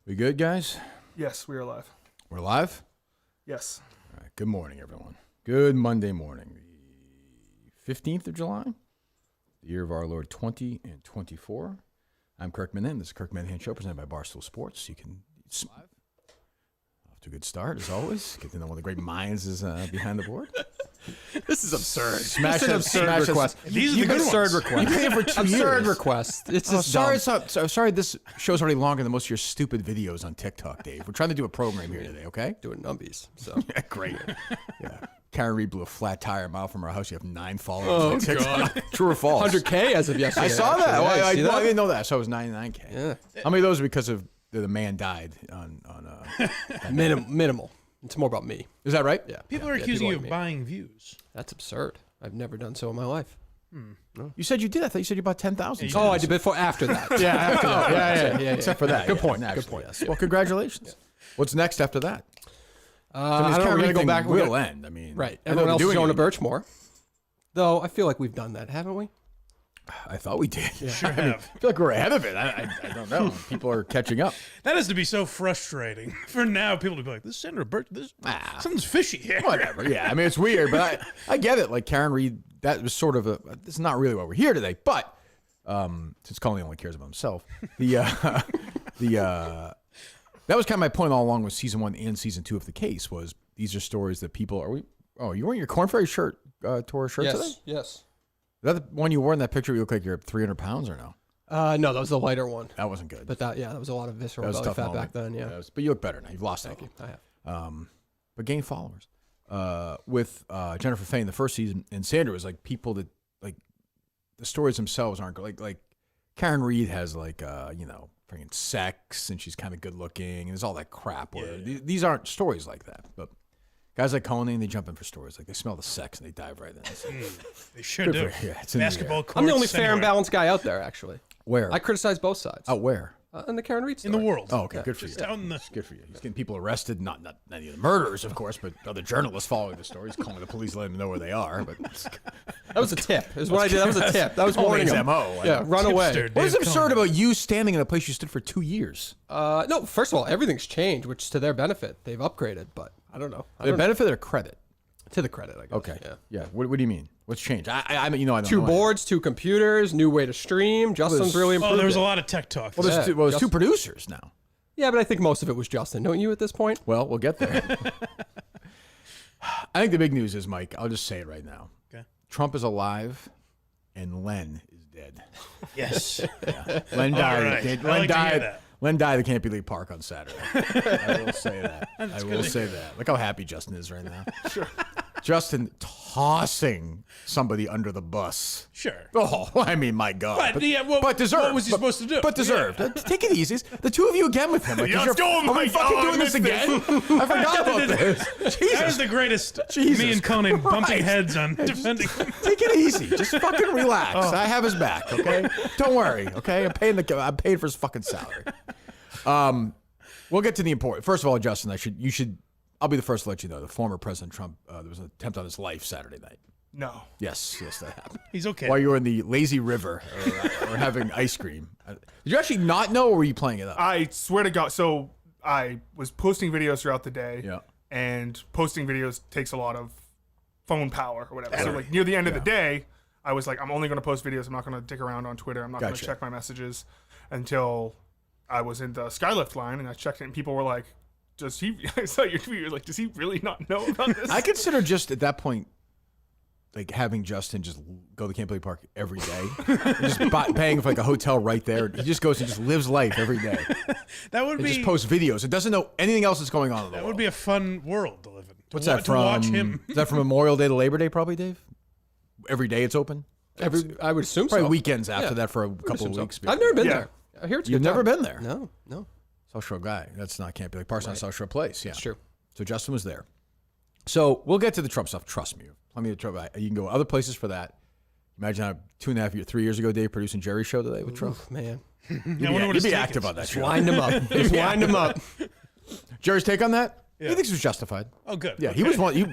We good, guys? Yes, we are live. We're live? Yes. All right. Good morning, everyone. Good Monday morning. The 15th of July, the year of our Lord 2024. I'm Kirk Minahan. This is Kirk Minahan Show presented by Barstool Sports. You can live. Off to a good start, as always. Get to know one of the great minds is behind the board. This is absurd. Smash an absurd request. These are the good absurd ones. request. You've been here for 2 years. Absurd request. It's just sorry, dumb. sorry, this show's already longer than most of your stupid videos on TikTok, Dave. We're trying to do a program here today, okay? Doing numbies. So Yeah, great. Yeah. Karen Reed blew a flat tire a mile from her house. You have 9 followers Oh, on TikTok. True or false? 100K as of yesterday. I saw that. actually. Well, Yeah, I see that? didn't know that. So it was 99K. Yeah. How many of those are because of the man died on Minimal. It's more about me. Is that right? Yeah. People yeah, are accusing you like of me. buying views. That's absurd. I've never done so in my life. You said you did. I thought you said you bought 10,000. Oh, I did before after that. Yeah, after that. Yeah. Except for that. Good point. Good Actually. point. Yes. Well, congratulations. What's next after that? I don't know. We're gonna go back. Will end. I mean, Right. I know Everyone else they're is doing going to it. Birchmore. Though I feel like we've done that, haven't we? I thought we did. Sure have. I feel like we're ahead of it. I don't know. People are catching up. That has to be so frustrating for now. People to be like, "This Senator Birch, something's fishy here." Whatever. Yeah. I mean, it's weird, but I get it. Like Karen Reed, that was sort of this is not really why we're here today, but since Colleen only cares about himself, that was kind of my point all along with season 1 and season 2 of the case was these are stories that people you wearing your Corn Ferry shirt, Torah shirt today? Yes. Is that the one you wore in that picture? You look like you're 300 pounds or no? No, that was the lighter one. That wasn't good. But that was a lot of visceral That was a belly tough fat moment. back then. Yeah. But you look better now. You've lost Thank that. you. I have. But gained followers. With Jennifer Faye in the first season, and Sandra was like people that like the stories themselves aren't like Karen Reed has like freaking sex and she's kind of good looking and there's all that crap. Where these aren't stories like that. But guys like Cullinane, they jump in for stories like they smell the sex and they dive right in. They sure Good do. for- yeah, it's in the Basketball air. courts. I'm the only fair and anywhere. balanced guy out there, actually. Where? I criticize both sides. Out where? And the Karen Reed in story. the world. Oh, okay. Good for you. Just out in the. Good for you. He's getting people arrested, not any of the murderers, of course, but other journalists following the story. He's calling the police, letting them know where they are. But That was a tip. Is what I did. That was a tip. That was Only warning his him. MO. Yeah, run away. Tipster. What is Dave absurd Cullinane. about you standing in a place you stood for 2 years? No, first of all, everything's changed, which is to their benefit. They've upgraded, but I don't know. Their benefit or credit? To the credit, I guess. Okay. Yeah. What do you mean? What's changed? I mean, I don't 2 know. boards, 2 computers, new way to stream. Justin's really improved. Oh, there was it. a lot of tech talk. Well, there's, Yeah, there's 2 Justin- producers now. Yeah, but I think most of it was Justin. Don't you at this point? Well, we'll get there. I think the big news is, Mike, I'll just say it right now. Okay. Trump is alive and Len is dead. Yes. Len died. right. Len I like to hear died. that. Len died at Canobie Lake Park on Saturday. I will say that. I will say that. Look how happy Justin is right now. Sure. Justin tossing somebody under the bus. Sure. Oh, I mean, my God. But, yeah, what deserved. what was he supposed to do? But deserved. Take it easy. The 2 of you again with him. Like, Yeah, let's go, are we Mike. fucking Oh, I doing this missed again? I forgot about this. That Jesus. is the greatest. Jesus me and Cullinane bumping Christ. heads on defending. Take it easy. Just fucking relax. I have his back, okay? Don't worry, okay? I'm paying for his fucking salary. We'll get to the important. First of all, Justin, I'll be the first to let you know. The former President Trump, there was an attempt on his life Saturday night. No. Yes, that happened. He's okay. While you were in the lazy river or having ice cream. Did you actually not know, or were you playing it up? I swear to God. So I was posting videos throughout the day. Yeah. And posting videos takes a lot of phone power or whatever. So like near the end of the day, I was like, I'm only going to post videos. I'm not going to dick around on Twitter. I'm not going Gotcha. to check my messages until I was in the Skylift line and I checked it and people were like, I saw your tweet. You're like, does he really not know about this? I consider just at that point, like having Justin just go to Canobie Lake Park every day, and just paying for like a hotel right there. He just goes and just lives life every day. that would He be. just posts videos. It doesn't know anything else that's going on in the that world. would be a fun world to live in. What's that to from? watch him. Is that from Memorial Day to Labor Day, probably, Dave? Every day it's open? I would assume Probably so. weekends after Yeah. that for a couple Assume of so. weeks. I've never been Yeah. there. I hear it's a You've good never time. been there? No. South Shore guy. That's not Canobie Lake Park. It's not South Shore Place. Yeah. It's true. So Justin was there. So we'll get to the Trump stuff. Trust me. Plenty of Trump. You can go other places for that. Imagine how 3 years ago, Dave producing Jerry's show today with Trump. Oof, man. You'd be active on that show. Wind him up. Just wind him up. Jerry's take on that? Yeah. He thinks it was justified. Oh, good. Yeah, Okay.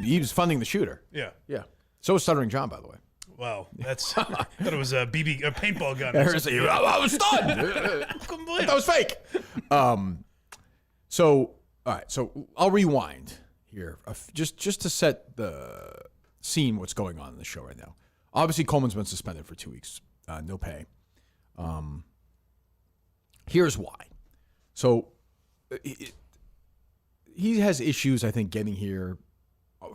he was funding the shooter. Yeah. Yeah. So was Stuttering John, by the way. Wow. That's. I thought it was a paintball gun. I was stunned. Couldn't believe That was fake. So, all right. So I'll rewind here, just to set the scene. What's going on in the show right now? Obviously, Coleman's been suspended for 2 weeks, no pay. Here's why. So he has issues, I think, getting here.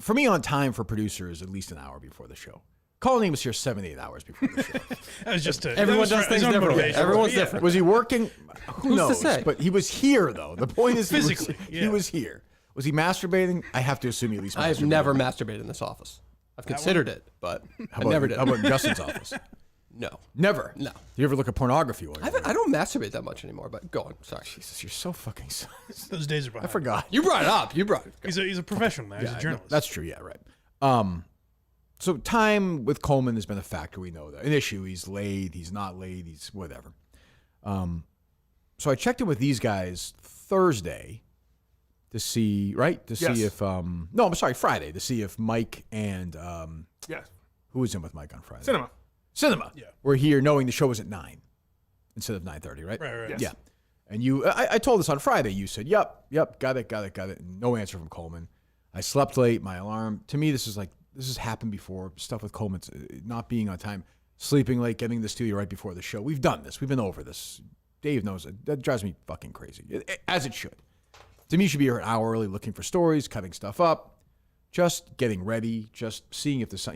For me, on time for producers, at least an hour before the show. Cullinane was here 7 to 8 hours before the show. That was just Everyone does things differently. Everyone's different. Was he working? Who Who's to knows? say? But he was here, though. The point is, Physically, he was here. Was he masturbating? I have to assume he at least. I have never masturbated in this office. I've considered it, but I never did. How about in Justin's office? No. Never. No. Do you ever look at pornography? While I don't masturbate that much anymore, but go on. Sorry. Jesus, you're so fucking. those days are behind. I forgot. You brought it up. You brought it. He's a professional now. He's a journalist. That's true. Yeah, right. So time with Coleman has been a factor. We know that an issue. He's late. He's not late. He's whatever. So I checked in with these guys Thursday to see see if no, I'm sorry, Friday to see if Mike and Yes. who was in with Mike on Friday? Cinema. Yeah. We're here knowing the show was at 9 instead of 9:30, right? Right. Yes. Yeah. And I told this on Friday. You said, yep, got it. And no answer from Coleman. I slept late. My alarm. To me, this has happened before. Stuff with Coleman not being on time, sleeping late, getting to the studio right before the show. We've done this. We've been over this. Dave knows it. That drives me fucking crazy, as it should. To me, you should be here an hour early looking for stories, cutting stuff up, just getting ready, just seeing if there's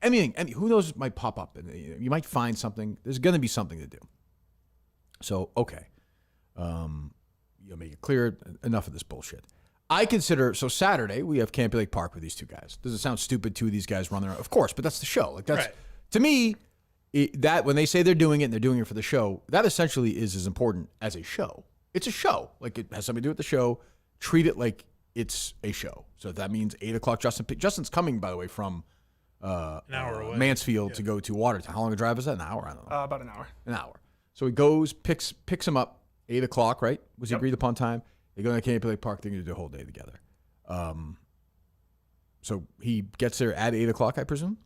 anything. Who knows what might pop up. And you might find something. There's going to be something to do. So, okay. Make it clear. Enough of this bullshit. I consider, so Saturday, we have Canobie Lake Park with these two guys. Does it sound stupid, two of these guys running around? Of course, but that's the show. Like that's Right. To me, that when they say they're doing it and they're doing it for the show, that essentially is as important as a show. It's a show. Like it has something to do with the show. Treat it like it's a show. So that means 8 o'clock. Justin's coming, by the way, from An hour away. Mansfield to go to Watertown. How long a drive is that? An hour? I don't know. About an hour. An hour. So he goes, picks him up 8 o'clock, right? Was the agreed upon time? They go to Canobie Lake Park. They're going to do a whole day together. So he gets there at 8 o'clock, I presume?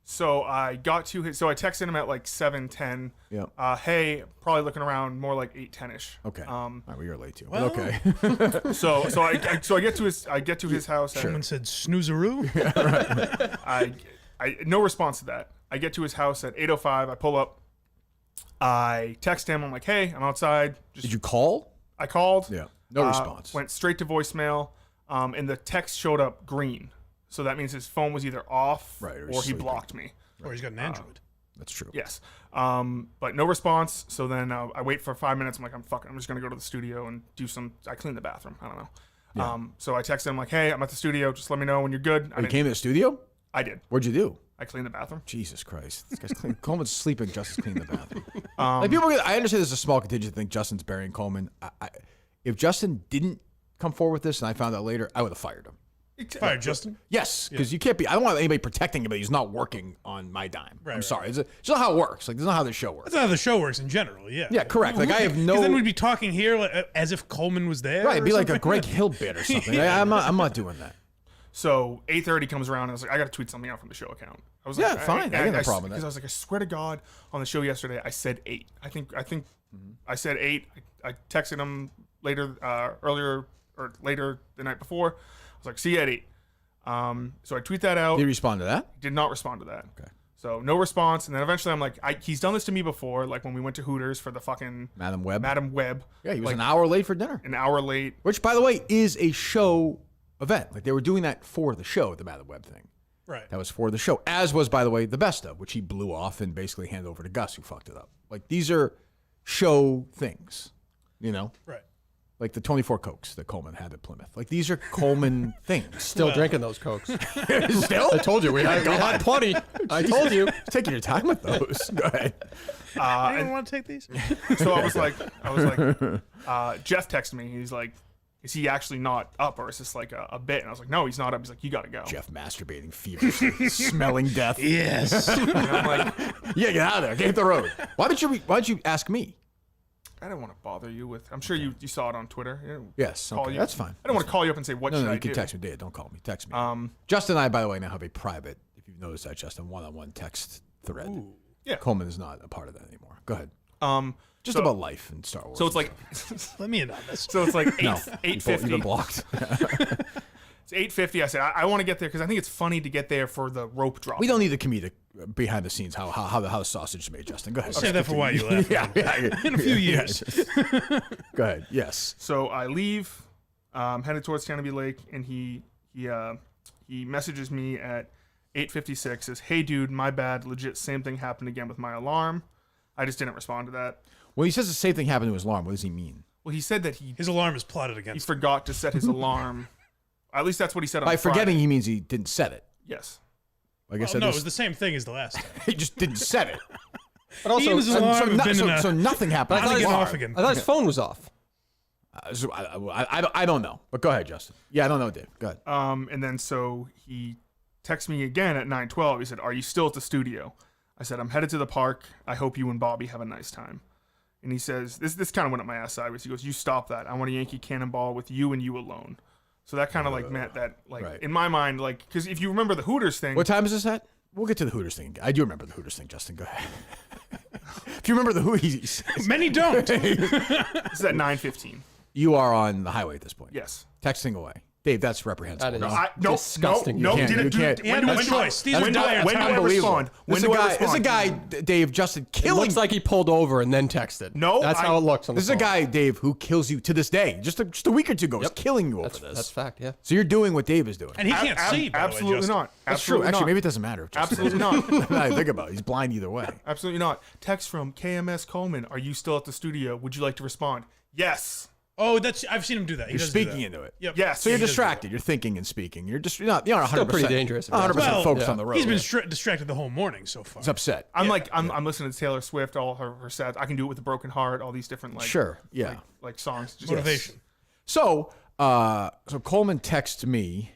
So I texted him at like 7:10. Yeah. Hey, probably looking around more like 8:10ish. Okay. All right, well, you're late too. Well, but okay. So I get to his house. Someone said snoozeroo. I no response to that. I get to his house at 8:05. I pull up. I text him. I'm like, hey, I'm outside. Did you call? I called. Yeah. No response. Went straight to voicemail. And the text showed up green. So that means his phone was either off Right, or or he sleeping. blocked me. Or he's got an Android. That's true. Yes. But no response. So then I wait for 5 minutes. I'm like, I'm just going to go to the studio and I clean the bathroom. I don't know. So I texted him like, hey, I'm at the studio. Just let me know when you're good. You came to the studio? I did. What'd you do? I cleaned the bathroom. Jesus Christ. This guy's clean. Coleman's sleeping. Justin's cleaning the bathroom. Like I understand there's a small contingent that think Justin's burying Coleman. If Justin didn't come forward with this and I found out later, I would have fired him. Fired Justin? Yes, because you can't be. I don't want anybody protecting him, but he's not working on my dime. I'm Right. sorry. It's not how it works. Like, that's not how this show works. That's not how the show works in general, yeah. Yeah, correct. Like, I have no. Because then we'd be talking here like, as if Coleman was there. Right, it'd or be like a something. Greg Hill bit or something. I'm not doing that. So 8:30 comes around and I was like, I got to tweet something out from the show account. I was Yeah, like, fine. I got no problem with that. Because I was like, I swear to God, on the show yesterday, I said 8. I think I said 8. I texted him later the night before. I was like, see you at 8. So I tweet that out. Did he respond to that? Did not respond to that. Okay. So no response. And then eventually I'm like, he's done this to me before, like when we went to Hooters for the fucking Madam Web. Madam Web. Yeah, he was like, an hour late for dinner. an hour late. Which, by the way, is a show event. Like, they were doing that for the show, the Madam Web thing. Right. That was for the show. As was, by the way, the best of, which he blew off and basically handed over to Gus, who fucked it up. Like, these are show things, you know? Right. Like the 24 Cokes that Coleman had at Plymouth. Like, these are Coleman things. Still drinking those Cokes. Still? I told you we had plenty. I told you. Taking your time with those. Go ahead. Anyone want to take these? So I was like, Jeff texted me. He's like, is he actually not up or is this like a bit? And I was like, no, he's not up. He's like, you got to go. Jeff masturbating feverishly, smelling death. Yes. And I'm like, Yeah, get out of there. Get hit the road. Why did you ask me? I don't want to bother you with. I'm sure you saw it on Twitter. You know, Yes. call Okay, you. that's fine. I don't want to call you up and say what No, should no, I you can do. text me. Dave, don't call me. Text me. Justin and I, by the way, now have a private, if you've noticed that, Justin, one-on-one text thread. Yeah. Coleman is not a part of that anymore. Go ahead. Just about life and Star Wars. So it's like, Let me in on this. so it's like no, 8:50. You've been blocked. It's 8:50. I said I want to get there because I think it's funny to get there for the rope drop. We don't need the comedic behind the scenes how the sausage is made. Justin, go ahead. Save that for why you left. yeah. In a few years. Go ahead. Yes. So I leave, headed towards Canobie Lake, and he messages me at 8:56. Says, "Hey dude, my bad. Legit, same thing happened again with my alarm. I just didn't respond to that." When he says the same thing happened to his alarm, what does he mean? Well, he said that he His alarm is plotted he against. forgot to set his alarm. At least that's what he said on By Friday. forgetting, he means he didn't set it. Yes. Like I Oh, said, no, it this- was the same thing as the last time. he just didn't set it. But also, He and his I alarm have no- been in a- so nothing happened. How to to his get alarm. off again. thought his phone was off. So I don't know, but go ahead, Justin. Yeah, I don't know, Dave. Go ahead. And then so he texted me again at 9:12. He said, "Are you still at the studio?" I said, "I'm headed to the park. I hope you and Bobby have a nice time." And he says, this kind of went up my ass sideways. He goes, "You stop that. I want a Yankee cannonball with you and you alone." So that kind of like meant that, like, right. in my mind, like, because if you remember the Hooters thing, What time is this at? We'll get to the Hooters thing. I do remember the Hooters thing, Justin. Go ahead. If you remember the Hooters, Many don't. this is at 9:15. you are on the highway at this point. Yes. Texting away. Dave, that's reprehensible. That is No, disgusting. No, You can't- didn't you do can't- it. He had no choice. These are when do dire I times. respond? When This do is I a respond? guy, Dave, Justin, It killing. looks like he pulled over and then texted. No, that's how it looks on the This is a phone. guy, Dave, who kills you to this day. Just a week or two ago, was killing you over That's this. that's fact. Yeah. So you're doing what Dave is doing. And he can't see, by the way, Absolutely Justin. not. That's true. Absolutely Actually, not. maybe it doesn't matter. Justin. Absolutely not. Now I think about it. He's blind either way. Absolutely not. Text from KMS Coleman. "Are you still at the studio? Would you like to respond?" Yes. Oh, I've seen him do that. He You're does do speaking that. into it. Yep. Yes. So you're He does do that. distracted. You're thinking and speaking. You're not 100%. Still pretty dangerous, if you ask 100% me. focused Well, on the road. He's been right? distracted the whole morning so far. He's upset. I'm I'm listening to Taylor Swift, all her sad. I Can Do It With a Broken Heart, all these different like Sure. Yeah. like songs. Just Motivation. So Coleman texts me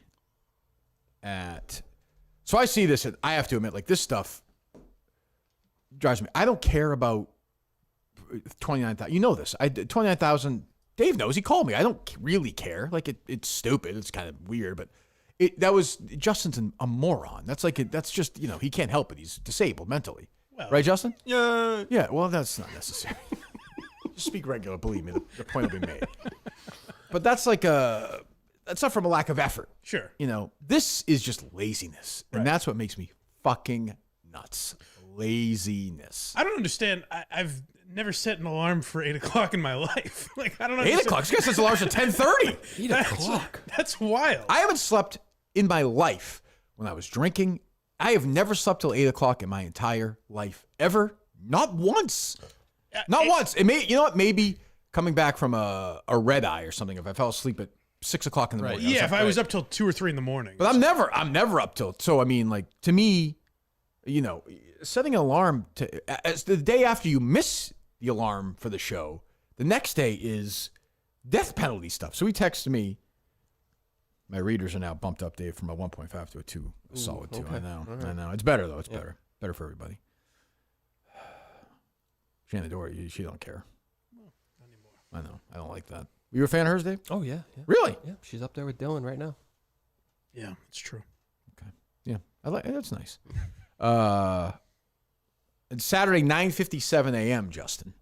at. So I see this, and I have to admit, like, this stuff drives me. I don't care about 29,000. You know this. 29,000. Dave knows. He called me. I don't really care. Like, it's stupid. It's kind of weird, but that was Justin's a moron. That's like that's just he can't help it. He's disabled mentally, right, Justin? Yeah. Yeah. Well, that's not necessary. Just speak regular. Believe me, the point will be made. But that's like that's not from a lack of effort. Sure. This is just laziness, and that's what makes me fucking nuts. Laziness. I don't understand. I've never set an alarm for 8 o'clock in my life. Like, I don't know. 8 o'clock. This guy sets alarms at 10:30. 8 o'clock. That's wild. I haven't slept in my life when I was drinking. I have never slept till 8 o'clock in my entire life ever. Not once. Not once. It may. You know what? Maybe coming back from a red eye or something. If I fell asleep at 6 o'clock in the morning. Yeah, if I was up till 2 or 3 in the morning. But I'm never up till. So I mean, like, to me, setting an alarm as the day after you miss the alarm for the show, the next day is death penalty stuff. So he texted me. My readers are now bumped up, Dave, from a 1.5 to a 2, a solid 2. I know. I know. It's better though. It's better. Better for everybody. Shannon Dory, she don't care. Not anymore. I know. I don't like that. You a fan of hers, Dave? Oh yeah. Yeah. Really? Yeah. She's up there with Dylan right now. Yeah, it's true. Okay. Yeah. I like that's nice. It's Saturday, 9:57 a.m., Justin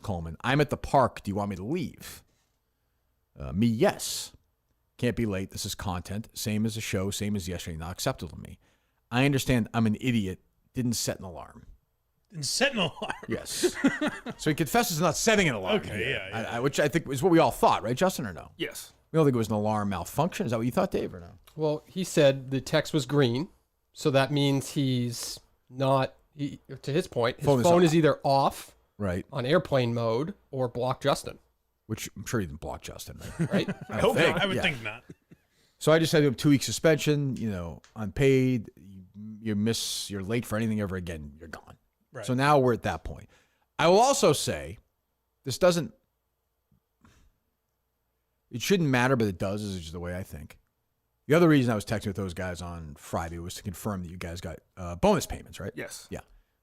Coleman. I'm at the park. Do you want me to leave? Me, yes. Can't be late. This is content. Same as the show, same as yesterday. Not acceptable to me. I understand I'm an idiot. Didn't set an alarm. And set an alarm. Yes. So he confesses to not setting an alarm. Okay, here, yeah. which I think is what we all thought, right, Justin, or no? Yes. We don't think it was an alarm malfunction. Is that what you thought, Dave, or no? Well, he said the text was green, so that means he's not. To his point, his Phone phone, is is either off Right. on airplane mode or block Justin. Which I'm sure he didn't block Justin, right? Right? I hope think. not. I would Yeah. think not. So I just had a 2-week suspension, unpaid. You're late for anything ever again, you're gone. Right. So now we're at that point. I will also say, it shouldn't matter, but it does, is just the way I think. The other reason I was texting with those guys on Friday was to confirm that you guys got bonus payments, right? Yes. Yeah.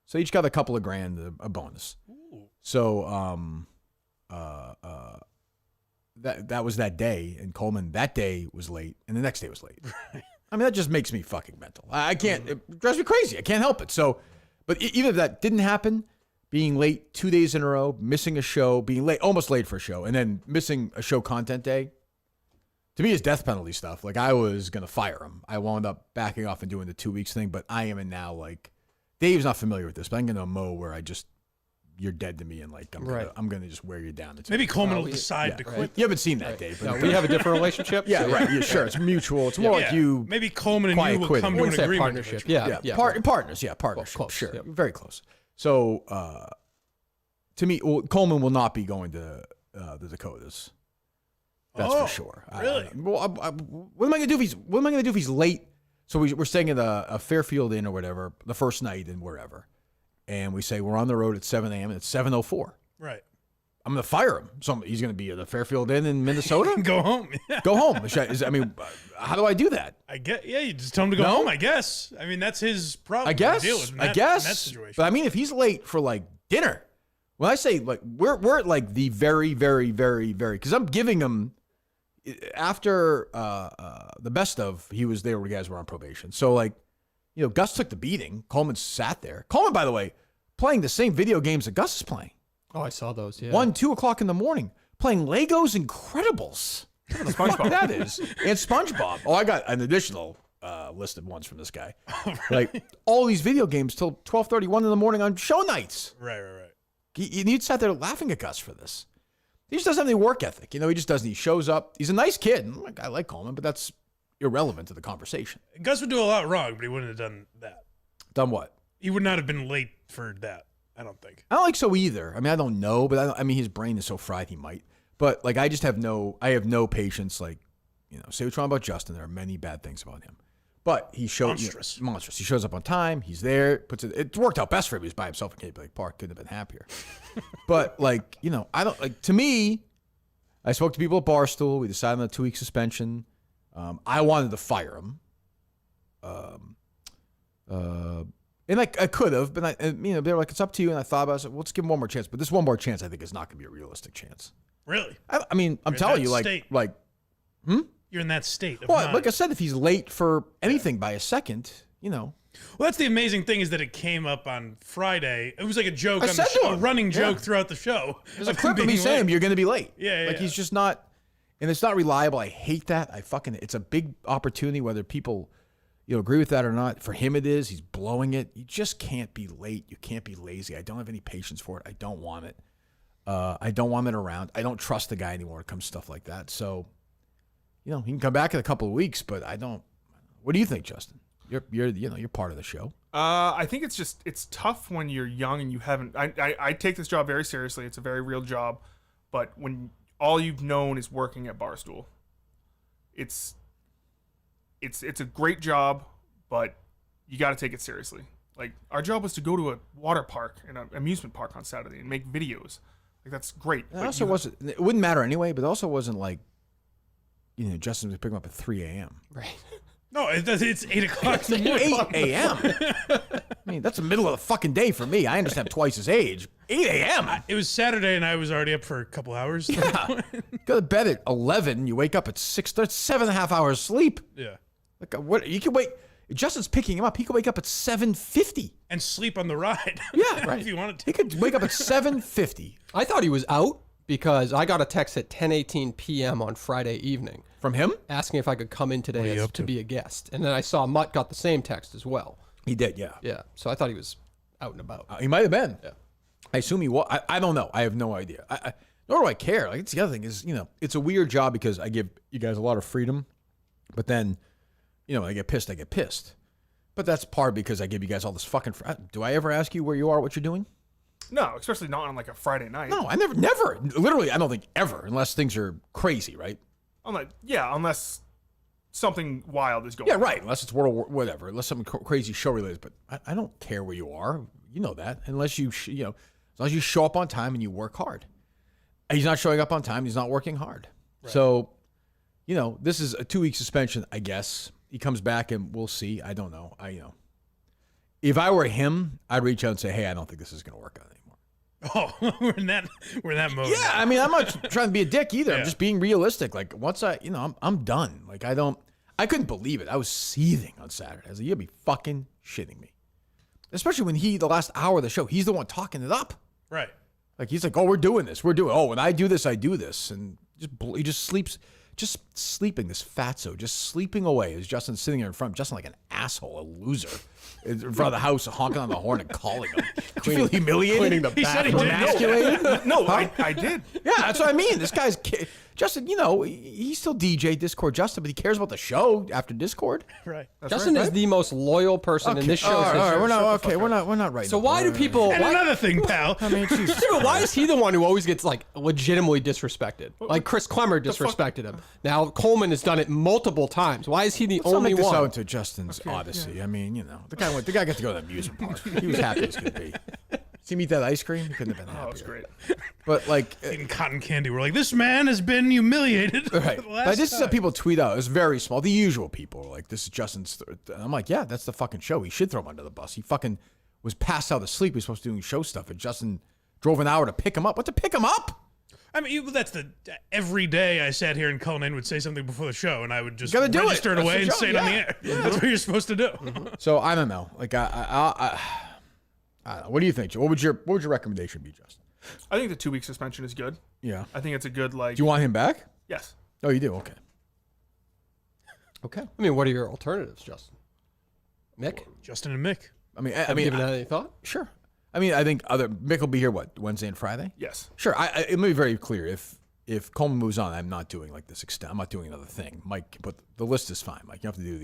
So each got a couple of grand, a bonus. Ooh. So that was that day, and Coleman that day was late, and the next day was late. I mean, that just makes me fucking mental. I can't. It drives me crazy. I can't help it. So, but even if that didn't happen, being late 2 days in a row, missing a show, being late, almost late for a show, and then missing a show content day, to me is death penalty stuff. Like, I was going to fire him. I wound up backing off and doing the 2 weeks thing, but I am in now, like, Dave's not familiar with this, but I'm going to mow where you're dead to me, and like, I'm gonna just wear you down. Maybe Coleman will decide to quit. You haven't seen that, Dave. No, we have a different relationship. Yeah, right. Yeah, sure. It's mutual. It's more like you. Maybe Coleman and you will quitting. come to an agreement. Partnership. Yeah. Partners. Yeah, partnership. Close, Sure. yep. Very close. So, to me, Coleman will not be going to the Dakotas. That's for sure. Really? What am I gonna do if he's late? So we're staying at a Fairfield Inn or whatever the first night and wherever, and we say we're on the road at 7 a.m. and it's 7:04. Right. I'm gonna fire him. So he's gonna be at the Fairfield Inn in Minnesota. Go home. Yeah. Go home. How do I do that? You just tell him to go home, I guess. I mean, that's his problem. I guess. To deal with in that situation. But I mean, if he's late for like dinner, when I say like we're at like the very, very, very, very, because I'm giving him after the best of, he was there when you guys were on probation. So like, Gus took the beating. Coleman sat there. Coleman, by the way, playing the same video games that Gus is playing. Oh, I saw those. Yeah. 1, 2 o'clock in the morning, playing Legos Incredibles. What the fuck that is? And SpongeBob. Oh, I got an additional list of ones from this guy. Like all these video games till 12:30, 1 in the morning on show nights. Right. He sat there laughing at Gus for this. He just doesn't have any work ethic. He just doesn't. He shows up. He's a nice kid. I like Coleman, but that's irrelevant to the conversation. Gus would do a lot wrong, but he wouldn't have done that. Done what? He would not have been late for that, I don't think. I don't think so either. I mean, I don't know, but his brain is so fried he might. But like, I have no patience. Like, say what you want about Justin. There are many bad things about him. But he showed monstrous. Monstrous. He shows up on time. He's there. It worked out best for him. He was by himself in Canobie Lake Park. Couldn't have been happier. But like, I don't like. To me, I spoke to people at Barstool. We decided on a 2-week suspension. I wanted to fire him. And I could have, but they were like, it's up to you. And I thought about it. I said, well, let's give him one more chance. But this one more chance, I think, is not going to be a realistic chance. Really? I'm telling you, You're in that state. Well, like I said, if he's late for anything by a second, Well, that's the amazing thing is that it came up on Friday. It was like a joke I on said the show, to a him. running joke Yeah. throughout the show. There's a clip of me saying you're going to be late. Yeah. He's just not, and it's not reliable. I hate that. It's a big opportunity, whether people, agree with that or not. For him, it is. He's blowing it. You just can't be late. You can't be lazy. I don't have any patience for it. I don't want it. I don't want it around. I don't trust the guy anymore when it comes to stuff like that. So, he can come back in a couple of weeks, but I don't. What do you think, Justin? You're part of the show. I think it's tough when you're young and you haven't. I take this job very seriously. It's a very real job, but when all you've known is working at Barstool, it's a great job, but you got to take it seriously. Like, our job was to go to a water park and an amusement park on Saturday and make videos. Like, that's great. It also wasn't. It wouldn't matter anyway, but it also wasn't like, Justin was picking him up at 3 a.m. Right. No, it's 8 o'clock in the morning. 8 a.m. I mean, that's the middle of the fucking day for me. I understand twice his age. 8 a.m. It was Saturday, and I was already up for a couple hours. Yeah. Go to bed at 11. You wake up at 6. That's 7.5 hours sleep. Yeah. Like, what? You can wait. If Justin's picking him up, he could wake up at 7:50. And sleep on the ride. Yeah, right. If you wanted to. He could wake up at 7:50. I thought he was out because I got a text at 10:18 p.m. on Friday evening From him? asking if I could come in today to be a guest. And then I saw Mutt got the same text as well. He did, yeah. Yeah. So I thought he was out and about. He might have been. Yeah. I assume he was. I don't know. I have no idea. Nor do I care. Like, it's the other thing is, it's a weird job because I give you guys a lot of freedom, but then, I get pissed. But that's part because I give you guys all this fucking. Do I ever ask you where you are, what you're doing? No, especially not on like a Friday night. No, I never. Literally, I don't think ever, unless things are crazy, right? Unless something wild is going Yeah, on. right. Unless it's World War, whatever. Unless something crazy show related. But I don't care where you are. You know that. Unless you, as long as you show up on time and you work hard. He's not showing up on time. He's not working hard. Right. So, this is a 2-week suspension, I guess. He comes back and we'll see. I don't know. If I were him, I'd reach out and say, hey, I don't think this is going to work out anymore. Oh, we're in that mode. Yeah, I mean, I'm not trying to be a dick either. Yeah. I'm just being realistic. Like, once I'm done. Like, I couldn't believe it. I was seething on Saturday. I was like, you'll be fucking shitting me. Especially when the last hour of the show, he's the one talking it up. Right. Like he's like, oh, we're doing this. Oh, when I do this, I do this, and he just sleeps, just sleeping. This fatso just sleeping away as Justin's sitting there in front of Justin like an asshole, a loser, in front of the house, honking on the horn and calling him. Do you feel humiliated? Cleaning the He said he bathroom. did. Emasculated? No, I did. Yeah, that's what I mean. This guy's Justin. You know, he's still DJ Discord Justin, but he cares about the show after Discord. Right. Justin is the most loyal person in this show. All right, we're not right. So why do people? And Why, another thing, pal. I mean, Jesus. Yeah, but why is he the one who always gets like legitimately disrespected? Like Chris Clemmer disrespected him. Now Coleman has done it multiple times. Why is he the Let's not only make this one? out into Justin's odyssey. I mean, you know, the guy got to go to the amusement park. He was happy as could be. See him eat that ice cream? He couldn't have been happier. Oh, it's great. But like, Eating cotton candy. We're like, this man has been humiliated. right? For the last But this is time. what people tweet out. It's very small. The usual people are like, this is Justin's. And I'm like, yeah, that's the fucking show. He should throw him under the bus. He fucking was passed out asleep. He was supposed to be doing show stuff, and Justin drove an hour to pick him up. What, to pick him up? I mean, that's every day I sat here and Cullinane would say something before the show, and I would just gotta do it. register it That's away the and job, say it on the yeah. air. That's what you're supposed to do. So I don't know. Like I don't know. What do you think, Joe? What would your recommendation be, Justin? I think the 2-week suspension is good. Yeah. I think it's a good like. Do you want him back? Yes. Oh, you do. Okay. Okay. I mean, what are your alternatives, Justin? Mick? Justin and Mick. I mean, Have you given that any thought? sure. I mean, I think Mick will be here. What, Wednesday and Friday? Yes. Sure. Let me be very clear. If Coleman moves on, I'm not doing like this extent. I'm not doing another thing, Mike. But the list is fine, Mike. You don't have to do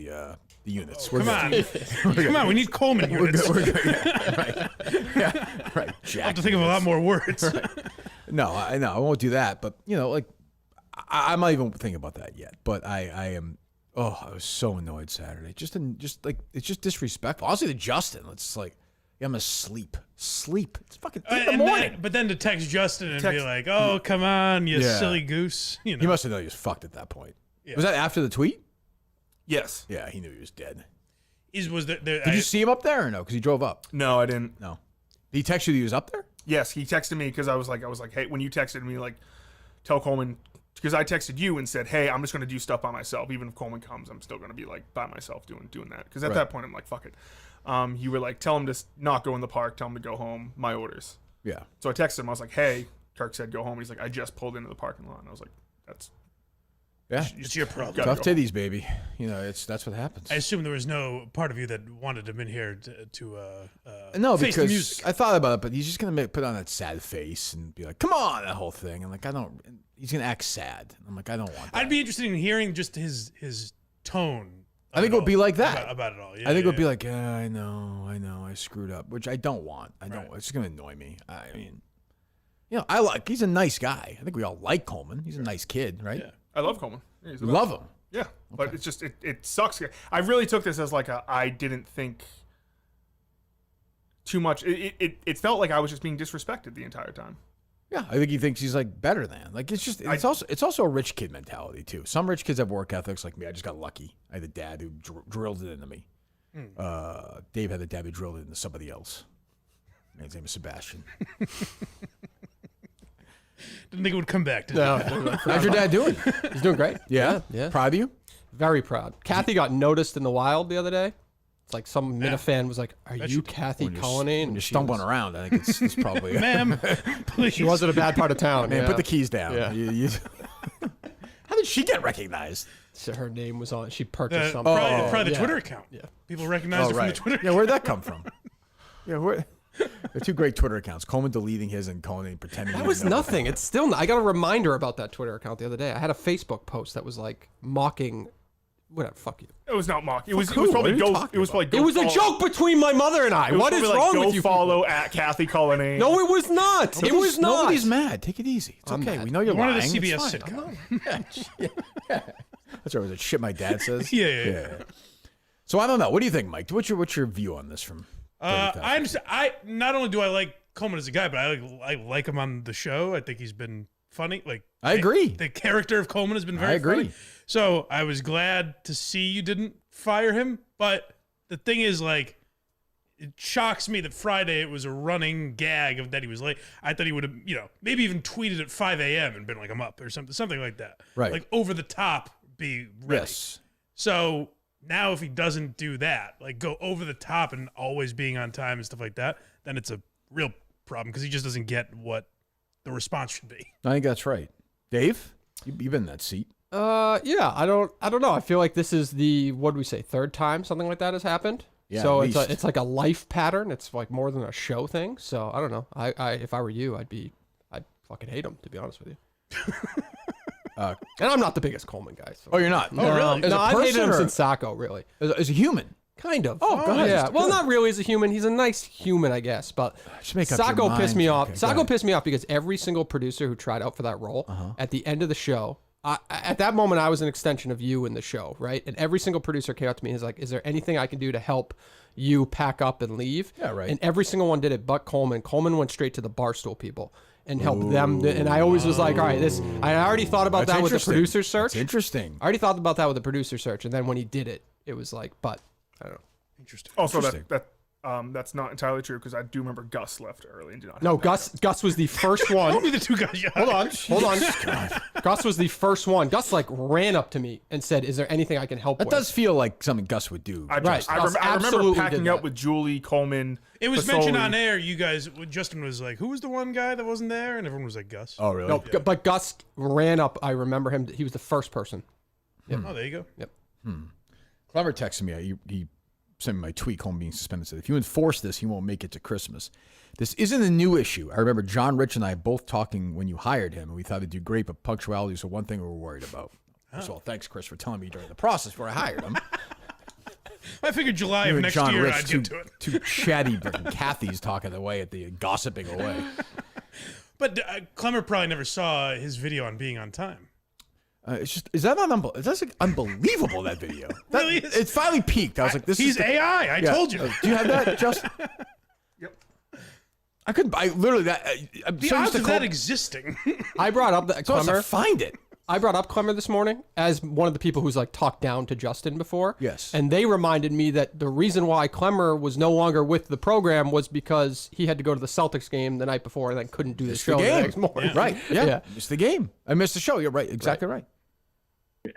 the units. Come on. Come on, we need Coleman units. We're good. Yeah, right. Yeah, right. I have to think of a lot more words. No, I know I won't do that. But you know, like I'm not even thinking about that yet. But I am. Oh, I was so annoyed Saturday. Just like it's just disrespectful. Honestly, to Justin, it's like I'm asleep. It's fucking 8 in the morning. But then to text Justin and be like, "Oh, come on, you Yeah. silly goose." You know. He must have known he was fucked at that point. Yeah. Was that after the tweet? Yes. Yeah, he knew he was dead. Did Did you see him up there or no? Because he drove up. No, I didn't. No. Did he text you that he was up there? Yes, he texted me because I was like, hey, when you texted me, like, tell Coleman, because I texted you and said, hey, I'm just going to do stuff by myself. Even if Coleman comes, I'm still going to be like by myself doing that. Because at that point, I'm like, fuck it. You were like, tell him to not go in the park. Tell him to go home. My orders. Yeah. So I texted him. I was like, hey, Kirk said go home. He's like, I just pulled into the parking lot. And I was like, Yeah. It's your problem. gotta Tough go. titties, baby. You know, that's what happens. I assume there was no part of you that wanted him in here to No, face the because music. I thought about it, but he's just gonna put on that sad face and be like, "Come on," that whole thing. And like, I don't. He's gonna act sad. I'm like, I don't want that. I'd be interested in hearing just his tone. I think it would be like that. about it all. Yeah, I think it would be yeah. like, yeah, I know, I screwed up, which I don't want. I don't. Right. It's just gonna annoy me. I mean, you know, he's a nice guy. I think we all like Coleman. He's a nice kid, right? Yeah. I love Coleman. Yeah, he's the Love best. him. Yeah, but it's just it sucks. I really took this as like I didn't think too much. It felt like I was just being disrespected the entire time. Yeah, I think he thinks he's like better than. Like it's also a rich kid mentality too. Some rich kids have work ethics like me. I just got lucky. I had a dad who drilled it into me. Dave had a dad who drilled it into somebody else. His name is Sebastian. Didn't think it would come back. Did No, you? How's your dad doing? he's doing great. Yeah, Yeah. Proud of you? Very proud. Kathy got noticed in the wild the other day. It's like some Minifan was like, "Are you Kathy Cullinane?" When you're stumbling around, I think it's probably. Ma'am, please. She was in a bad part of town. Man, yeah. put the keys down. Yeah. How did she get recognized? So her name was on. She purchased Uh, something. probably the yeah. Twitter account. Yeah. People recognize it from the Twitter. Yeah, where'd that come from? Yeah, where? They're two great Twitter accounts. Coleman deleting his and Cullinane pretending. That was nothing. It's still. I got a reminder about that Twitter account the other day. I had a Facebook post that was like mocking. Whatever. Fuck you. It was not mock. It was who? probably What are you go. talking It was probably about? go. It was a follow- joke between my mother and I. It was What is probably wrong go with you? follow at Kathy Cullinane. No, it was not. It was not. Nobody's mad. Take it easy. It's I'm okay. mad. We know you're One of lying. the CBS It's fine. sitcoms. That's right. Was it shit my dad says? Yeah. So I don't know. What do you think, Mike? What's your view on this from? 30,000? I understand. I not only do I like Coleman as a guy, but I like him on the show. I think he's been funny. Like I agree. The character of Coleman has been very I agree. funny. So I was glad to see you didn't fire him. But the thing is, like, it shocks me that Friday it was a running gag of that he was late. I thought he would have, maybe even tweeted at 5 a.m. and been like, I'm up or something like that. Right. Like over the top, be ready. Yes. So now if he doesn't do that, like go over the top and always being on time and stuff like that, then it's a real problem because he just doesn't get what the response should be. I think that's right. Dave, you've been in that seat. Yeah, I don't know. I feel like this is the, what do we say, third time something like that has happened. Yeah, so at it's least. it's like a life pattern. It's like more than a show thing. So I don't know. I if I were you, I'd fucking hate him, to be honest with you. And I'm not the biggest Coleman guy. So. Oh, you're not? Oh, really? As a No, I've hated person him or since Sacco, really. as a human? Kind of. Oh, go ahead. Yeah. Just Well, good. not really as a human. He's a nice human, I guess. But Just make up your Sacco pissed mind. me off. Okay, go Sacco ahead. pissed me off because every single producer who tried out for that role, at the end of the show, at that moment, I was an extension of you in the show, right? And every single producer came up to me and was like, is there anything I can do to help you pack up and leave? Yeah, right. And every single one did it but Coleman. Coleman went straight to the Barstool people and helped them. And I always was like, all right, I already thought about That's that with the interesting. producer search. That's interesting. I already thought about that with the producer search. And then when he did it, it was like, but I don't know. Interesting. Also, Interesting. that's not entirely true because I do remember Gus left early and did not. No, have that Gus was the first one. Don't be the two guys. Hold on. Gus was the first one. Gus like ran up to me and said, "Is there anything I can help That with?" does feel like something Gus would do. I, Right. I, Gus I remember absolutely packing did up that. with Julie, Coleman. It was mentioned Fasoli. on air. You guys, Justin was like, "Who was the one guy that wasn't there?" And everyone was like, "Gus." Oh, really? No, but Gus ran up. I remember him. He was the first person. Oh, there you go. Yep. Clever texted me. He sent me my tweet, Coleman being suspended. Said, if you enforce this, he won't make it to Christmas. This isn't a new issue. I remember John Rich and I both talking when you hired him, and we thought he'd do great, but punctuality is the one thing we were worried about. First of all, thanks, Chris, for telling me during the process before I hired him. I figured July You of and next John year Rich, I'd get to it. two chatty Kathy's talking away at the gossiping away. But Clemmer probably never saw his video on being on time. It's just, is that not that's like unbelievable, that video. That, Really is. It finally peaked. I was like, this He's is the, AI. I yeah. told you. Do you have that, Justin? Yep. I couldn't. I literally that. I'm The so used odds to of call. that existing. I brought up that So I was Clemmer. to find it. I brought up Clemmer this morning as one of the people who's like talked down to Justin before. Yes. And they reminded me that the reason why Clemmer was no longer with the program was because he had to go to the Celtics game the night before and then couldn't do the Missed show the the game. next morning. Right. Yeah. Yeah. Missed the game. I missed the show. You're right. Exactly right.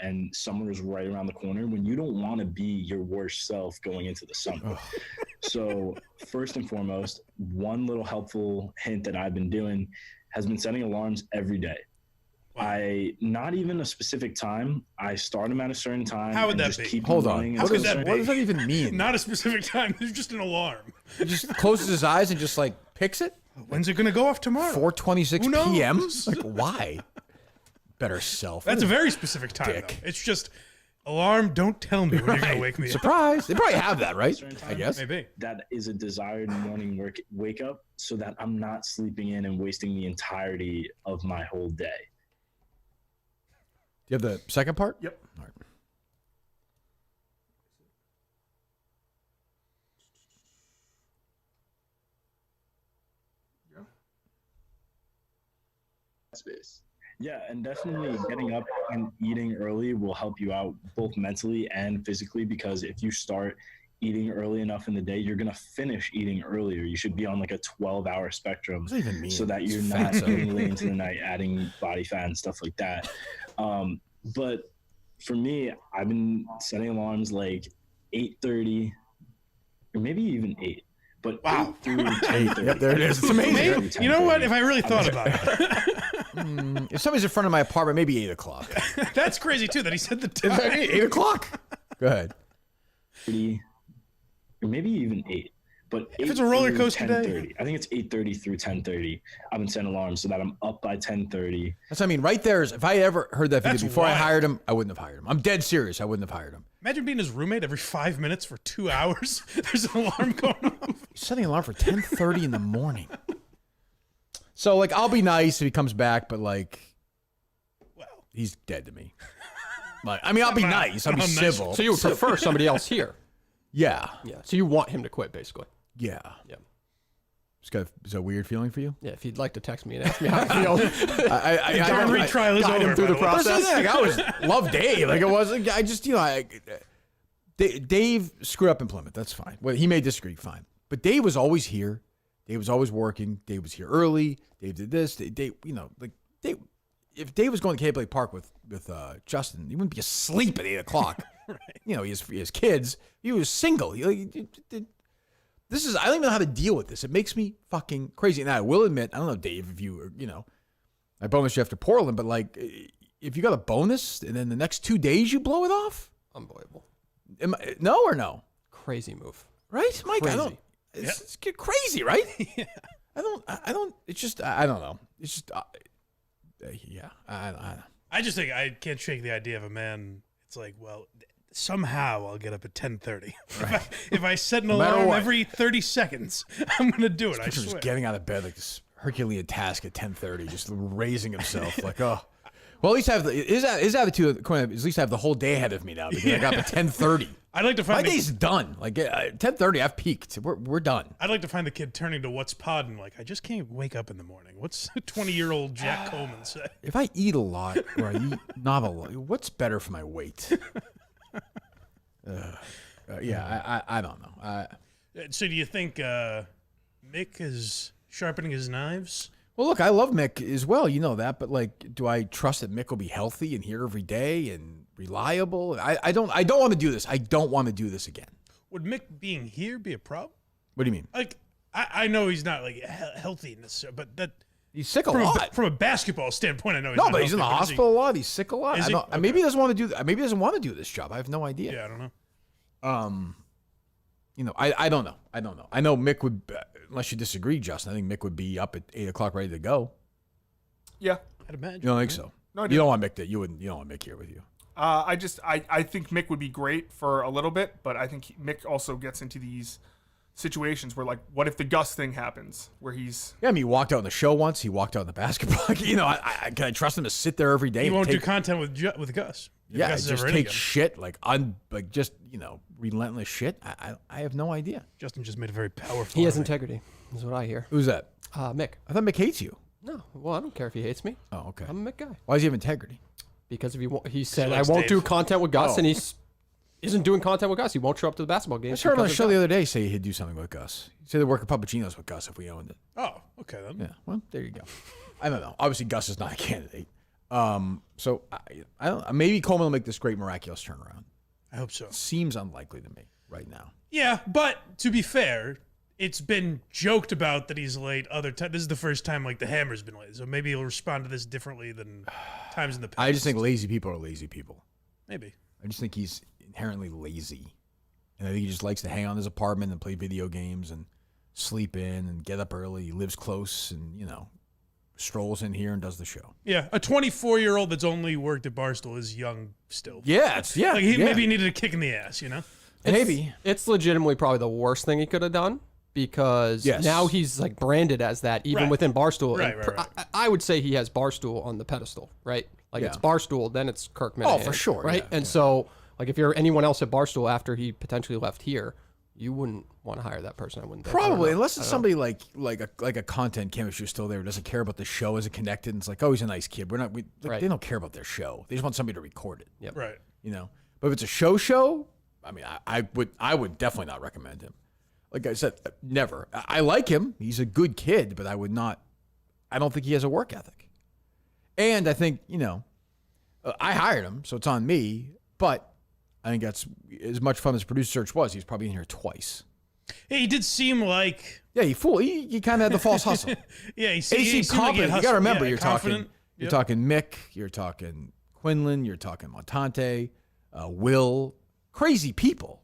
And summer is right around the corner when you don't want to be your worst self going into the summer. So first and foremost, one little helpful hint that I've been doing has been setting alarms every day. Not even a specific time. I start them at a certain time. How would and that just be? keep Hold them on. running What until does a that, certain- what does that even mean? Not a specific time. There's just an alarm. He just closes his eyes and just like picks it. When's it going to go off tomorrow? 4:26 Who knows? p.m. Like why? Better self. That's a very specific time, Dick. though. It's just, alarm, don't tell me when you're going to wake me up. Surprise. They probably have that, right? Certain I time? guess. Maybe. That is a desired morning wake up so that I'm not sleeping in and wasting the entirety of my whole day. Do you have the second part? Yep. All right. Space. Yeah, and definitely getting up and eating early will help you out both mentally and physically, because if you start eating early enough in the day, you're going to finish eating earlier. You should be on like a 12-hour spectrum What does that even mean? so that you're It's not fat, getting late into the night, adding body fat and stuff like that. But for me, I've been setting alarms like 8:30 or maybe even 8. But Wow. 8 through 10:30. Yep, there it is. It's amazing. Maybe, you know what? If I really thought about it, If somebody's in front of my apartment, maybe 8 o'clock. that's crazy, too, that he said the Is time. that 8 o'clock? Go ahead. 30, or maybe even 8. But If it's a roller 8:30, coaster day. 10:30. I think it's 8:30 through 10:30. I've been setting alarms so that I'm up by 10:30. That's what I mean. Right there is, if I had ever heard that video That's before I wild. hired him, I wouldn't have hired him. I'm dead serious. I wouldn't have hired him. Imagine being his roommate every 5 minutes for 2 hours. There's an alarm going off. He's setting an alarm for 10:30 in the morning. So, like, I'll be nice if he comes back, but, like, Well, he's dead to me. Like, I mean, I'll be nice. I'll be I'm nice. civil. So you would prefer somebody else here. Yeah. Yeah. So you want him to quit, basically. Yeah. Yeah. Is that a weird feeling for you? Yeah. If you'd like to text me and ask me how I feel. I Darn retrial is guide him over. through by the way. process. That's the thing, I always love Dave. Like, it wasn't, I just, Dave screwed up in Plymouth. That's fine. Well, he may disagree. Fine. But Dave was always here. Dave was always working. Dave was here early. Dave did this. Dave, Dave, if Dave was going to Canobie Lake Park with Justin, he wouldn't be asleep at 8 o'clock. Right. He has kids. He was single. This is, I don't even know how to deal with this. It makes me fucking crazy. And I will admit, I don't know, Dave, if you, I bonus you after Portland, but like, if you got a bonus and then the next 2 days you blow it off? Unbelievable. No or no? Crazy move. Right, Mike? Crazy. I don't, it's get crazy, right? Yeah. I don't, it's just, I don't know. It's just, yeah, I don't know. I just think I can't shake the idea of a man. It's like, well, somehow I'll get up at 10:30. Right. If I set an alarm every 30 seconds, I'm gonna do it. I swear. Just getting out of bed like this Herculean task at 10:30, just raising himself like, oh. Well, at least I have his attitude. At least I have the whole day ahead of me now because I got up at 10:30. I'd like to find my day's done. Like 10:30, I've peaked. We're done. I'd like to find the kid turning to What's Pod and like, I just can't wake up in the morning. What's 20-year-old Jack Coleman say? If I eat a lot or I eat not a lot, what's better for my weight? Yeah, I don't know. So do you think Mick is sharpening his knives? Well, look, I love Mick as well. You know that, but like, do I trust that Mick will be healthy and here every day and reliable? I don't want to do this. I don't want to do this again. Would Mick being here be a problem? What do you mean? Like, I know he's not like healthy necessarily, but that he's sick a lot. From a basketball standpoint, I know. No, but he's in the hospital a lot. He's sick a lot. Okay. Maybe he doesn't want to do. Maybe he doesn't want to do this job. I have no idea. Yeah, I don't know. I don't know. I don't know. I know Mick would, unless you disagree, Justin. I think Mick would be up at 8 o'clock ready to go. Yeah, I'd imagine. You don't think so? No, you don't want Mick. You don't want Mick here with you. I think Mick would be great for a little bit, but I think Mick also gets into these situations where, like, what if the Gus thing happens, where he's... Yeah, I mean, he walked out in the show once. He walked out in the basketball. Can I trust him to sit there every day? He won't do content with Gus. Yeah, Gus just take shit, just relentless shit. I have no idea. Justin just made a very powerful... He has integrity, is what I hear. Who's that? Mick. I thought Mick hates you. No, well, I don't care if he hates me. Oh, okay. I'm a Mick guy. Why does he have integrity? Because if he said, I likes won't Dave. do content with Gus, and he's isn't doing content with Gus. He won't show up to the basketball games. I heard him on the show the other day say he'd do something with Gus. He said they'd work at Puppuccino's with Gus if we owned it. Oh, okay then. Yeah, well, there you go. I don't know. Obviously, Gus is not a candidate. So I don't. Maybe Coleman will make this great miraculous turnaround. I hope so. Seems unlikely to me right now. Yeah, but to be fair, it's been joked about that he's late other times. This is the first time like the Hammer's been late, so maybe he'll respond to this differently than times in the past. I just think lazy people are lazy people. Maybe. I just think he's inherently lazy. And I think he just likes to hang out in his apartment and play video games and sleep in and get up early. He lives close and, strolls in here and does the show. Yeah, a 24-year-old that's only worked at Barstool is young still. Yeah, Maybe he needed a kick in the ass, Maybe. It's legitimately probably the worst thing he could have done because now he's like branded as that even within Barstool. Right. I would say he has Barstool on the pedestal, right? Like it's Barstool, then it's Kirk Minahan. Oh, for sure. Right? Yeah, so like if you're anyone else at Barstool after he potentially left here, you wouldn't want to hire that person. I wouldn't think. Probably, unless it's somebody like a content chemist who's still there who doesn't care about the show, isn't connected, and it's like, oh, he's a nice kid. They don't care about their show. They just want somebody to record it. Yep. Right. But if it's a show, I mean, I would definitely not recommend him. Like I said, never. I like him. He's a good kid, but I don't think he has a work ethic. And I think, I hired him, so it's on me, but I think that's as much fun as producer search was. He's probably in here twice. Yeah, he did seem like... Yeah, he kind of had the false hustle. Yeah, he seemed confident. You got to remember, you're confident. talking Mick, you're talking Quinlan, you're talking Montante, Will, crazy people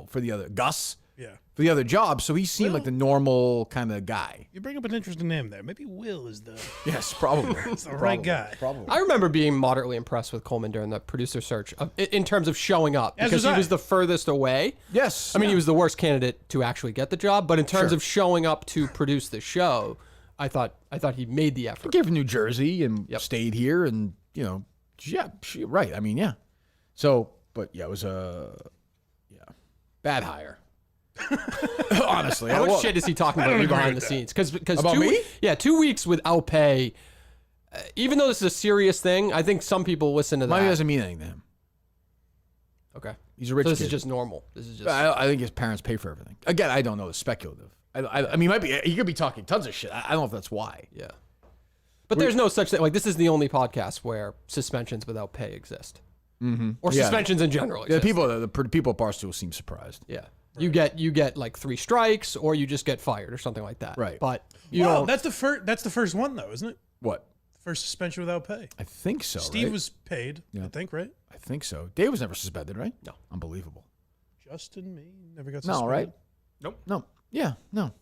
for the other Gus. Yeah. For the other job, so he seemed like the normal kind of guy. You bring up an interesting name there. Maybe Will is the Yes, probably. right guy. Probably. I remember being moderately impressed with Coleman during the producer search in terms of showing up because he was the furthest away. Yes. I mean, he was the worst candidate to actually get the job, but in terms of showing up to produce the show, I thought he made the effort. He came from New Jersey and stayed here, and right. I mean, yeah. So, but it was a bad hire. Honestly, how much shit is he talking about you behind the scenes? Because about me? 2 weeks without pay. Even though this is a serious thing, I think some people listen to that. Money doesn't mean anything to him. Okay, he's a rich. So this kid. is just normal. This is just. I think his parents pay for everything. Again, I don't know. It's speculative. I mean, he could be talking tons of shit. I don't know if that's why. Yeah, but there's no such thing. Like this is the only podcast where suspensions without pay exist, or suspensions in general. Yeah, Exist. the people at Barstool seem surprised. Yeah. You get like 3 strikes, or you just get fired or something like that. Right. But you Well, don't. that's the first one though, isn't it? What? First suspension without pay. I think so. Steve right? was paid, Yeah. I think, right? I think so. Dave was never suspended, right? No. Unbelievable. Justin, me, never got No, suspended. right? Nope. No. Yeah. No.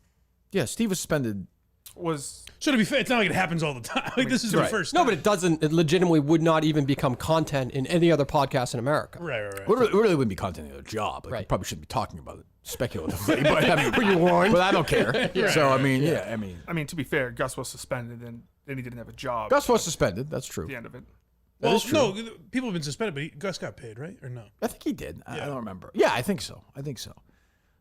Yeah. Steve was suspended. Was So to be fair, it's not like it happens all the time. Like this is the right. first No, time. but it doesn't. It legitimately would not even become content in any other podcast in America. Right. It really wouldn't be content of their job. Like, you Right. probably shouldn't be talking about it speculatively. But I mean, were you warned? But I don't care. So I mean, yeah. I mean, to be fair, Gus was suspended and then he didn't have a job Gus was suspended. That's true. at the end of it. That Well, is true. no, people have been suspended, but Gus got paid, right? Or no? I think he did. I don't remember. Yeah, I think so.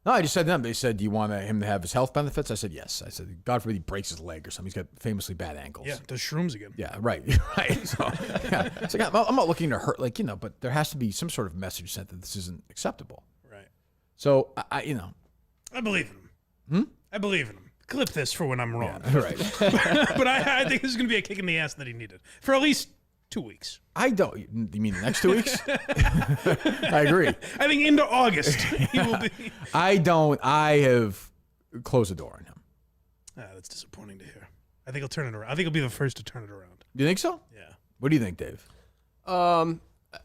No, I just said to them. They said, "Do you want him to have his health benefits?" I said, "Yes." I said, "God forbid he breaks his leg or something. He's got famously bad ankles." Yeah, does shrooms again. Yeah, right, right. So, yeah. It's like, I'm not looking to hurt, like, but there has to be some sort of message sent that this isn't acceptable. Right. So, I believe in him. I believe in him. Clip this for when I'm wrong. right. But I think this is going to be a kick in the ass that he needed for at least 2 weeks. I don't. You mean the next 2 weeks? I agree. I think into August he will be. I don't. I have closed the door on him. That's disappointing to hear. I think he'll turn it around. I think he'll be the first to turn it around. Do you think so? Yeah. What do you think, Dave?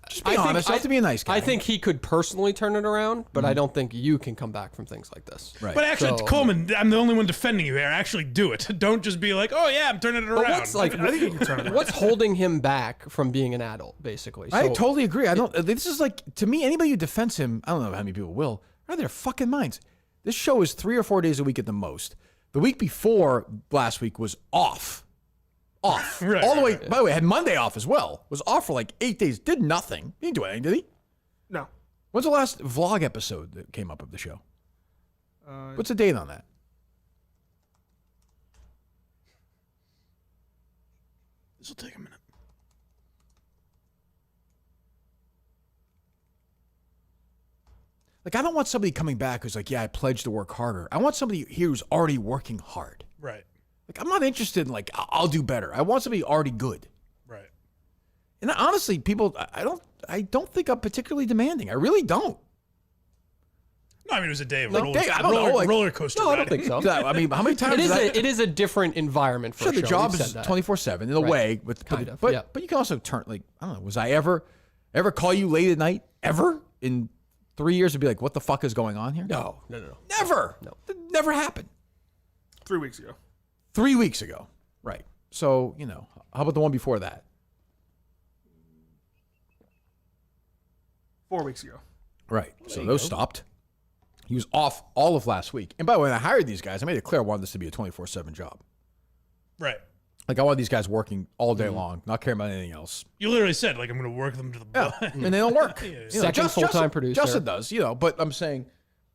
Just be I think- honest. You have to be a nice guy. I think he could personally turn it around, but I don't think you can come back from things like this. Right. But actually, So- Coleman, I'm the only one defending you here. Actually, do it. Don't just be like, "Oh yeah, I'm turning it But around." what's like? I think he can turn it around. What's holding him back from being an adult, basically? I So- totally agree. I don't. This is like, to me, anybody who defends him, I don't know how many people will, are out of their fucking minds. This show is 3 or 4 days a week at the most. The week before last week was off. Right, All the way. right, By the way, had Monday off as well. Was off for like 8 days. Did nothing. He didn't do anything, did he? No. When's the last vlog episode that came up of the show? What's the date on that? This will take a minute. Like, I don't want somebody coming back who's like, yeah, I pledged to work harder. I want somebody here who's already working hard. Right. Like, I'm not interested in like, I'll do better. I want somebody already good. Right. And honestly, people, I don't think I'm particularly demanding. I really don't. No, I mean it was a day of Like, roller, Dave, I don't know, roller, like- roller coaster. No, I don't riding. think so. I mean, how many times? It is a different environment for Sure, a the show. job We've is said that. 24/7 in a Right. way, but Kind of, but yeah. but you can also turn, like, I don't know. Was I ever call you late at night ever in 3 years and be like, what the fuck is going on here? No. Never. No. That never happened. 3 weeks ago. 3 weeks ago. Right. So, how about the one before that? 4 weeks ago. Right. So those stopped. He was off all of last week. And by the way, when I hired these guys, I made it clear I wanted this to be a 24/7 job. Right. Like, I wanted these guys working all day long, not caring about anything else. You literally said like I'm going to work them to the bone. And they don't work. Second full-time producer. Justin does, but I'm saying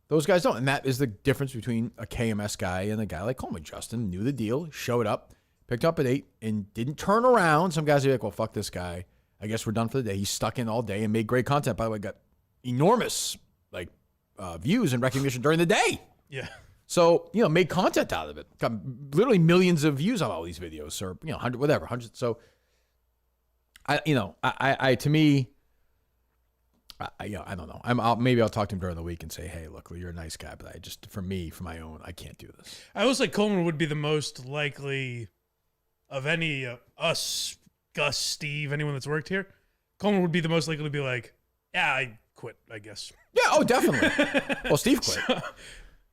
those guys don't. And that is the difference between a KMS guy and a guy like Coleman. Justin knew the deal, showed up, picked up at 8, and didn't turn around. Some guys are like, well, fuck this guy. I guess we're done for the day. He's stuck in all day and made great content. By the way, got enormous views and recognition during the day. Yeah. So, made content out of it. Got literally millions of views on all these videos, or 100, whatever, hundreds. So, I to me, I don't know. Maybe I'll talk to him during the week and say, hey, look, you're a nice guy, but for my own, I can't do this. I always like Coleman would be the most likely of any us, Gus, Steve, anyone that's worked here. Coleman would be the most likely to be like, yeah, I quit, I guess. Yeah, oh, definitely. Well, Steve quit.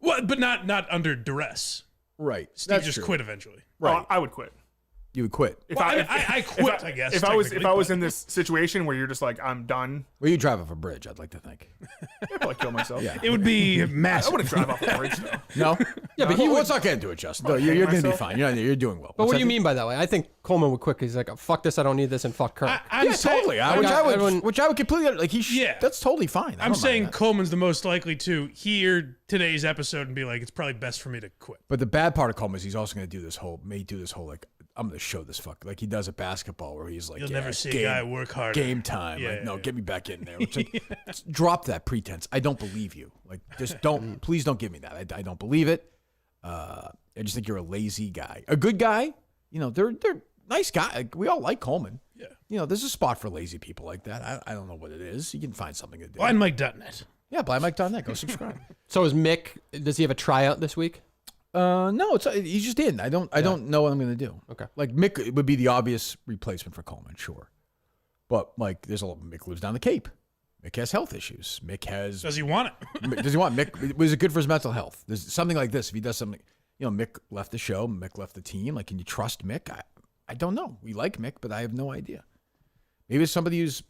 Well, but not under duress. Right. Steve That's just true. quit eventually. Right. Oh, I would quit. You would quit. If Well, I quit, I guess, If I was technically, in this situation where you're just like, I'm done, Well, you drive off a bridge, I'd like to think. I'd probably kill myself. Yeah. It would be I massive. wouldn't drive off the bridge though. No? Yeah, but he Well, would. let's not get into it, Justin. No, I'll you're hang going to be myself. fine. You're doing well. But what What's do you that? mean by that? Like, I think Coleman would quick. He's like, fuck this, I don't need this, and fuck Kirk. I'm Yeah, saying- totally. everyone- Which I would completely, like, Yeah. that's totally fine. I I'm don't mind saying that. Coleman's the most likely to hear today's episode and be like, it's probably best for me to quit. But the bad part of Coleman is he's also going to do this whole, like, I'm going to show this fuck. Like, he does at basketball where he's like, You'll yeah, never see game, a guy work harder. game time. Yeah, like, yeah, no, yeah. get me back in there. It's like, drop that pretense. I don't believe you. Like, just don't, please don't give me that. I don't believe it. I just think you're a lazy guy. A good guy, they're nice guy. Like, we all like Coleman. Yeah. You know, there's a spot for lazy people like that. I don't know what it is. You can find something to do. BlindMike.net. Yeah, blindmike.net. Go subscribe. So is Mick? Does he have a tryout this week? No, he's just in. I don't know what I'm gonna do. Okay. Like Mick would be the obvious replacement for Coleman, sure. But like, Mick lives down the Cape. Mick has health issues. Mick has. Does he want it? Does he want Mick? Was it good for his mental health? There's something like this. If he does something, you know, Mick left the show. Mick left the team. Like, can you trust Mick? I don't know. We like Mick, but I have no idea. Maybe it's somebody who's,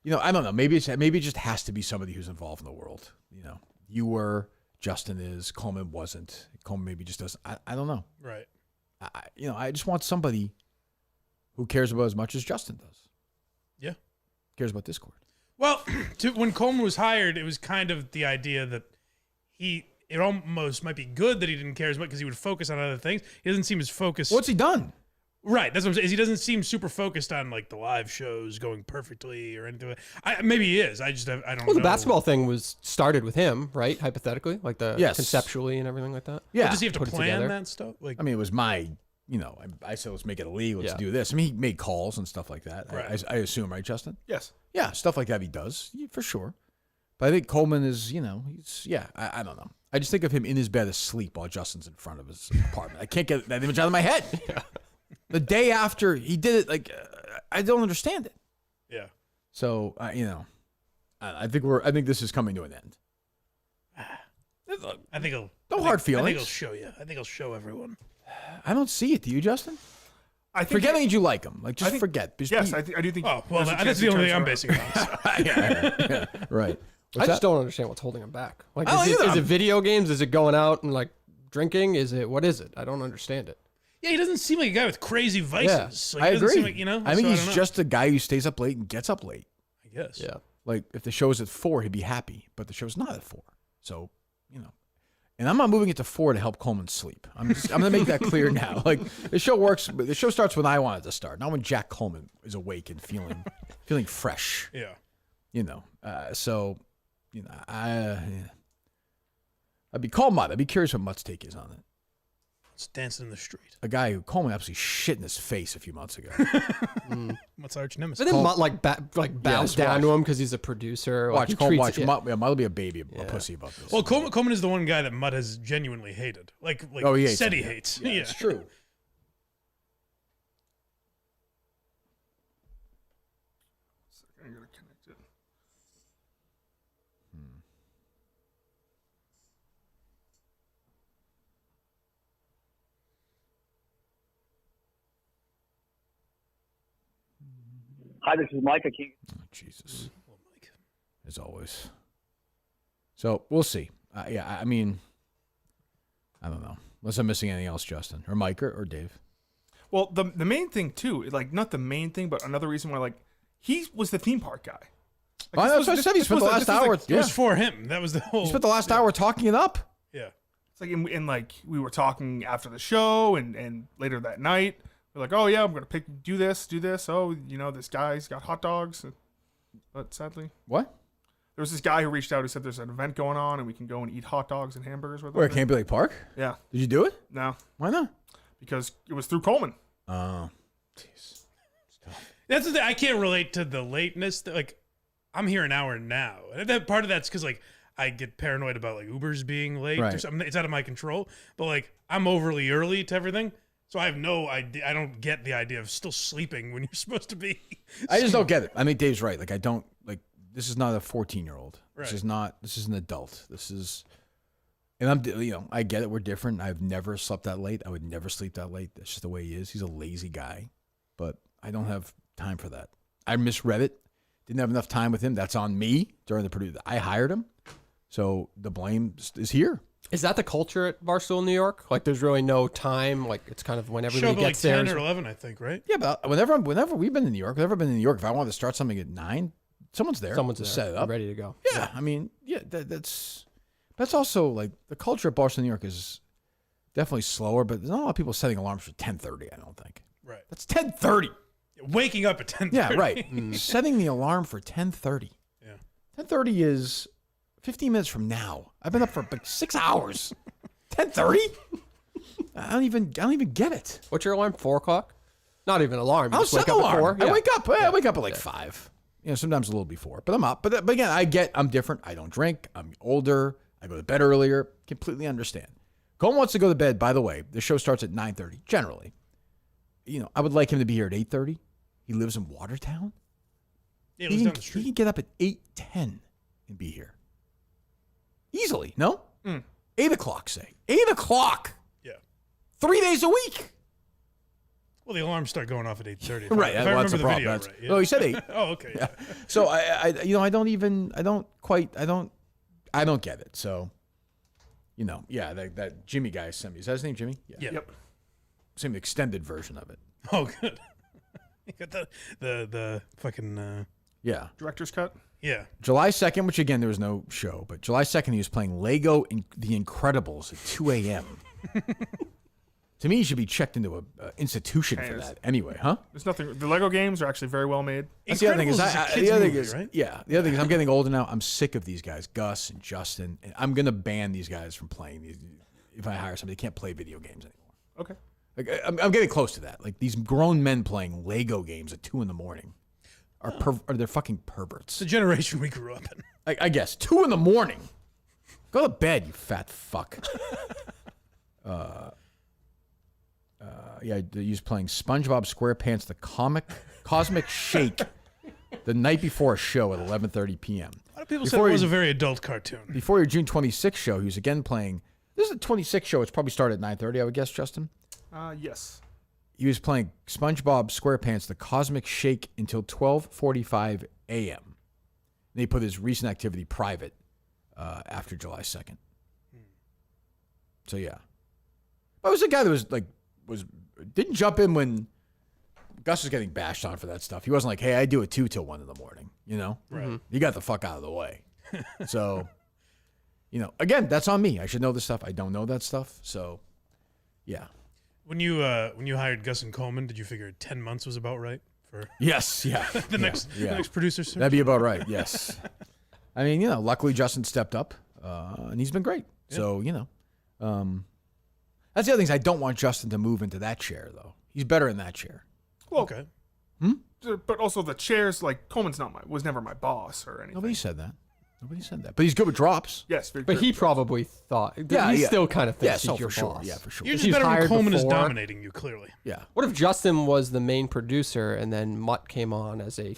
you know, I don't know. Maybe it just has to be somebody who's involved in the world. You know, you were, Justin is, Coleman wasn't. Coleman maybe just doesn't. I don't know. Right. I just want somebody who cares about as much as Justin does. Yeah. Cares about Discord. Well, when Coleman was hired, it was kind of the idea that it almost might be good that he didn't care as much because he would focus on other things. He doesn't seem as focused. What's he done? Right, that's what I'm saying. He doesn't seem super focused on like the live shows going perfectly or anything. Maybe he is. I don't know. Well, the basketball thing was started with him, right? Hypothetically, like conceptually and everything like that. Yeah. But does he have to Put it plan together. that stuff? Like, I mean, it was my, you know, I said, let's make it a league. Let's Yeah. do this. I mean, he made calls and stuff like that. Right. I assume, right, Justin? Yes. Yeah, stuff like that he does, for sure. But I think Coleman is, you know, I don't know. I just think of him in his bed asleep while Justin's in front of his apartment. I can't get that image out of my head. Yeah. The day after he did it, like, I don't understand it. yeah. So, you know, I think this is coming to an end. I think he'll. No hard I think feelings. he'll show you. I think he'll show everyone. I don't see it. Do you, Justin? I think Forgetting that you like him. Like, just forget. Just Yes, be- I do think. Oh well, there's a that's chance the he only thing turns I'm it around. basing it on. yeah, right. I What's just that? don't understand what's holding him back. Like, I don't is either. it video games? Is it going out and like drinking? What is it? I don't understand it. Yeah, he doesn't seem like a guy with crazy vices. Yeah, Like, I he doesn't agree. Seem like, you know, I think so he's don't know. just a guy who stays up late and gets up late. I guess. Yeah. Like, if the show's at 4, he'd be happy, but the show's not at 4. So, you know. And I'm not moving it to 4 to help Coleman sleep. I'm going to make that clear now. Like, the show works. The show starts when I want it to start, not when Jack Coleman is awake and feeling fresh. Yeah. You know. So, you know, I'd be called Mutt. I'd be curious what Mutt's take is on it. It's dancing in the street. A guy who Coleman absolutely shit in his face a few months ago. What's arch But nemesis? then Mutt bows down watch. to him because he's a producer. Watch, he Coleman, treats- watch. Mutt will be a baby, a pussy about this. Well, Coleman is the one guy that Mutt has genuinely hated. Like Oh, he hates said him, he yeah. hates. Yeah, Yeah. it's true. I gotta connect it. Hi, this is Mike. I can't. Oh, Jesus. As always. So we'll see. Yeah, I mean, I don't know. Unless I'm missing anything else, Justin or Mike or Dave. Well, the main thing too, like not the main thing, but another reason why, like, he was the theme park guy. Oh, that's what I said. He spent the last hour. It was for him. That was the whole. He spent the last hour talking it up. Yeah. It's like, in like we were talking after the show and later that night. We're like, oh yeah, I'm gonna do this. Oh, you know, this guy's got hot dogs, but sadly, What? there was this guy who reached out who said there's an event going on and we can go and eat hot dogs and hamburgers with Where them. Canobie Lake Park? Yeah, Did you do it? no, Why not? because it was through Coleman. Oh, jeez. That's the thing. I can't relate to the lateness. Like, I'm here an hour now. And that part of that's because like I get paranoid about like Ubers being late or Right. something. It's out of my control. But like I'm overly early to everything, so I have no idea. I don't get the idea of still sleeping when you're supposed to be. I just don't get it. I mean, Dave's right. Like, I don't like. This is not a 14-year-old. Right. This is not. This is an adult. This is. And I'm, you know, I get it. We're different. I've never slept that late. I would never sleep that late. That's just the way he is. He's a lazy guy, but I don't have time for that. I misread it. Didn't have enough time with him. That's on me during the producer. I hired him, so the blame is here. Is that the culture at Barstool, New York? Like, there's really no time. Like, it's kind of when Show everybody up at like gets there. 10 or 11, I think, right? Yeah, but whenever we've been in New York, if I wanted to start something at 9, someone's there. Someone's to there, set it up. ready to go. Yeah, I mean, yeah, that's also like the culture at Barstool, New York is definitely slower, but there's not a lot of people setting alarms for 10:30. I don't think Right. that's 10:30. Waking up at 10:30. Yeah, right. Setting the alarm for 10:30. Yeah. 10:30 is 15 minutes from now. I've been up for like 6 hours. 10:30? I don't even get it. What's your alarm? 4 o'clock? Not even an alarm. You I'll just set wake the up at alarm. 4. I wake up at like 5. Sometimes a little before, but I'm up. But again, I'm different. I don't drink. I'm older. I go to bed earlier. Completely understand. Coleman wants to go to bed. By the way, the show starts at 9:30 generally. I would like him to be here at 8:30. He lives in Watertown. Yeah, it was down the street. He can get up at 8:10 and be here easily. No, 8 o'clock. Say 8 o'clock. Yeah. 3 days a week. Well, the alarms start going off at 8:30. Right. If I Well, remember that's the the problem. video That's- right. Yeah. Oh, he said 8. Oh, okay. Yeah. So I don't get it. So, that Jimmy guy sent me. Is that his name, Jimmy? Yeah. Yep. Same extended version of it. Oh, good. You got the fucking Yeah. Director's cut. yeah. July 2nd, which again, there was no show, but July 2nd, he was playing Lego and The Incredibles at 2 a.m. To me, he should be checked into an institution for Yes. that. Anyway, huh? There's nothing. The Lego games are actually very well made. That's the other thing is, Incredibles is a kid's the other thing movie, is, right? yeah. The other thing is, I'm getting older now. I'm sick of these guys, Gus and Justin. And I'm gonna ban these guys from playing these. If I hire somebody, they can't play video games anymore. Okay. Like, I'm getting close to that. Like these grown men playing Lego games at 2 a.m. are they're fucking perverts. The generation we grew up in. I guess 2 a.m. Go to bed, you fat fuck. He was playing SpongeBob SquarePants: The Cosmic Shake the night before a show at 11:30 p.m. A lot of people said it was a very adult cartoon. Before your June 26th show, he was again playing. This is the 26th show. It's probably started at 9:30, I would guess, Justin. Yes. He was playing SpongeBob SquarePants: The Cosmic Shake until 12:45 a.m. And he put his recent activity private after July 2nd. So yeah, but it was a guy that didn't jump in when Gus was getting bashed on for that stuff. He wasn't like, "Hey, I do it too till 1 a.m." Right. He got the fuck out of the way. So, again, that's on me. I should know this stuff. I don't know that stuff. So, yeah. When you hired Gus and Coleman, did you figure 10 months was about right for Yes. Yeah. the next producer search? That'd be about right. Yes. I mean, luckily Justin stepped up, and he's been great. Yeah. So, that's the other thing is I don't want Justin to move into that chair though. He's better in that chair. Well, Okay. but also the chairs. Like Coleman's was never my boss or anything. Nobody said that. But he's good with drops. Yes, very But good. he probably thought. Yeah, he yeah. still kind of thinks Yes, he's your for sure. boss. Yeah, for sure. You're If just he's better when hired Coleman is before- dominating you, clearly. Yeah. What if Justin was the main producer and then Mutt came on as a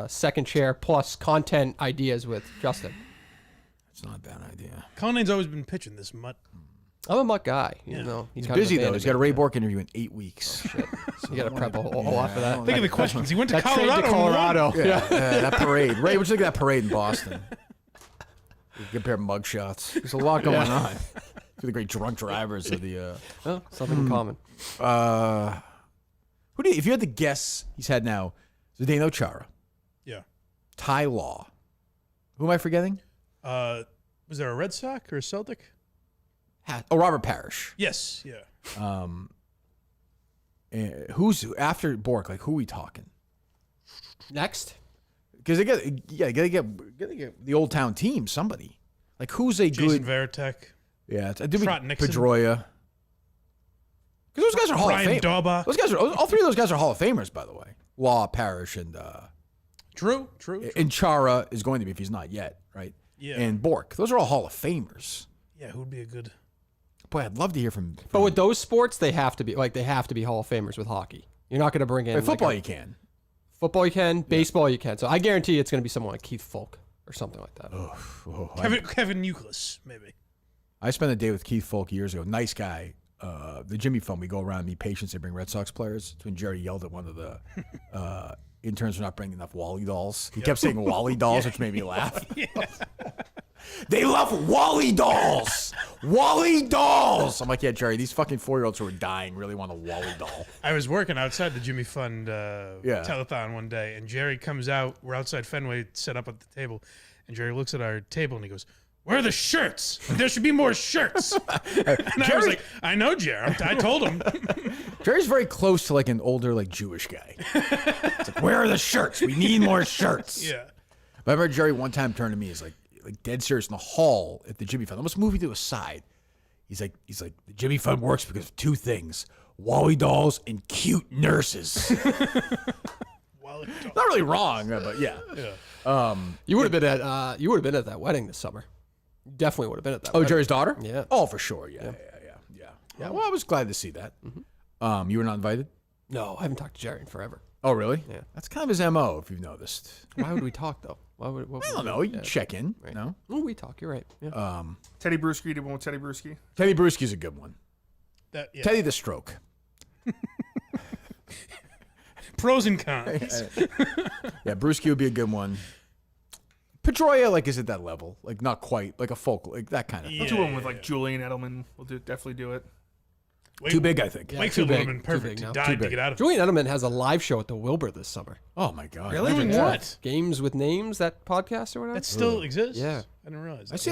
second chair plus content ideas with Justin? It's not a bad idea. Cullinane's always been pitching this mutt. I'm a Mutt guy. Yeah. He's kind of busy though. He's got a Ray abandoned Bork interview in 8 weeks. it. You got to prep a whole lot for that. Think of the questions. He went to That trade Colorado. to and won. Colorado. Yeah, that parade. Ray, what you think of that parade in Boston? You compare mugshots. There's a lot going on. For the great drunk drivers of the. Oh, something in common. If you had to guess, he's had now Zdeno Chara, Yeah. Ty Law. Who am I forgetting? Was there a Red Sox or a Celtic? Robert Parrish. Yes. Yeah. Who's after Bork? Like who are we talking? Next. Because they gotta get the Old Town team. Somebody like who's a Jason good? Varitek. Yeah, did we Trot Nixon. Pedroia? Because those guys are Hall Brian of Fame. Daubach. Those guys are all three of those guys are Hall of Famers, by the way. Law, Parrish, and True. Chara is going to be if he's not yet, right? Yeah. And Bork. Those are all Hall of Famers. Yeah, who'd be a good... Boy, I'd love to hear from. But with those sports, they have to be Hall of Famers with hockey. You're not going to bring in football, like you can. football. You can baseball. You can. So I guarantee it's going to be someone like Keith Folk or something like that. Oh, Kevin Euclid, maybe. I spent a day with Keith Folk years ago. Nice guy. The Jimmy Fund, we go around and meet patients that bring Red Sox players. It's when Jerry yelled at one of the interns for not bringing enough Wally dolls. He kept saying Wally dolls, which made me laugh. They love Wally dolls! Wally dolls! I'm like, yeah, Jerry, these fucking 4-year-olds who are dying really want a Wally doll. I was working outside the Jimmy Fund telethon one day, and Jerry comes out. We're outside Fenway, set up at the table, and Jerry looks at our table and he goes, "Where are the shirts? There should be more shirts." And I was like, "I know, Jerry. I told him." Jerry's very close to like an older, like Jewish guy. It's like, where are the shirts? We need more shirts. Yeah. But I remember Jerry one time turned to me, he's like dead serious in the hall at the Jimmy Fund, almost moving to a side. He's like, the Jimmy Fund works because of two things. Wally dolls and cute nurses. Not really wrong, but yeah. You would have been at that wedding this summer. You definitely would have been at that. Oh, wedding. Jerry's daughter? Yeah. Oh, for sure. Yeah. Well, I was glad to see that. You were not invited? No, I haven't talked to Jerry in forever. Oh, really? Yeah. That's kind of his MO, if you've noticed. Why would we talk though? What I would don't we know. do? You check in. Right. No? Oh, we talk. You're right. Yeah. Teddy Bruschi, did one with Teddy Bruschi. Teddy Bruschi's a good one. Yeah. Teddy the Stroke. Pros and cons. Yeah, Bruschi would be a good one. Pedroia, like, is at that level. Like, not quite. Like a folk. Like, that kind of Yeah. We'll do one with like Julian Edelman. We'll definitely do it. Too big, I think. Wakefield too would have big, been too perfect. big He now. died Too to big. get out of it. Julian Edelman has a live show at the Wilbur this summer. Oh, my God. Really? Imagine Doing that. what? Games with Names, that podcast or whatever. That still exists? Yeah. I didn't realize. I see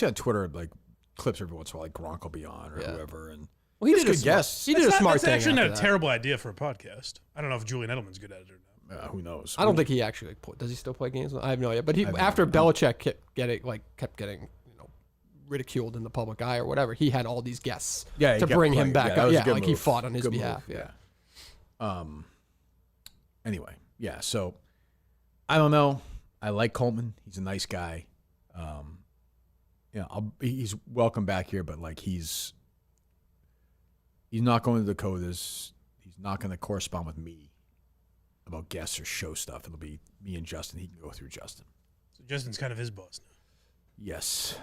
on Twitter, like, clips every once in a while, like Gronk will be on or Yeah. whoever. And Well, he That's did a good smart, guess. He did a smart That's thing. actually not after a that. terrible idea for a podcast. I don't know if Julian Edelman's good at it or not. who knows? I don't think he actually does. He still play games? I have no idea. But he after Belichick kept getting ridiculed in the public eye or whatever. He had all these guests Yeah, he to kept bring playing. him back Yeah, that up. was a Yeah, good like he move. fought on his Good behalf. move, Yeah. Anyway, yeah. So I don't know. I like Coleman. He's a nice guy. He's welcome back here, but like he's not going to Dakotas. He's not going to correspond with me about guests or show stuff. It'll be me and Justin. He can go through Justin. So Justin's kind of his boss now. Yes,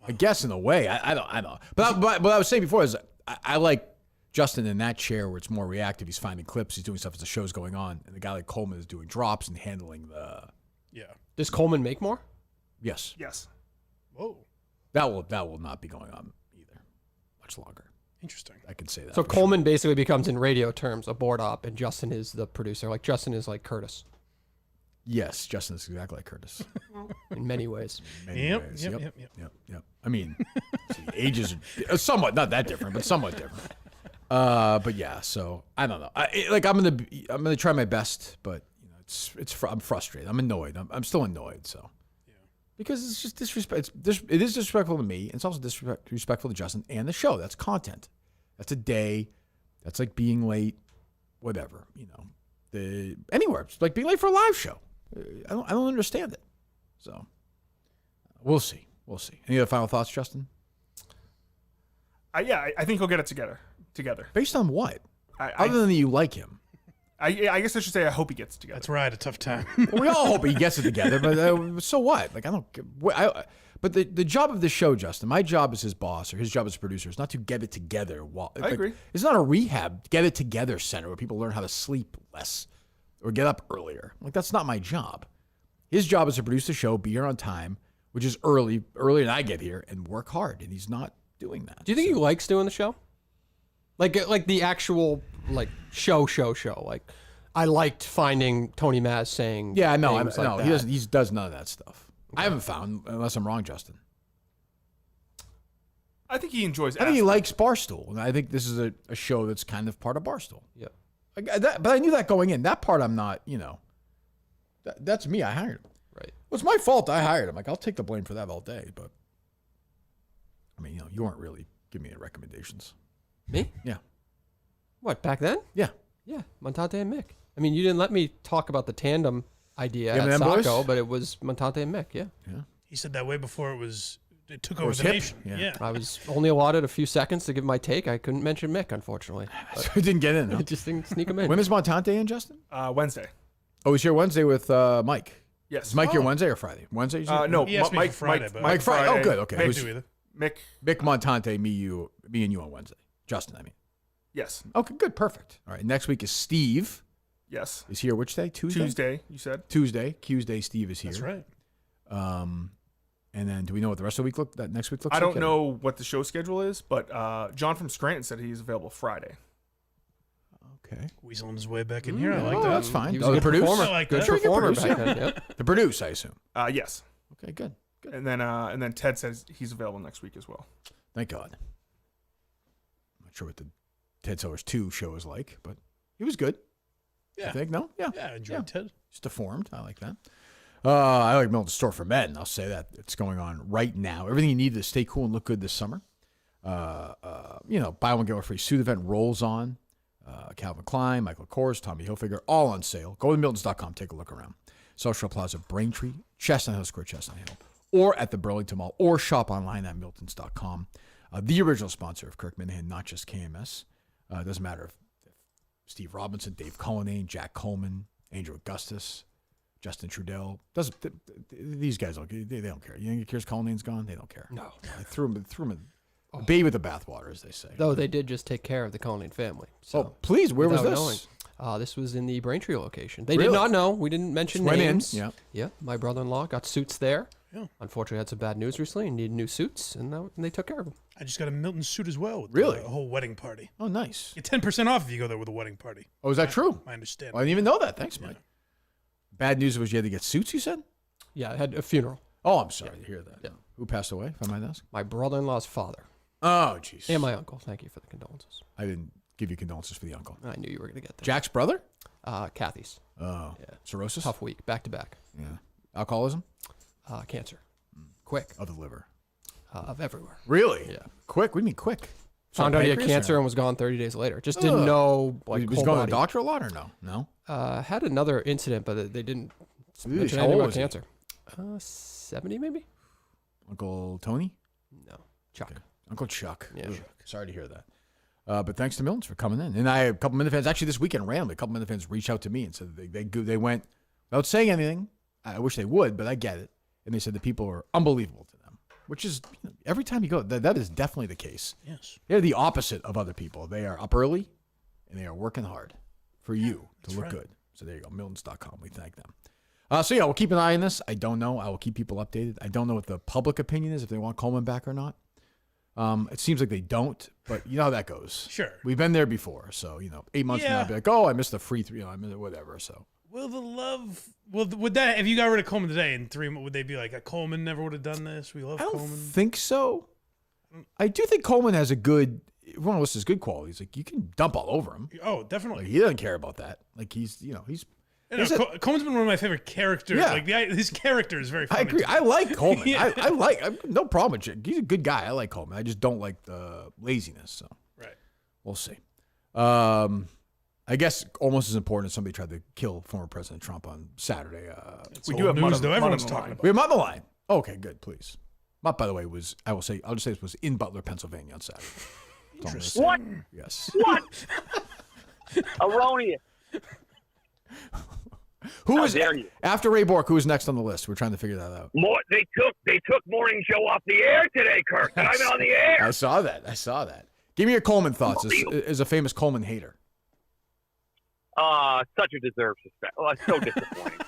I guess in a way. I don't. But what I was saying before is I like Justin in that chair where it's more reactive. He's finding clips. He's doing stuff as the show's going on, and the guy like Coleman is doing drops and handling the. Yeah. Does Coleman make more? Yes, Yes. Whoa. that will not be going on either much longer. Interesting. I can say that. So for Coleman basically becomes in radio terms a board op, and Justin is the producer. Like Justin is like Curtis sure. Yes, Justin is exactly like Curtis. in many ways. In many Yep, ways. yep. Yep. I mean, see, ages are somewhat not that different, but somewhat different. But yeah. So I don't know. I'm gonna try my best, but I'm frustrated. I'm annoyed. I'm still annoyed. So. Because it's just disrespect. It is disrespectful to me. And it's also disrespectful to Justin and the show. That's content. That's a day. That's like being late. Whatever. Anywhere. It's like being late for a live show. I don't understand it. So we'll see. Any other final thoughts, Justin? I think he'll get it together. Based on what? I Other than that you like him. I guess I should say I hope he gets it together. That's where I had a tough time. Well, we all hope he gets it together, but so what? Like but the job of the show, Justin, my job as his boss or his job as a producer is not to get it together. I agree. It's not a rehab, get it together center where people learn how to sleep less or get up earlier. Like that's not my job. His job is to produce the show, be here on time, which is earlier than I get here, and work hard. And he's not doing that. Do you think he likes doing the show? Like the actual like show. Like I liked finding Tony Maz saying Yeah, no, things like no, that. he doesn't. He does none of that stuff. I haven't found, unless I'm wrong, Justin. I think he enjoys it. I think he likes Barstool, and I think this is a show that's kind of part of Barstool. Yeah. But I knew that going in. That part I'm not. That's me. I hired him. Right. Well, it's my fault. I hired him. Like I'll take the blame for that all day. But I mean, you weren't really giving me any recommendations. Me? Yeah. What, back then? Yeah. Yeah, Montante and Mick. I mean, you didn't let me talk about the tandem idea Yeah, at them boys? Saco, but it was Montante and Mick, yeah. He said that way before it took Or over it's the hip. nation. Yeah. Yeah. I was only allotted a few seconds to give my take. I couldn't mention Mick, unfortunately. So he didn't get in. I Huh? just didn't sneak him in. When is Montante in, Justin? Wednesday. Oh, he's here Wednesday with Mike. Yes. Is Mike here Wednesday or Friday? Wednesday? No. He asked me Mike for Friday, Mike, but- Mike Friday. Oh, good. Okay. Mick Who's- do either. Mick. Mick Montante, me and you on Wednesday. Justin, I mean. Yes. Okay, good, perfect. All right, next week is Steve. Yes. Is here which day? Tuesday? Tuesday, you said. Tuesday, Steve is here. That's right. And then do we know what the rest of the week next week looks like? I don't know what the show schedule is, but John from Scranton said he's available Friday. Okay. Weaseling his way back in here. I like Oh, that. that's fine. He was Oh, a the good produce? performer. I like Good that. performer Produce, back yeah. then, yep. The produce, I assume. Yes. Okay, good. And then Ted says he's available next week as well. Thank God. I'm not sure what the Ted Sellers 2 show is like, but he was good. Yeah. I think, no? Yeah. Yeah, I enjoyed Ted. Just deformed. I like that. I like Milton Store for Men. I'll say that. It's going on right now. Everything you need to stay cool and look good this summer. Buy one, get one free suit event rolls on. Calvin Klein, Michael Kors, Tommy Hilfiger, all on sale. Go to Miltons.com. Take a look around. Social Plaza, Braintree, Chestnut Hill Square, Chestnut Hill, or at the Burlington Mall, or shop online at Miltons.com. The original sponsor of Kirk Minahan, not just KMS. It doesn't matter if Steve Robinson, Dave Cullinane, Jack Coleman, Angel Augustus, Justin Trudell. These guys don't care. You think Kirk Cullinane's gone? They don't care. No. I threw him a baby with the bathwater, as they say. Though they did just take care of the Cullinane family. So Oh, please, where was without this? knowing. This was in the Braintree location. They Really? did not know. We didn't mention Just went in, names. yeah. Yeah. My brother-in-law got suits there. Yeah. Unfortunately, had some bad news recently and needed new suits, and they took care of him. I just got a Milton suit as well. With Really? A whole wedding party. Oh, nice. Get 10% off if you go there with a wedding party. Oh, is that true? I understand. I didn't even know that. Thanks, Mike. Bad news was you had to get suits, you said? Yeah, I had a funeral. Oh, I'm sorry to hear that. Yeah. Who passed away, if I might ask? My brother-in-law's father Oh, jeez. and my uncle. Thank you for the condolences. I didn't give you condolences for the uncle. I knew you were going to get there. Jack's brother? Kathy's. Oh. Yeah. Cirrhosis? Tough week, back to back. Yeah. Alcoholism? Cancer. Quick. Of the liver. Of everywhere. Really? Yeah. Quick? What do you mean quick? Found out he had pancreas cancer or- and was gone 30 days later. Just didn't know. Like, was whole going to body. the doctor a lot or no? No? Had another incident, but they didn't mention how anything old about was he? cancer. 70 maybe? Uncle Tony? No. Chuck. Okay. Uncle Chuck. Yeah. Ugh, sorry to hear that. But thanks to Milton's for coming in. And I had a couple Minute fans, actually this weekend randomly, a couple Minute fans reached out to me and said they went without saying anything. I wish they would, but I get it. And they said the people are unbelievable to them, which is, every time you go, that is definitely the case. Yes. They're the opposite of other people. They are up early and they are working hard for you to look good. So there you go, Miltons.com. We thank them. So yeah, we'll keep an eye on this. I don't know. I will keep people updated. I don't know what the public opinion is, if they want Coleman back or not. It seems like they don't, but you know how that goes. Sure. We've been there before. So, 8 months from now, I'll be like, oh, I missed the free three, I missed whatever. So Will the love? Would that if you got rid of Coleman today in 3 months, would they be like, Coleman never would have done this? We love I don't Coleman. think so. I do think Coleman has a good, one of his good qualities. Like, you can dump all over him. Oh, definitely. Like, he doesn't care about that. Like, he's. Coleman's been one of my favorite characters. Yeah. Like his character is very funny. I agree. I like Coleman. Yeah. I no problem with Jake. He's a good guy. I like Coleman. I just don't like the laziness. So Right. we'll see. I guess almost as important as somebody tried to kill former President Trump on Saturday. We do have news, though. Everyone's talking about. We have Mutt on the line. Okay, good. Please. Mutt, by the way, I'll just say this was in Butler, Pennsylvania on Saturday. Interesting. What? Yes. What? Erroneous. Who How was dare you? after Ray Bork? Who was next on the list? We're trying to figure that out. They took morning show off the air today, Kirk. And I'm on the air. I saw that. Give me your Coleman thoughts as a famous Coleman hater. Such a deserved suspect. Oh, it's so disappointing.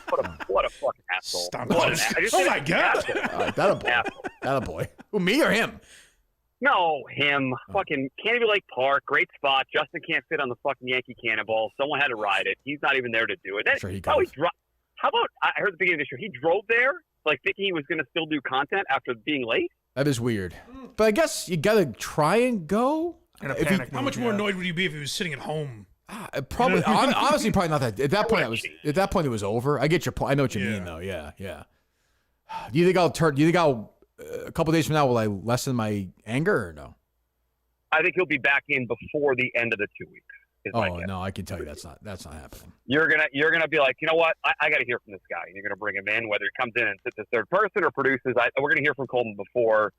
What a fucking asshole. Stop. What an Oh my God. That a boy. Who, me or him? No, him. Fucking Canobie Lake Park, great spot. Justin can't fit on the fucking Yankee Cannonball. Someone had to ride it. He's not even there to do it. I'm sure he How could. How about, I heard at the beginning of this year, he drove there, like thinking he was going to still do content after being late. That is weird. But I guess you got to try and go. In a If he- panic How much move, more yeah. annoyed would you be if he was sitting at home? Probably, honestly, probably not that. At that point, wouldn't it was over. I get your point. I know what you Yeah. mean, though. Yeah. Do you think I'll a couple days from now, will I lessen my anger or no? I think he'll be back in before the end of the 2 weeks. Is my Oh guess. no, I can tell you that's not happening. You're gonna be like, you know what? I got to hear from this guy. And you're gonna bring him in, whether he comes in and sits as third person or produces. We're gonna hear from Coleman before,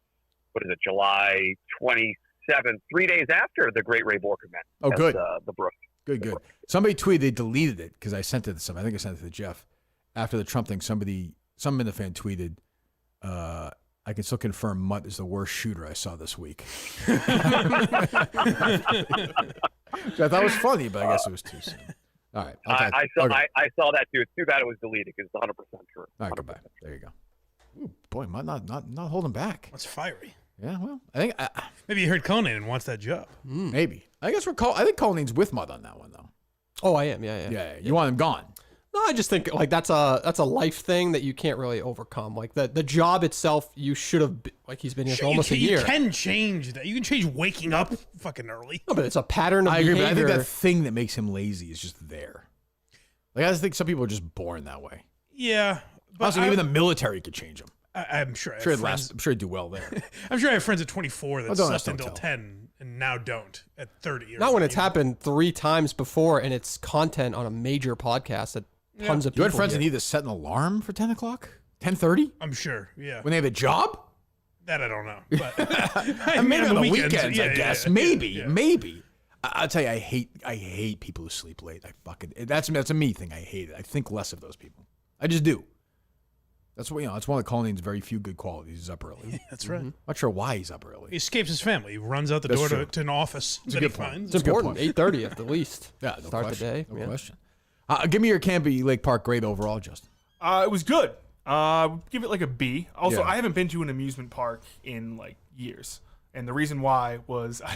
what is it, July 27th, 3 days after the Great Ray Bork event. Oh, at good. The Brook. Good. Somebody tweeted they deleted it because I sent it to somebody. I think I sent it to Jeff after the Trump thing. Some Minute fan tweeted, I can still confirm Mutt is the worst shooter I saw this week. Which I thought was funny, but I guess it was too soon. All right. I saw that too. It's too bad it was deleted because it's 100% true. All right, goodbye. There you go. Ooh, boy, Mutt not holding back. That's fiery. Yeah, well, I think Maybe you heard Conan and wants that job. maybe. I guess I think Culliнаne's with Mutt on that one though. Oh, I am. Yeah. Yeah, you want him gone. No, I just think like that's a life thing that you can't really overcome. Like the job itself, you should have he's been here for almost a year. You can change that. You can change waking up fucking early. No, but it's a pattern of I agree, behavior. but I think that thing that makes him lazy is just there. Like I just think some people are just born that way. Yeah. But Also, even the military could change him. I'm sure. I'm sure he'd do well there. I'm sure I have friends at 24 that Oh, don't slept ask, don't until tell. 10 and now don't at 30. Not when it's happened 3 times before and it's content on a major podcast that tons of You people had friends get. that need to set an alarm for 10 o'clock? 10:30? I'm sure. Yeah. When they have a job? That I don't know. But Maybe on the weekends, yeah, I guess. yeah, maybe. yeah. Maybe. I'll tell you, I hate people who sleep late. That's a me thing. I hate it. I think less of those people. I just do. That's what that's one of Cullinaine's very few good qualities. He's up early. That's right. Not sure why he's up early. He escapes his family. He runs out the That's door true. to an office a that he good point. finds. It's a good important. point. 8:30 at the least. Yeah, no Start question. the day. No yeah. question. Give me your Canobie Lake Park grade overall, Justin. It was good. Give it like a B. Also, Yeah. I haven't been to an amusement park in like years, and the reason why was I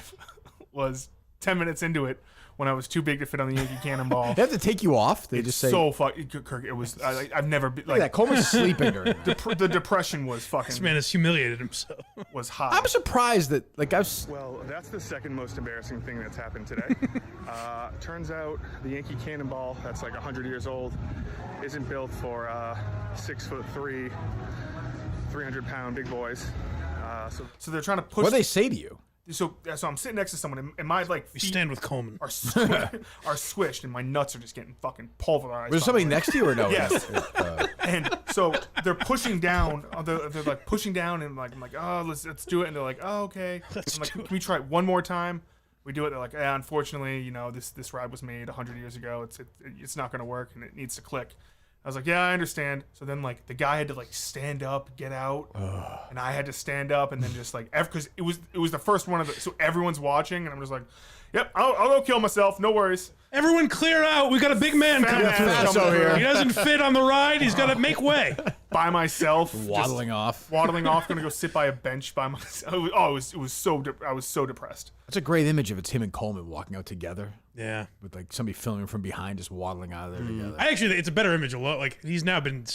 was 10 minutes into it when I was too big to fit on the Yankee Cannonball. They have to take you off. They just say, so fucking Kirk. It was I've never been look at that. like Coleman's sleeping during that. the depression was This fucking man has humiliated himself. was high. I'm surprised that, Well, that's the second most embarrassing thing that's happened today. Turns out the Yankee Cannonball, that's like 100 years old, isn't built for 6'3", 300-pound big boys. So they're trying to push. what do they say to you? So I'm sitting next to someone, and my like We feet stand with Coleman. are squished, and my nuts are just getting fucking pulverized. Was there somebody next to you or no? Yes. And so they're pushing down. They're like pushing down, and like I'm like, oh, let's do it. And they're like, oh, okay. I'm like, can we try it one more time? We do it. They're like, yeah, unfortunately, this ride was made 100 years ago. It's not going to work, and it needs to click. I was like, yeah, I understand. So then, like, the guy had to like stand up, get out, and I had to stand up, and then just like, because it was the first one of the, so everyone's watching, and I'm just like, yep, I'll go kill myself, no worries. Everyone clear out. We got a big man coming man through. coming through here. He doesn't fit on the ride. He's got to make way. By myself, Waddling off. waddling off, gonna go sit by a bench by myself. I was so depressed. That's a great image if it's him and Coleman walking out together Yeah. with like somebody filming from behind, just waddling out of there together. I actually think it's a better image. Like, he's now been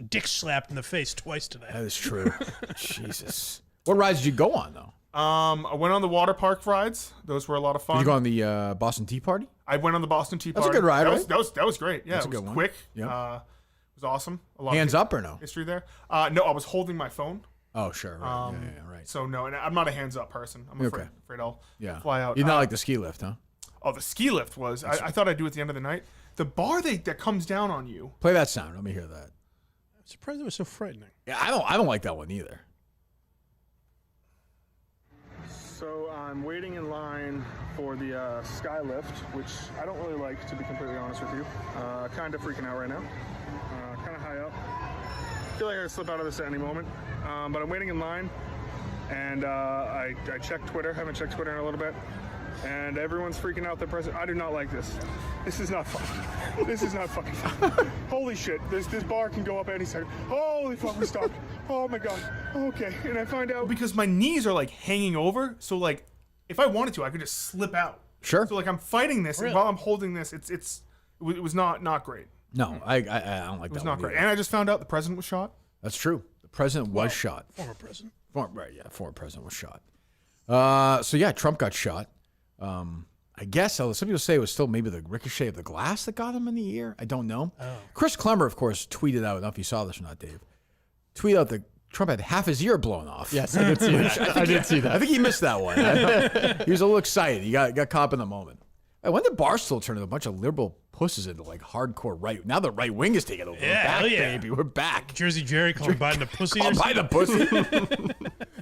dick slapped in the face twice today. That is true. Jesus. What rides did you go on though? I went on the water park rides. Those were a lot of fun. Did you go on the Boston Tea Party? I went on the Boston Tea That's a Party. good ride, That right? was great. Yeah, That's a it was good one. quick. Yeah. It was awesome. A lot Hands of up or no? history there. No, I was holding my phone. Oh, sure. Right. Right. So no, and I'm not a hands up person. I'm afraid I'll Yeah. fly out. You're not like the ski lift, huh? Oh, the ski lift was. I thought I'd do it at the end of the night. The bar that comes down on you. Play that sound. Let me hear that. I'm surprised it was so frightening. Yeah, I don't like that one either. So I'm waiting in line for the sky lift, which I don't really like, to be completely honest with you. Kind of freaking out right now. Kind of high up. Feel like I could slip out of this at any moment. But I'm waiting in line, and I checked Twitter. Haven't checked Twitter in a little bit. And everyone's freaking out. I do not like this. This is not fun. This is not fucking fun. Holy shit. This bar can go up any second. Holy fuck, we stopped. Oh my god. Okay. And I find out. Because my knees are like hanging over, so like if I wanted to, I could just slip out. Sure. So like I'm fighting this, and while I'm holding this, it was not great. No, I don't like It was that not one great. either. And I just found out the president was shot. That's true. The president was shot. Former president. Former president was shot. So yeah, Trump got shot. I guess some people say it was still maybe the ricochet of the glass that got him in the ear. I don't know. Oh. Chris Clemmer, of course, tweeted out. I don't know if you saw this or not, Dave. Tweeted out that Trump had half his ear blown off. Yes, I did see that. I did see that. I think he missed that one. He was a little excited. He got caught up in the moment. Hey, when did Barstool turn a bunch of liberal pusses into like hardcore right? Now the right wing is taking over. Yeah, We're back, hell yeah. baby. We're back. Jersey Jerry calling Biden a pussy. Oh, or by the pussy.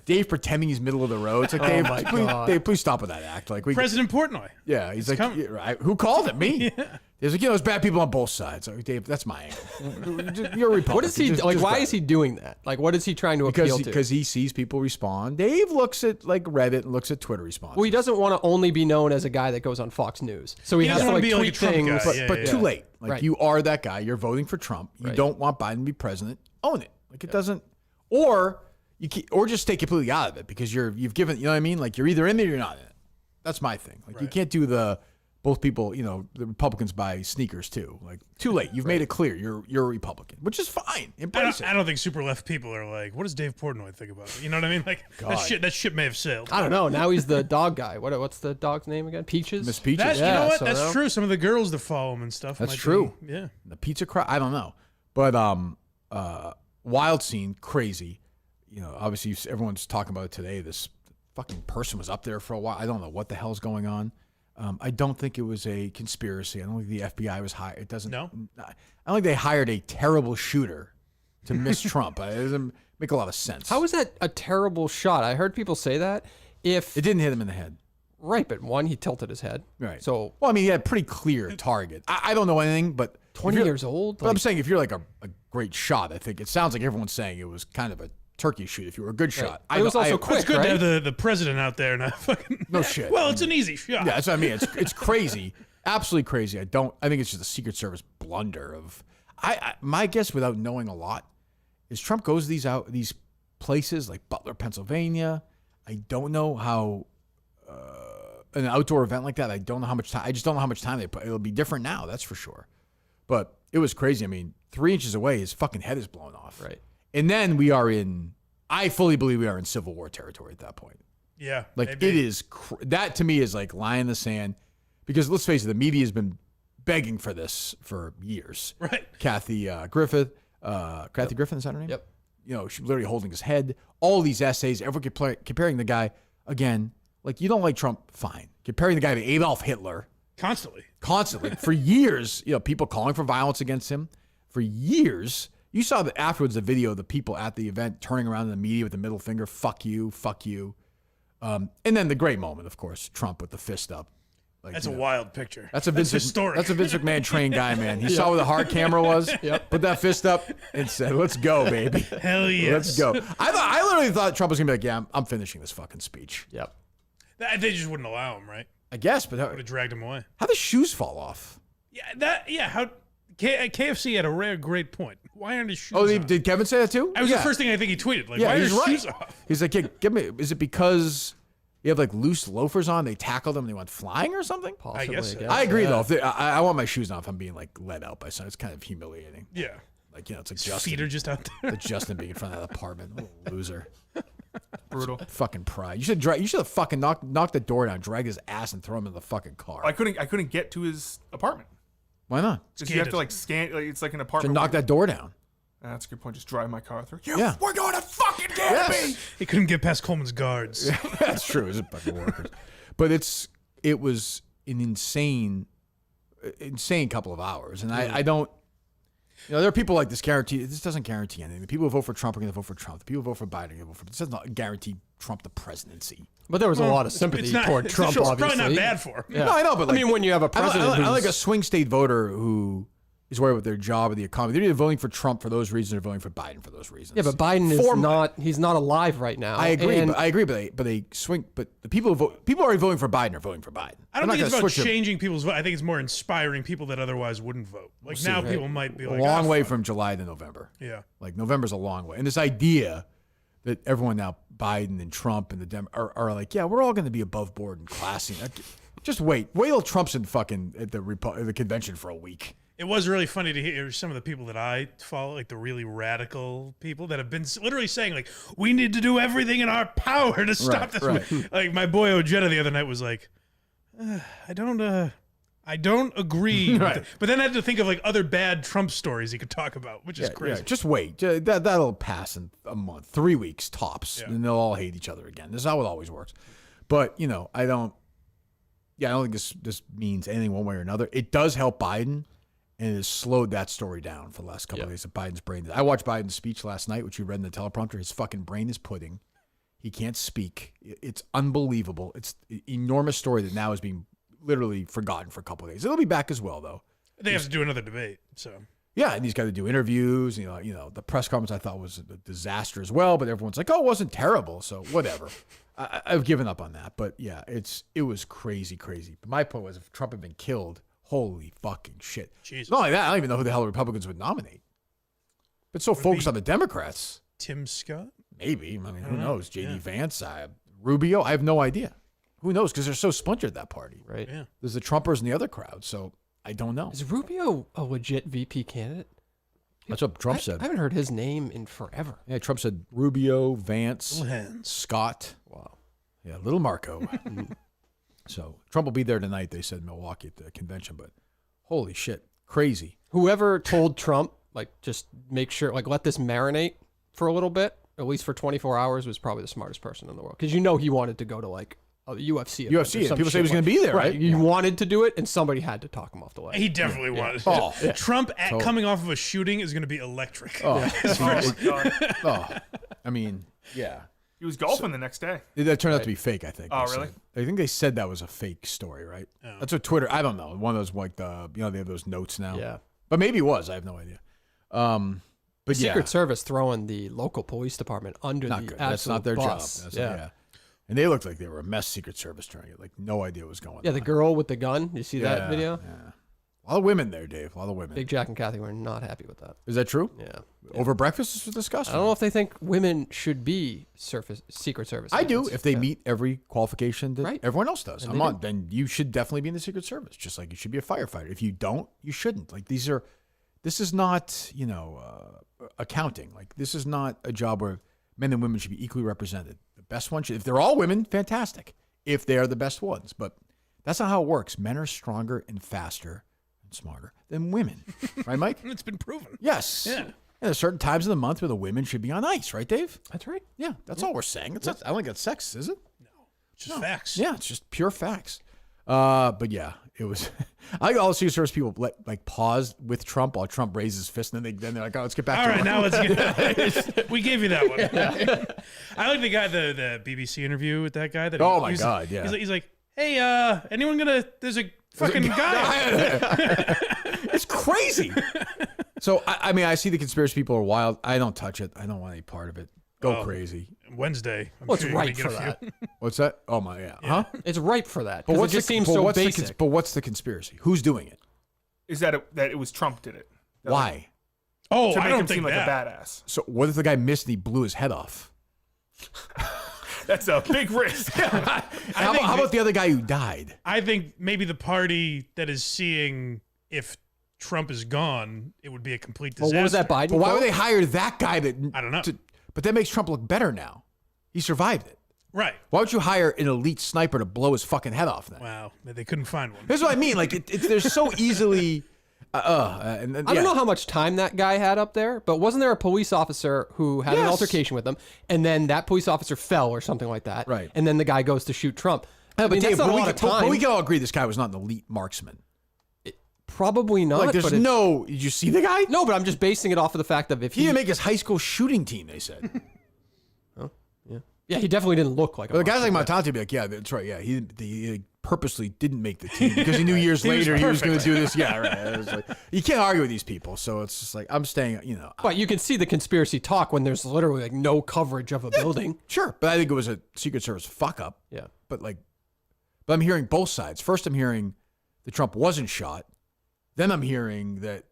Dave pretending he's middle of the road. It's like, Dave, my please, God. Dave, please stop with that act. Like we, President Portnoy. yeah, he's like, coming. yeah, right. Who called it? Me. He's like, there's bad people on both sides. Like, Dave, that's my angle. You're a Republican. What is he Just- like? just Why grab is it. he doing that? Like, what is he trying to appeal to? Because he sees people respond. Dave looks at like Reddit and looks at Twitter responses. Well, he doesn't want to only be known as a guy that goes on Fox News, so he has doesn't to wanna like be like a tweet Trump things. guy. but too late. Like Right. you are that guy. You're voting for Trump. You Right. don't want Biden to be president. Own it. Like it doesn't. Or or just stay completely out of it because you've given. You know what I mean? Like you're either in it or you're not in it. That's my thing. Like you can't do both people. You know the Republicans buy sneakers too. Like too late. You've made it clear you're a Republican, which is fine. Embrace it. I don't think super left people are like, what does Dave Portnoy think about it? You know what I mean? Like that shit may have sailed. I don't know. Now he's the dog guy. What's the dog's name again? Peaches. Miss Peaches. That, you Yeah, know what? so That's now- true. Some of the girls that follow him and stuff. That's might true. Be, yeah. The pizza crowd. I don't know, but wild scene, crazy. You know, obviously everyone's talking about it today. This fucking person was up there for a while. I don't know what the hell's going on. I don't think it was a conspiracy. I don't think the FBI was hired. It doesn't. No? I don't think they hired a terrible shooter to miss Trump. It doesn't make a lot of sense. How is that a terrible shot? I heard people say that. If It didn't hit him in the head. right, but one, he tilted his head. Right. So Well, I mean, he had a pretty clear target. I don't know anything, but 20 years old. But I'm saying if you're like a great shot, I think it sounds like everyone's saying it was kind of a turkey shoot if you were a good shot. It was also It's quick, good right? to have the president out there now. Fucking No shit. Well, it's an easy shot. Yeah, that's what I mean. It's crazy, absolutely crazy. I think it's just a Secret Service blunder of. My guess, without knowing a lot, is Trump goes to these places like Butler, Pennsylvania. I don't know how an outdoor event like that. I don't know how much time. I just don't know how much time they put. It'll be different now, that's for sure. But it was crazy. I mean, 3 inches away, his fucking head is blown off. Right. And then I fully believe we are in Civil War territory at that point. Yeah. Like maybe. it is, that to me is like line in the sand, because let's face it, the media has been begging for this for years. Right. Kathy Griffin, is that her name? Yep. You know, she's literally holding his head. All these essays, everyone comparing the guy again. Like, you don't like Trump, fine. Comparing the guy to Adolf Hitler Constantly. for years. You know, people calling for violence against him for years. You saw afterwards the video of the people at the event turning around in the media with the middle finger, fuck you, fuck you. And then the great moment, of course, Trump with the fist up. Like, That's you a know, wild picture. That's a Vince historic. That's a Vince McMahon trained guy, man. He saw where the hard camera was, put that fist up, and said, "Let's go, baby. Hell yes. Let's go." I literally thought Trump was gonna be like, "Yeah, I'm finishing this fucking speech." Yep. They just wouldn't allow him, right? I guess, but Would have dragged him away. how the shoes fall off? Yeah. How KFC had a rare great point. Why aren't his shoes? Oh, on? did Kevin say that too? That was yeah. the first thing I think he tweeted. Like, Yeah, why are he's his right. shoes off? He's like, yeah, give me. Is it because you have like loose loafers on? They tackled him and they went flying or something? Possibly. guess so. I agree though. If I want my shoes on if I'm being like led out by someone. It's kind of humiliating. Yeah. Like, you know, it's like His Justin. feet are just out there. Like Justin being in front of that apartment. What a loser. Brutal. Fucking pride. You should have fucking knocked the door down, drag his ass, and throw him in the fucking car. I couldn't get to his apartment. Why not? Because you have to like scan. Like, it's like an To apartment. knock that door down. That's a good point. Just drive my car through. Yeah. We're going to fucking Canopie. He couldn't get past Coleman's guards. That's true. It's a fucking workers. But it was an insane couple of hours. And I don't, you know, there are people like this doesn't guarantee anything. The people who vote for Trump are going to vote for Trump. The people who vote for Biden are going to vote for, this does not guarantee Trump the presidency. But there was a lot of sympathy It's not, toward it's Trump, probably obviously. not bad for him. Yeah. No, I know, but like, I mean, when you have a president I like a who's- swing state voter who is worried about their job or the economy. They're either voting for Trump for those reasons or voting for Biden for those reasons. Yeah, but Biden he's not alive right now. I agree, And but they swing. But the people who people already voting for Biden are voting for Biden. I don't They're think not it's gonna about switch them. changing people's vote. I think it's more inspiring people that otherwise wouldn't vote. Like now, people might be a like, long "Ah, way fuck." from July to November. Yeah. Like November's a long way, and this idea that everyone now, Biden and Trump and the are like, yeah, we're all going to be above board and classy. Just wait till Trump's in fucking at the convention for a week. It was really funny to hear some of the people that I follow, like the really radical people that have been literally saying, like, we need to do everything in our power to stop this. right. Like my boy Ojeda the other night was like, I don't agree. Right. With it. But then I had to think of like other bad Trump stories he could talk about, which is crazy. Yeah, just wait. That'll pass in a month, 3 weeks tops, Yeah. and they'll all hate each other again. This is how it always works. But you know, I don't think this means anything one way or another. It does help Biden, and it has slowed that story down for the last couple of days of Biden's brain. I watched Biden's speech last night, which you read in the teleprompter. His fucking brain is pudding. He can't speak. It's unbelievable. It's an enormous story that now is being literally forgotten for a couple of days. It'll be back as well, though. They have to do another debate. So Yeah, and he's got to do interviews. You know, the press conference I thought was a disaster as well. But everyone's like, "Oh, it wasn't terrible." So whatever. I've given up on that. But yeah, it was crazy. But my point was, if Trump had been killed, holy fucking shit. Jesus. Not only that, I don't even know who the hell the Republicans would nominate. But so focused on the Democrats. Tim Scott. Maybe. I mean, who knows? J.D. Vance, Rubio. I have no idea. Who knows? Because they're so splintered, that party. right. Yeah. There's the Trumpers and the other crowd. So I don't know. Is Rubio a legit VP candidate? That's what Trump I said. haven't heard his name in forever. Yeah, Trump said Rubio, Vance, Little hands. Scott. Wow. Yeah, little Marco. So Trump will be there tonight, they said in Milwaukee at the convention. But holy shit, crazy. Whoever told Trump, like, just make sure, like, let this marinate for a little bit. at least for 24 hours, was probably the smartest person in the world. Because you know he wanted to go to like a UFC event or UFC, and some people say he shit was going to be there, right? He wanted to do it, and somebody had to talk him off the ledge. He definitely wanted. Oh, yeah. Trump coming off of a shooting is going to be electric. Oh, Oh my god. oh, I mean, yeah. He was golfing the next day. That turned out to be fake, I think. Oh, they really? said. I think they said that was a fake story, right? That's what Twitter, I don't know. One of those, like, they have those notes now. Yeah. But maybe it was. I have no idea. But yeah. Secret Service throwing the local police department under Not the good. That's not their bus. job. Yeah. And they looked like they were a mess, Secret Service trying to get, like, no idea what was going on. Yeah, the girl with the gun. You see that video? Yeah. A lot of women there, Dave. A lot of women. Big Jack and Kathy were not happy with that. Is that true? Yeah. Over breakfast, this was discussed? I don't know if they think women should be Secret Service. I do. agents. If they meet every qualification that Right. everyone else does. And I'm they on. Then you should definitely be in the Secret Service, just like you should be a firefighter. If you don't, you shouldn't. Like this is not, accounting. Like this is not a job where men and women should be equally represented. The best one should, if they're all women, fantastic. If they are the best ones, but that's not how it works. Men are stronger and faster and smarter than women, right, Mike? It's been proven. Yes. Yeah. And there's certain times of the month where the women should be on ice, right, Dave? That's right. Yeah, that's all we're saying. It's not, I don't think that's sexist, is it? Just facts. Yeah, it's just pure facts. But yeah, it was. I think all the Secret Service people pause with Trump while Trump raises his fist, and then they're like, "Oh, let's get back All to right, work." now let's get. We gave you that one. I like the guy, the BBC interview with that guy. That Oh my God, yeah. He's like, hey, anyone gonna? There's a fucking guy. It's crazy. So I mean, I see the conspiracy people are wild. I don't touch it. I don't want any part of it. Go crazy. Wednesday. I'm Well, it's sure you're gonna right get for a few. that. What's that? Oh my, yeah. Huh? It's ripe for that. But But what's it just the, seems but so what's basic. but what's the conspiracy? Who's doing it? Is that it was Trump did it? Why? Oh, To I make don't him think seem like that. a badass. So what if the guy missed and he blew his head off? That's a big risk. How about the other guy who died? I think maybe the party that is seeing if Trump is gone, it would be a complete disaster. Well, what was that Biden? But why quote? would they hire that guy that? I don't know. But that makes Trump look better now. He survived it. Right. Why would you hire an elite sniper to blow his fucking head off then? Wow. They couldn't find one. Here's what I mean. Like, they're so easily. I don't know how much time that guy had up there, but wasn't there a police officer who had an Yes. altercation with him, and then that police officer fell or something like that? Right. And then the guy goes to shoot Trump. I mean, Dave, that's not a but lot of time. but we can all agree this guy was not an elite marksman. Probably not. Like, there's but it- no. Did you see the guy? No, but I'm just basing it off of the fact that if He he, didn't make his high school shooting team. They said. yeah, he definitely didn't look like a Well, the guys like marksman. Montante would be like, yeah, that's right. Yeah, he purposely didn't make the team because he knew years later he was going to do this. Yeah, right. It was like, you can't argue with these people. So it's just like, I'm staying, But you can see the conspiracy talk when there's literally like no coverage of a building. Sure. But I think it was a Secret Service fuck up. Yeah. But I'm hearing both sides. First, I'm hearing that Trump wasn't shot. Then I'm hearing that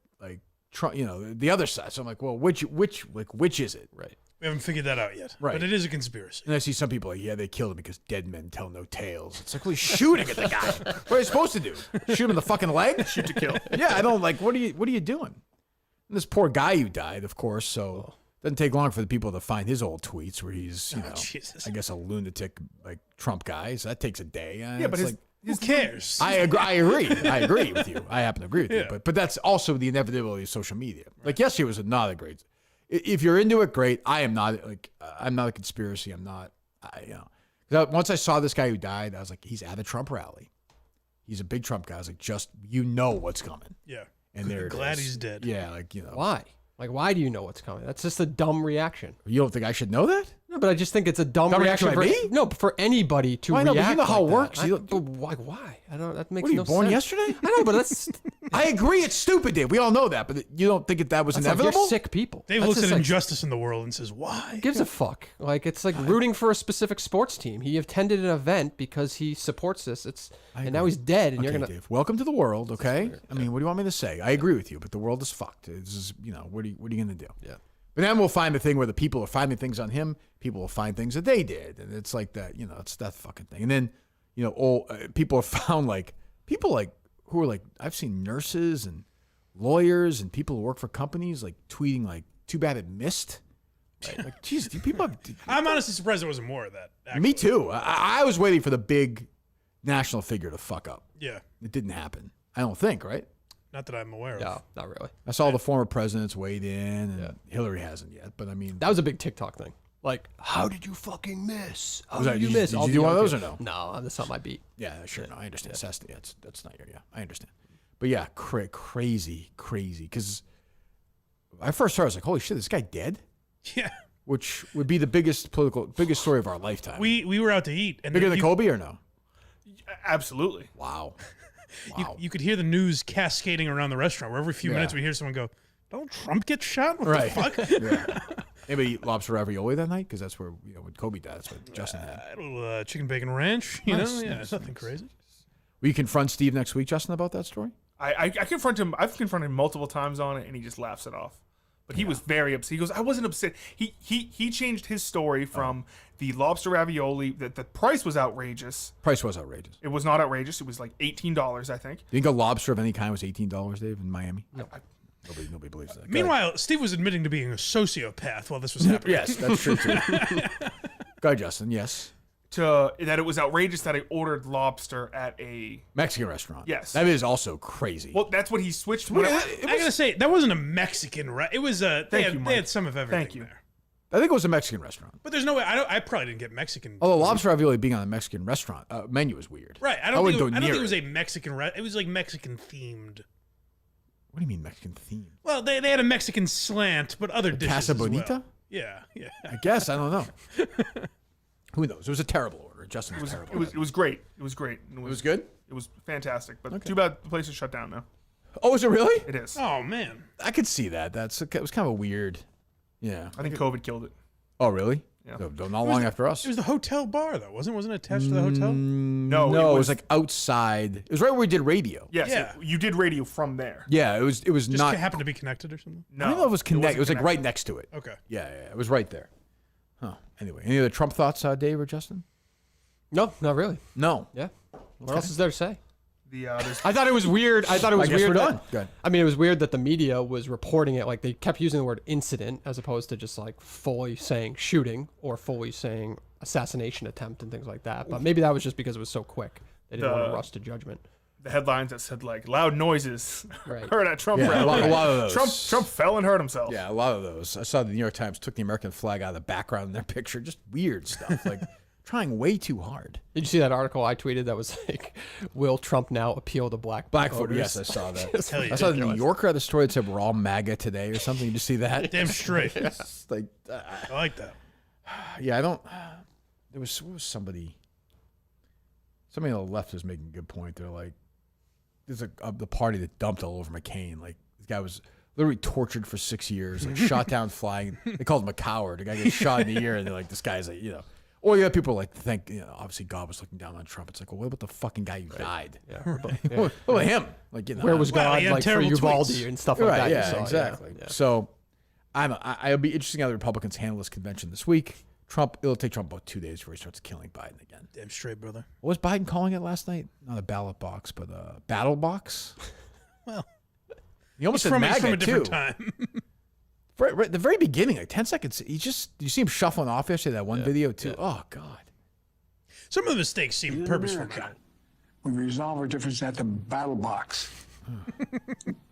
Trump, the other side. So I'm like, well, which is it? Right. We haven't figured that out yet. Right. But it is a conspiracy. And I see some people like, yeah, they killed him because dead men tell no tales. It's like, well, he's shooting at the guy. What are you supposed to do? Shoot him in the fucking leg? Shoot to kill. Yeah, I don't what are you doing? And this poor guy who died, of course, so it doesn't take long for the people to find his old tweets where he's, Jesus. I guess a lunatic Trump guy. So that takes a day. Yeah, but Who cares? I agree with you. I happen to agree with you. But that's also the inevitability of social media. Like yesterday was not a great. If you're into it, great. I am not. I'm not a conspiracy. I'm not. Once I saw this guy who died, I was like, he's at a Trump rally. He's a big Trump guy. I was like, just what's coming. Yeah. And there it Glad is. he's dead. Yeah, Why? Like, why do you know what's coming? That's just a dumb reaction. You don't think I should know that? No, but I just think it's a dumb Dumb reaction reaction for by me? no for anybody to Well, I know, react. but you know how it like works. that. You But why? I don't. That makes What are you no born sense. yesterday? I know, but that's I agree. It's stupid, Dave. We all know that, but you don't think that was that's like inevitable? you're sick people. Dave That's looks just at like, injustice in the world and says, why? who gives a fuck? Like it's like rooting for a specific sports team. He attended an event because he supports this. And now he's dead, and Okay, you're gonna. Dave, welcome to the world, okay? I mean, what do you want me to say? I agree with you, but the world is fucked. This is, what are you going to do? Yeah. But then we'll find the thing where the people are finding things on him, people will find things that they did, and it's like that, it's that fucking thing. And then, people have found people who are I've seen nurses and lawyers and people who work for companies tweeting too bad it missed. Right? Like, geez, do people have? I'm honestly surprised there wasn't more of that. Actually. Me too. I was waiting for the big national figure to fuck up. Yeah. It didn't happen. I don't think, right? Not that I'm aware of. No, not really. I saw the former presidents weighed in, and Hillary hasn't yet. But I mean, That was a big TikTok thing. Like, how did you fucking miss? How Was that- did you did you- miss? did All you the do one of young those or people. No, that's not my beat. Yeah, sure. No, I understand. That's not your. Yeah, I understand. But yeah, crazy. Because I first started, I was like, holy shit, this guy dead? Yeah. Which would be the biggest story of our lifetime. We were out to eat. And Bigger than you, Kobe or no? Absolutely. Wow. You could hear the news cascading around the restaurant where every few minutes we hear someone go, Donald Trump get shot? What Right. the fuck? Yeah. Anybody eat lobster ravioli that night? Because that's where, when Kobe died, that's what Justin had. A little chicken bacon ranch, you Nice, know? Yeah, nice, nothing crazy. Will you confront Steve next week, Justin, about that story? I confront him. I've confronted him multiple times on it, and he just laughs it off. But he was very upset. He goes, "I wasn't upset." He changed his story from the lobster ravioli that the price was outrageous. Price was outrageous. It was not outrageous. It was like $18, I think. Do you think a lobster of any kind was $18, Dave, in Miami? No. Nobody believes that. Go ahead. Meanwhile, Steve was admitting to being a sociopath while this was happening. Yes, that's true too. Go ahead, Justin. Yes. That it was outrageous that I ordered lobster at a Mexican restaurant. Yes. That is also crazy. well. That's what he switched. Well, I gotta say, that wasn't a Mexican It was a. They Thank you, they Mike. had some of everything Thank you. there. I think it was a Mexican restaurant. But there's no way. I probably didn't get Mexican. Although lobster ravioli being on a Mexican restaurant menu is weird. Right. I don't wouldn't think go it near was a Mexican. It was like Mexican themed. What do you mean Mexican theme? Well, they had a Mexican slant, but other dishes Casa as well. Bonita? Yeah. I guess. I don't know. Who knows? It was a terrible order. Justin was terrible. It was great. It was great. It was good? It was fantastic. But too bad the place is shut down now. Oh, is it really? It is. Oh man. I could see that. It was kind of a weird. Yeah. I think COVID killed it. Oh, really? Yeah. No, not long after us. It was the hotel bar though, wasn't it attached to the hotel? No, No, it it was was like outside. It was right where we did radio. Yes, Yeah. you did radio from there. Yeah, it was Just not. happened to be connected or something. No, I don't know if it was connected. It was wasn't like right connected. next to it. Okay. Yeah, it was right there. Huh. Anyway, any other Trump thoughts, Dave or Justin? No, not really. No. Yeah. What else is there to say? There's I thought it was weird. I thought it was I guess weird. we're that- done. Good. I mean, it was weird that the media was reporting it like they kept using the word incident as opposed to just like fully saying shooting or fully saying assassination attempt and things like that. But maybe that was just because it was so quick. They didn't want to rush to judgment. the headlines that said like loud noises Right. heard at Trump Yeah, rally. a lot of those. Trump fell and hurt himself. Yeah, a lot of those. I saw the New York Times took the American flag out of the background in their picture. Just weird stuff. Like trying way too hard. Did you see that article I tweeted that was like, will Trump now appeal to black Blackfoot, voters? yes, I saw that. Just Hell yeah. I saw the New ridiculous. Yorker had a story that said we're all MAGA today or something. Did you see that? Damn straight. It's like, I like that. yeah, I don't. There was somebody on the left was making a good point. They're like, there's the party that dumped all over McCain. Like this guy was literally tortured for 6 years, like shot down flying. They called him a coward. The guy gets shot in the ear, and they're like, this guy's like, you know. Or you have people like think, you know, obviously God was looking down on Trump. It's like, well, what about the fucking guy who died? Yeah. What about him? Like, you know, Where was Well, God he had like for terrible Uvalde tweets. and stuff like right? that? you Yeah, saw, exactly. Yeah. So, I'll be interesting how the Republicans handle this convention this week. It'll take Trump about 2 days before he starts killing Biden again. Damn straight, brother. What was Biden calling it last night? Not a ballot box, but a battle box. Well, He almost it's said from MAGA a different too. time. Right at the very beginning, like 10 seconds. You see him shuffling off yesterday, that one video too. Oh God. Some of the mistakes seem In purposeful. America, we resolve our differences at the battle box.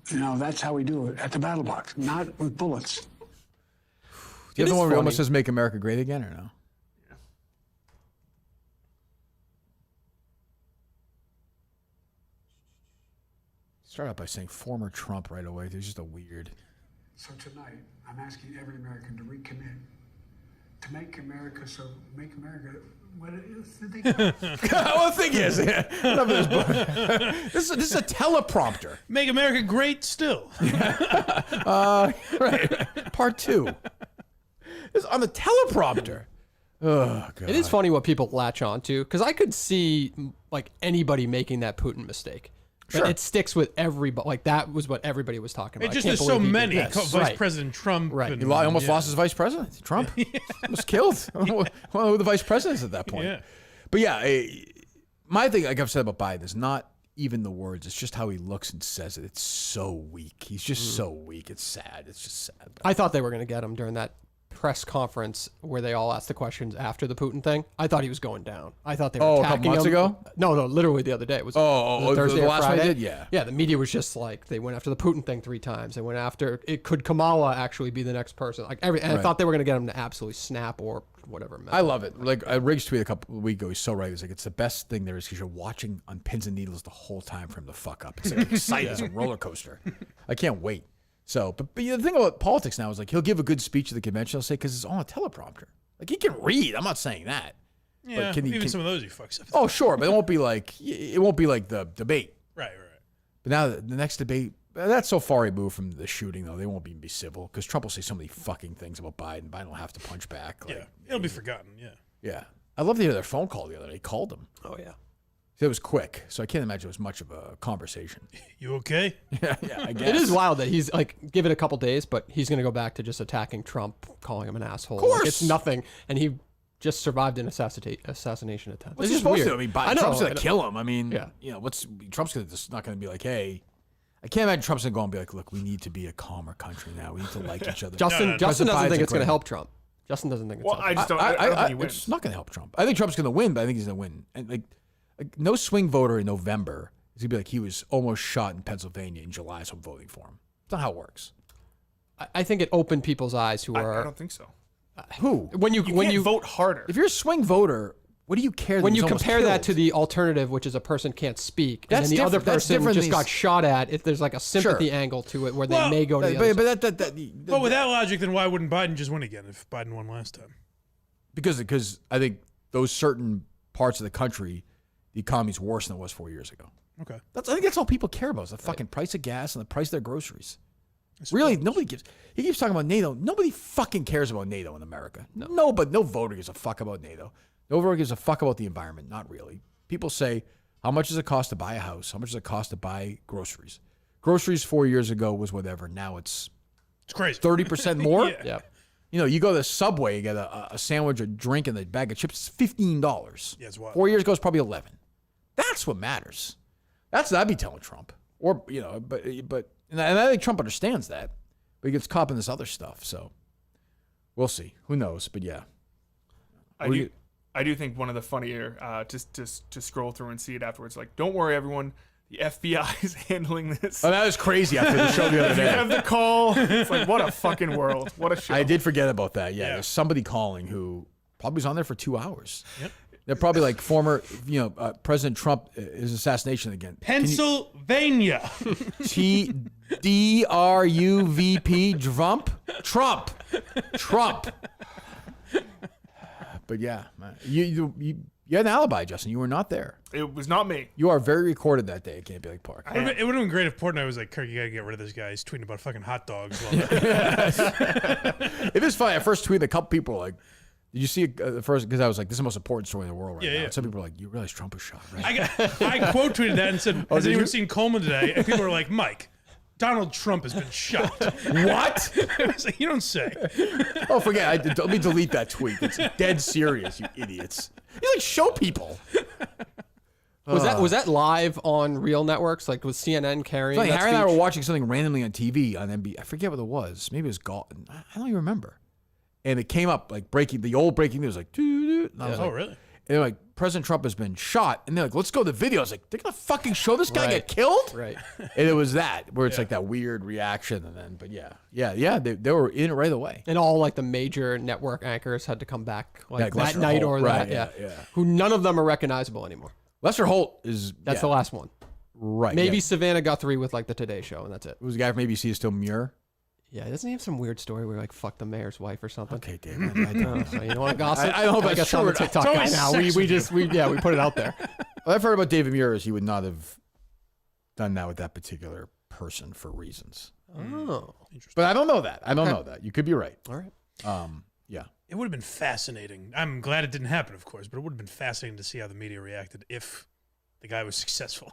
You know, that's how we do it, at the battle box, not with bullets. Do you have the is one where he almost funny. says "Make America Great Again" or no? Start out by saying "former Trump" right away. There's just a weird. So tonight, I'm asking every American to recommit, to make America what it is that they got. Well, the thing is, enough of this book. This is a teleprompter. Make America great still. Right. Part 2. It's on the teleprompter. Oh God. It is funny what people latch on to because I could see like anybody making that Putin mistake. But Sure. it sticks with everybody. Like that was what everybody was talking about. It just I can't there's so believe he did many. this. Vice Right. President Trump. Right. and- He almost yeah. lost his vice president. Trump almost killed. I don't know who the vice president is at that point. Yeah. But yeah, my thing, like I've said about Biden, is not even the words. It's just how he looks and says it. It's so weak. He's just so weak. It's sad. It's just sad. I thought they were going to get him during that press conference where they all asked the questions after the Putin thing, I thought he was going down. I thought they were Oh, a attacking couple months him. ago? No, literally the other day. It was Oh, Thursday the or last one Friday. they did? Yeah. Yeah, the media was just like, they went after the Putin thing 3 times. They went after, could Kamala actually be the next person? Like and I Right. thought they were going to get him to absolutely snap or whatever. I love it. Like Riggs tweeted a couple of weeks ago. He's so right. He's like, it's the best thing there is because you're watching on pins and needles the whole time for him to fuck up. It's like exciting. It's a roller coaster. I can't wait. So, but the thing about politics now is like he'll give a good speech at the convention. He'll say because it's on a teleprompter. Like he can read. I'm not saying that. Yeah, But even some of those he fucks up. Oh, sure, but it won't be like the debate. Right. But now the next debate. That's so far removed from the shooting, though. They won't even be civil because Trump will say so many fucking things about Biden. Biden will have to punch back. Like, Yeah, it'll be forgotten. Yeah. Yeah. I love to hear their phone call the other day. He called him. Oh, yeah. It was quick, so I can't imagine it was much of a conversation. You okay? yeah, I guess. It is wild that he's like, give it a couple days, but he's going to go back to just attacking Trump, calling him an asshole. Of course. Like, it's nothing. And he just survived an assassination attempt. What's It's he just supposed weird. to? I mean, I know, Trump's going I to know. kill him. I mean, Yeah. Trump's just not going to be like, hey, I can't imagine Trump's going to go and be like, look, we need to be a calmer country now. We need to like each other. Justin President doesn't Biden's think it's going great. to help Trump. Justin doesn't think it's Well, helping. I just don't. I don't think he wins. It's not going to help Trump. I think Trump's going to win, but I think he's going to win. And like no swing voter in November is going to be like he was almost shot in Pennsylvania in July, so I'm voting for him. It's not how it works. I think it opened people's eyes who I are don't think so. Who? when you Can't vote harder. If you're a swing voter, what do you care? when that you he's almost compare that to killed? the alternative, which is a person can't speak, and That's then the other different. That's person different just than got these- shot at, if there's like a sympathy angle to it where they may go to the other side. But with that logic, then why wouldn't Biden just win again if Biden won last time? because I think those certain parts of the country, the economy's worse than it was 4 years ago. Okay. I think that's all people care about is the fucking price of gas and the price of their groceries. Really, nobody gives. He keeps talking about NATO. Nobody fucking cares about NATO in America. No, but no voter gives a fuck about NATO. No voter gives a fuck about the environment. Not really. People say, how much does it cost to buy a house? How much does it cost to buy groceries? Groceries 4 years ago was whatever. Now it's crazy. 30% more. Yeah. You know, you go to Subway, you get a sandwich, a drink, and a bag of chips. It's $15. Yeah, it's wild. 4 years ago, it's probably 11. That's what matters. That's what I'd be telling Trump. Or and I think Trump understands that, but he gets caught in this other stuff. So we'll see. Who knows? But yeah, I do think one of the funnier just to scroll through and see it afterwards. Like, don't worry, everyone. The FBI is handling this. oh, that was crazy after the show the other You day. have the call. It's like, what a fucking world. What a show. I did forget about that. Yeah, Yeah. there's somebody calling who probably was on there for 2 hours. Yep. They're probably like former, President Trump, his assassination again. Pennsylvania. TDRUVP Trump. But yeah, man, you had an alibi, Justin. You were not there. It was not me. You are very recorded that day at Canobie Lake Park. It would have been great if Portnoy was like, Kirk, you gotta get rid of this guy. He's tweeting about fucking hot dogs. It is funny. I first tweeted, a couple people were like, did you see it first? Because I was like, this is the most important story in the world right now. Yeah. And some people were like, you realize Trump was shot, right? I quote tweeted that and said, has did anyone you? seen Coleman today? And people were like, Mike, Donald Trump has been shot. What? I was like, you don't say. Oh, forget. Let me delete that tweet. It's dead serious, you idiots. You like show people. Was that live on real networks? Like, was CNN carrying Like that Harry and I speech? were watching something randomly on TV on NBC. I forget what it was. Maybe it was golf. I don't even remember. And it came up like the old breaking news, like, doo-doo. And I was Oh, like, really? and they're like, President Trump has been shot. And they're like, let's go to the video. I was like, they're going to fucking show this guy Right. get killed? Right. And it was that, where it's like that weird reaction. And then, but yeah, they were in it right away. And all like the major network anchors had to come back like Yeah, that Lester night Holt, or right, that. yeah. Who none of them are recognizable anymore. Lester Holt is, That's the last one. right. Maybe yeah. Savannah Guthrie with like the Today Show, and that's it. It was a guy from ABC is still Muir. Yeah, doesn't he have some weird story where he, like fucked the mayor's wife or something? Okay, Dave. I don't So you want to gossip? I don't know if I that's guess true I'm or a not. TikTok It's guy always now. sex We put it out there. Well, I've heard about David Muir is he would not have done that with that particular person for reasons. Oh, But I don't know that. I don't know that. You could be right. all right. Yeah. It would have been fascinating. I'm glad it didn't happen, of course, but it would have been fascinating to see how the media reacted if the guy was successful.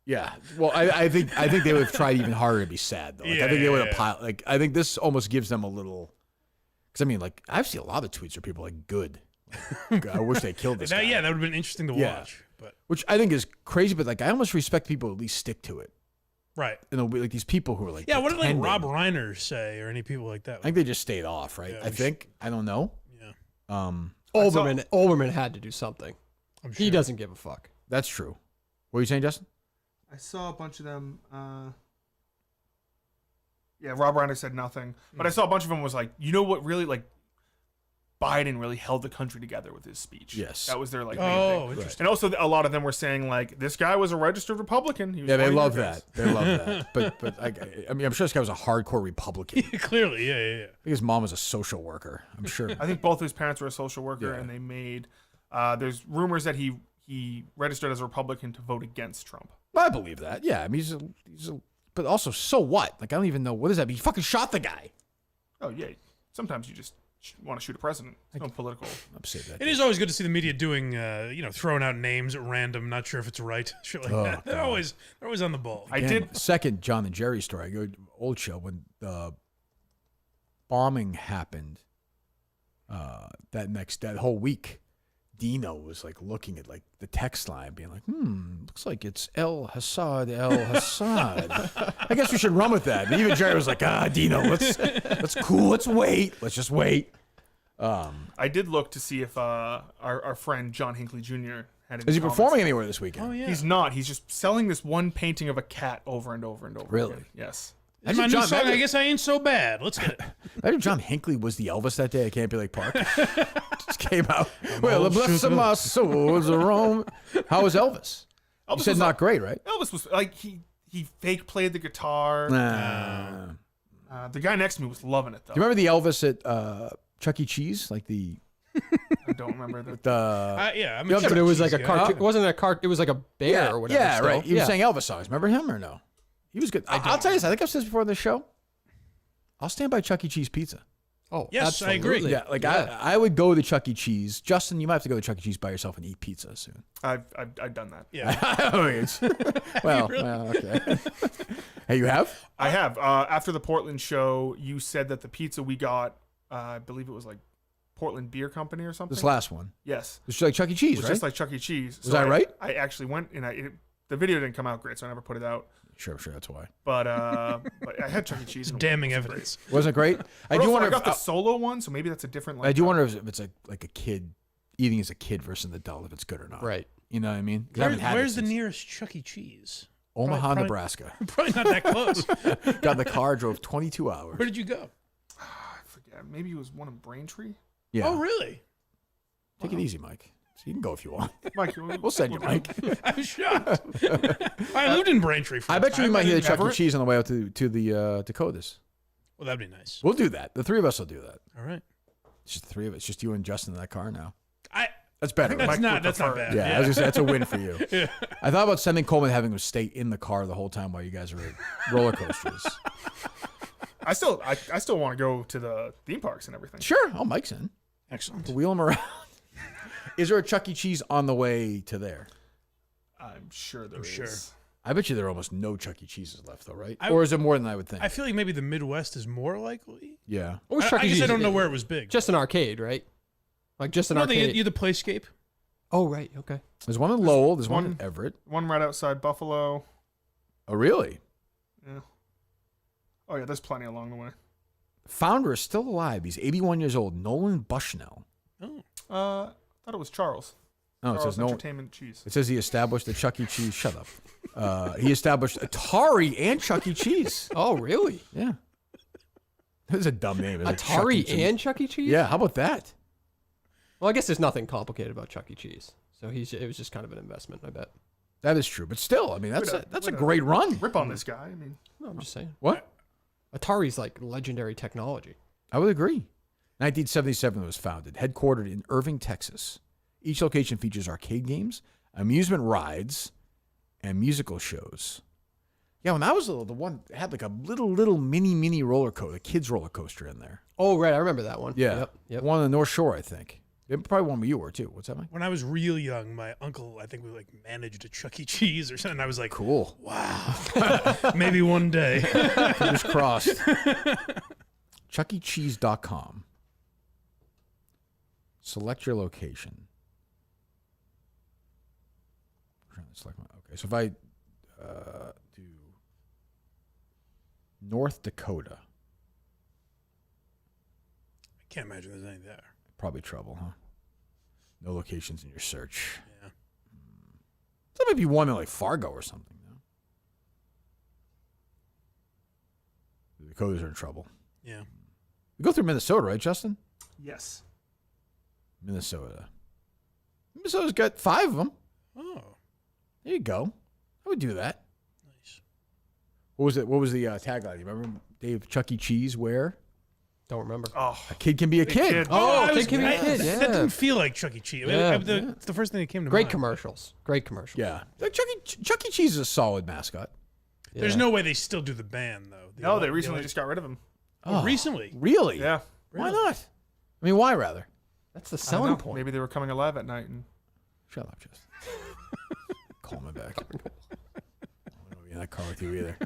Yeah. Well, I think they would have tried even harder to be sad though. Like, I think they would have like I think this almost gives them a little. Because I mean, like I've seen a lot of tweets where people are like, "Good, I wish they killed this guy." Yeah, that would have been interesting to Yeah. watch. But Which I think is crazy, but like I almost respect people who at least stick to it. Right. like these people who are like, Yeah, what did like pretending. Rob Reiner say or any people like that? I think they just stayed off, right? Yeah, I think. I don't know. Yeah. Olbermann had to do something. I'm sure. He doesn't give a fuck. That's true. What were you saying, Justin? I saw a bunch of them. Yeah, Rob Reiner said nothing, but I saw a bunch of them was like, you know what, really, like, Biden really held the country together with his speech. Yes. That was their like. Oh, main thing. interesting. And also, a lot of them were saying like, this guy was a registered Republican. He was Yeah, they one of love your guys. that. They love that. But I mean, I'm sure this guy was a hardcore Republican. Clearly, yeah. I think his mom was a social worker. I'm sure. I think both his parents were a social worker, Yeah. and they made. There's rumors that he registered as a Republican to vote against Trump. I believe that. Yeah, I mean, but also, so what? Like, I don't even know what does that mean. He fucking shot the guy. Oh yeah, sometimes you just want to shoot a president. It's no political. I'm saying that. It is always good to see the media doing, throwing out names at random. Not sure if it's right. Shit like that. They're always on the ball. I Again, did. Second John and Jerry story. I go to old show when the bombing happened. That whole week, Dino was like looking at like the text line, being like, looks like it's El Hassad, El Hassad. I guess we should run with that. And even Jerry was like, Dino, let's cool, let's wait, let's just wait. I did look to see if our friend John Hinckley Jr. had. Is he performing anywhere this weekend? Oh yeah. He's not. He's just selling this one painting of a cat over and over and over. Really? Again. Yes. That's my new song. I guess I ain't so bad. Let's get it. Imagine John Hinckley was the Elvis that day at Canobie Lake Park. Just came out. Well, the bless of my soul is a Rome. How was Elvis? You Elvis said was not great, right? Elvis was like he fake played the guitar. Nah. The guy next to me was loving it though. Do you remember the Elvis at Chuck E. Cheese? Like the I don't remember the. Yeah, I'm Yeah, a But it was like a cheese guy. cartoon. It wasn't a cart. It was like a bear or whatever. Yeah, still. right. He was Yeah. saying Elvis songs. Remember him or no? He was good. I'll tell you this. I think I've said this before on this show. I'll stand by Chuck E. Cheese pizza. Oh, Yes, I agree. absolutely. Yeah, like Yeah. I would go to Chuck E. Cheese. Justin, you might have to go to Chuck E. Cheese by yourself and eat pizza soon. I've done that. Yeah. well, okay. Hey, you have? I have. After the Portland show, you said that the pizza we got, I believe it was like Portland Beer Company or something. This last one. Yes. It's like Chuck E. Cheese, It was right? just like Chuck E. Cheese. Was I right? I actually went and the video didn't come out great, so I never put it out. Sure, that's why. But I had Chuck E. Cheese. It's and damning it was evidence. Wasn't it great? I But do also, wonder. I got the If, solo one, so maybe that's a different. I do wonder if it's like a kid eating as a kid versus an adult, if it's good or not. Right. You know what I mean? 'Cause I haven't had it Where's the since nearest Chuck E. Cheese? Omaha, probably- Nebraska. Probably not that close. Got in the car, drove 22 hours. Where did you go? I forget. Maybe it was one in Braintree. Yeah. Oh, really? Take it easy, Mike. So you can go if you want. Mike, We'll send you, Mike. I was shocked. I lived in Braintree for I a bet you we time. might hit a in Chuck E. Everett? Cheese on the way out to the Dakotas. Well, that'd be nice. We'll do that. The three of us will do that. All right. It's just the three of us. It's just you and Justin in that car now. That's I better. think right? That's Mike not. would That's not prefer bad. it. Yeah, I was gonna say that's a win for you. Yeah. I thought about sending Coleman, having him stay in the car the whole time while you guys are at roller coasters. I still want to go to the theme parks and everything. Sure. Oh, Mike's in. Excellent. We'll wheel him around. Is there a Chuck E. Cheese on the way to there? I'm sure there is. sure. I bet you there are almost no Chuck E. Cheeses left, though, right? I- Or is it more than I would think? I feel like maybe the Midwest is more likely. Yeah. What was I Chuck E. guess Cheese? I don't know where it was big. Just an arcade, right? Like just an no, arcade. you the Playscape. Oh, right. Okay. There's one in Lowell. There's one in one- Everett. One right outside Buffalo. Oh, really? Yeah. Oh yeah, there's plenty along the way. Founder is still alive. He's 81 years old. Nolan Bushnell. Oh. I thought it was Charles. No, it Charles says no. Entertainment Cheese. It says he established the Chuck E. Cheese. Shut up. He established Atari and Chuck E. Cheese. Oh, really? Yeah. That's a dumb name. It's like Chuck E. Atari Cheese. and Chuck E. Cheese? Yeah, how about that? Well, I guess there's nothing complicated about Chuck E. Cheese. So it was just kind of an investment, I bet. That is true. But still, I mean, that's Wait a a- great run. Rip on this guy. I mean, No, I'm just saying. What? Atari's like legendary technology. I would agree. 1977 it was founded, headquartered in Irving, Texas. Each location features arcade games, amusement rides, and musical shows. Yeah, when I was little, the one had like a little mini roller coaster, a kids roller coaster in there. Oh, right. I remember that one. Yeah. Yep. One on the North Shore, I think. Probably one where you were too. What's that, Mike? When I was real young, my uncle, I think we managed a Chuck E. Cheese or something. And I was like, Cool. wow, maybe one day. Fingers crossed. ChuckECheese.com. Select your location. Okay, so if I do North Dakota. I can't imagine there's any there. Probably trouble, huh? No locations in your search. Yeah. That might be one in like Fargo or something. No? The Dakotas are in trouble. Yeah. We go through Minnesota, right, Justin? Yes. Minnesota's got 5 of them. Oh. There you go. I would do that. Nice. What was it? What was the tagline? You remember, Dave? Chuck E. Cheese where? Don't remember. Oh, A kid can be a kid. kid. Oh, I Kid Can Be a Kid, yeah. That didn't feel like Chuck E. Cheese. Yeah, It's the first thing that came to Great mind. commercials. Great commercials. Yeah. Like Chuck E. Cheese is a solid mascot. Yeah. There's no way they still do the band, though. no, they recently just got rid of him. Oh, recently? Really? Yeah. Why not? I mean, why rather? That's the I don't selling know. point. Maybe they were coming alive at night. And Shut up, Justin. Coleman back. I don't want to be in that car with you either.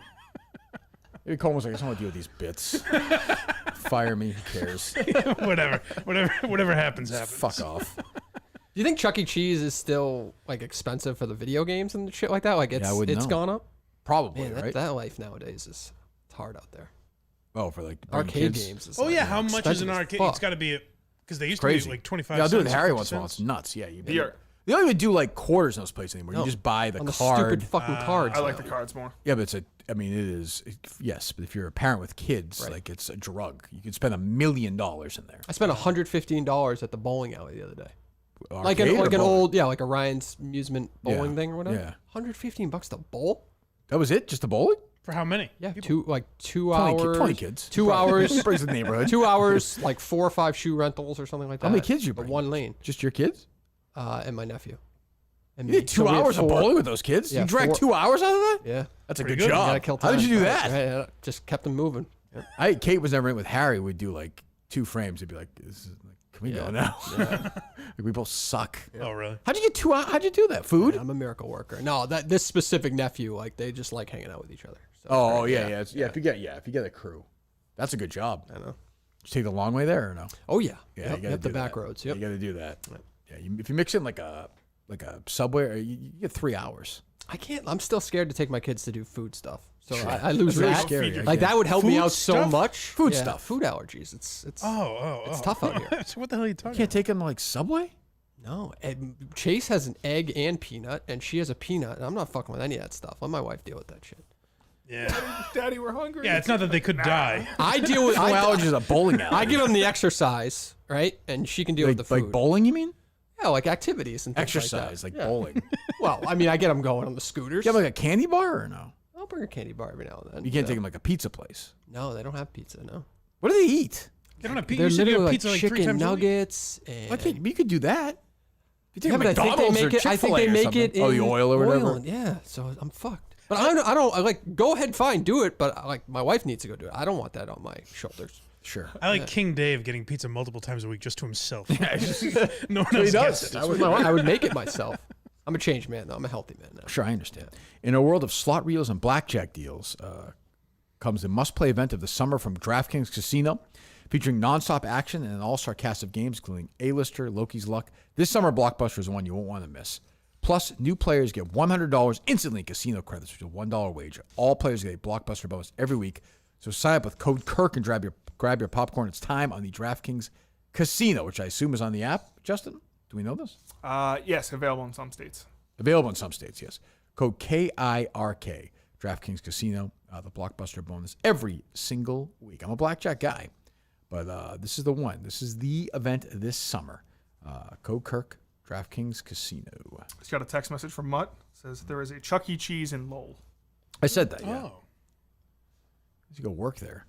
Maybe Coleman's like, I just don't want to deal with these bits. Fire me. Who cares? whatever happens, happens. Fuck off. Do you think Chuck E. Cheese is still like expensive for the video games and shit like that? Like it's I wouldn't know. gone up. Probably, Man, right? that life nowadays is it's hard out there. Oh, for like bringing Arcade kids. games. Is Oh, like, yeah. How much is expensive an as arcade? fuck. It's got to be because they used to Crazy. be like 25 Yeah, I'll do it cents, with Harry 50 once in a while. It's cents. nuts. Yeah, you. VR. They don't even do like quarters in those places anymore. No. You just buy the on the card. stupid fucking cards. I like now. the cards more. Yeah, but it's a. I mean, it is. Yes, but if you're a parent with kids, Right. like it's a drug. You could spend $1 million in there. I spent $115 at the bowling alley the other day. Like Arcade or an bowling? old, like a Ryan's amusement bowling Yeah, thing or whatever. yeah. $115 to bowl. That was it. Just a bowling. For how many? Yeah, People? 2 20 hours. 20 kids. 2 hours. Brings the neighborhood. 2 hours, like 4 or 5 shoe rentals or something like that. How many kids you But bring? one lane. Just your kids? And my nephew. And You me. did So 2 we had hours of 4 bowling with those kids? Yeah, you dragged 4 2 hours out of that? Yeah. That's a Pretty good good. You gotta job. kill How time. did you do Right, that? right, yeah. Just kept them moving. Yeah. Kate was never in with Harry. We'd do like 2 frames. He'd be like, "This is like, can we go now?" like, we both suck. Oh, really? How'd you get 2 hours? How'd you do that? Food? I'm a miracle worker. No, this specific nephew, like they just like hanging out with each other. So, Oh yeah. If you get a crew, that's a good job. I know. Did you take the long way there or no? Oh yeah. Yeah, Yep, you gotta the do back that. roads. Yep. You got to do that. Yeah, if you mix in like a Subway, you get 3 hours. I can't. I'm still scared to take my kids to do food stuff. So I lose That's really that. scary. Like that would help me Food out so stuff? much. Food Yeah, stuff. Food allergies. It's It's tough out here. So what the hell are you talking Can't take them to like Subway. No, Chase has an egg and peanut, and she has a peanut, and I'm not fucking with any of that stuff. Let my wife deal with that shit. Yeah. Daddy, we're hungry. Yeah, it's not that they could die. I deal with No allergies at a bowling alley. I give them the exercise, right, and she can deal like, with the food. like bowling, you mean? Yeah, like activities and things Exercise, like like that. Yeah. bowling. Well, I mean, I get them going on the scooters. You have like a candy bar or no? I'll bring a candy bar every now and then. You can't Yeah. take them like a pizza place. No, they don't have pizza. No, What do they eat? They don't have pizza. they're You said you literally have like pizza like 3 chicken times a week? nuggets and. Why can't you could do that? You take Yeah, but I think they McDonald's make or it. I think Chick-fil-A they or make something. it in the oil or whatever. Yeah, so I'm fucked. But I don't. Go ahead, fine, do it. But like, my wife needs to go do it. I don't want that on my shoulders. Sure. I like King Dave getting pizza multiple times a week just to himself. No one else does. gets it. I would make it myself. I'm a changed man, though. I'm a healthy man now. Sure, I understand. In a world of slot reels and blackjack deals, comes the must-play event of the summer from DraftKings Casino, featuring nonstop action and an all-star cast of games, including A-Lister, Loki's Luck. This summer blockbuster is one you won't want to miss. Plus, new players get $100 instantly in casino credits, which is a $1 wager. All players get a blockbuster bonus every week. So sign up with code Kirk and grab your popcorn. It's time on the DraftKings Casino, which I assume is on the app. Justin, do we know this? Yes, available in some states. Available in some states, yes. Code KIRK, DraftKings Casino, the blockbuster bonus every single week. I'm a blackjack guy, but this is the one. This is the event this summer. Code Kirk, DraftKings Casino. Just got a text message from Mutt. Says there is a Chuck E. Cheese in Lowell. I said that, yeah. Oh. You go work there.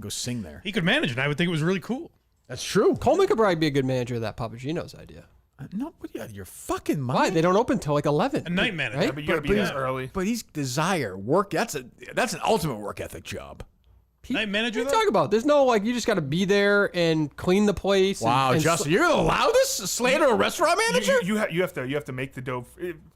Go sing there. He could manage it. I would think it was really cool. That's true. Coleman could probably be a good manager of that Papagino's idea. No, what are you fucking mind? Why? They don't open till like 11. A night manager. Right? Yeah, but you gotta be there early. But he's desire work. That's an ultimate work ethic job. Night manager, What are you though? talking about? There's no like you just got to be there and clean the place. Wow, and Justin, you're gonna allow this slander a restaurant manager? You have to make the dough.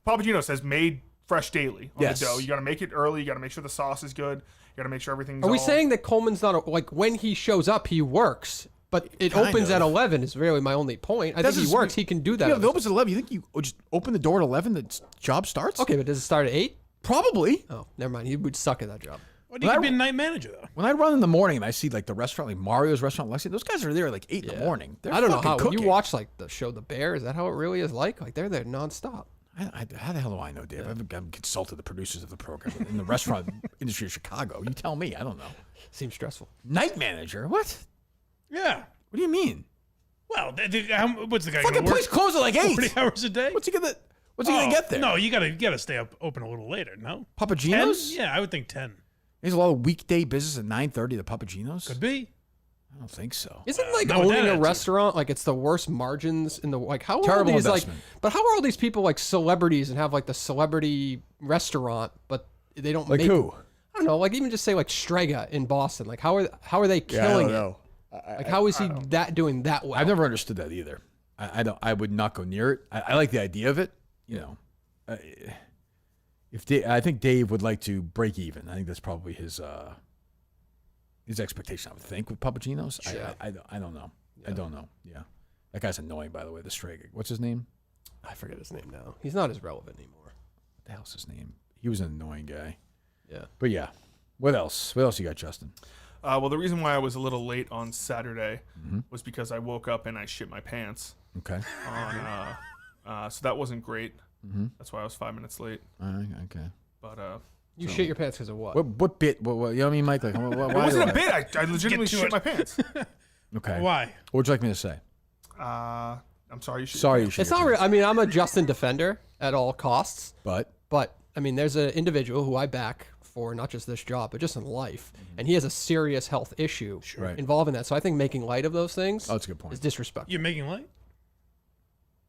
Papagino says made fresh daily on Yes. the dough. You got to make it early. You got to make sure the sauce is good. You got to make sure everything's. Are we all- saying that Coleman's not like when he shows up he works, but it Kind opens of. at 11 is really my only point. I That's think he just- works. He can do that. Yeah, if it opens at 11. You think you just open the door at 11, the job starts? Okay, but does it start at 8? Probably. Oh, never mind. He would suck at that job. Why do you be a night manager though? When I run in the morning and I see like the restaurant, like Mario's restaurant, Lexington, those guys are there like 8 in the morning. They're I don't know fucking how. When cooking. you watch like the show The Bear, is that how it really is like? Like they're there nonstop. How the hell do I know, Dave? I've consulted the producers of the program in the restaurant industry of Chicago. You tell me. I don't know. Seems stressful. Night manager? What? Yeah. What do you mean? Well, what's the guy Fucking gonna work? place closes at like 8. 40 hours a day? What's he gonna get there? No, you gotta stay up open a little later. No, 10? Papagino's? Yeah, I would think 10. There's a lot of weekday business at 9:30. The Papagino's? Could be. I don't think so. Isn't like not with owning that a attitude. restaurant like it's the worst margins in the like? How are all Terrible these investment. but how are all these people like celebrities and have like the celebrity restaurant, but they don't Like make who? I don't know, like even just say like Strega in Boston. Like how are they killing it? Like how is he doing that well? I've never understood that either. I would not go near it. I like the idea of it. You know, I think Dave would like to break even. I think that's probably his expectation. I would think with Papagino's. Sure. I don't know. I don't know. Yeah, that guy's annoying. By the way, the Strega. What's his name? I forget his name now. He's not as relevant anymore. What the hell's his name? He was an annoying guy. Yeah. But yeah, what else? What else you got, Justin? Well, the reason why I was a little late on Saturday was because I woke up and I shit my pants. Okay. So that wasn't great. That's why I was 5 minutes late. Okay. But You shit your pants because of what? What bit? What, you know what I mean, Mike? Like, why it wasn't do a bit. I legitimately Get to shit it. my pants. Okay. Why? What would you like me to say? I'm sorry. You shit Sorry, your you pants. shit It's your not pants. real. I mean, I'm a Justin defender at all costs, But I mean, there's an individual who I back for not just this job, but just in life, and he has a serious health issue Right. involving that. So I think making light of those things that's a good point. is disrespectful. You making light,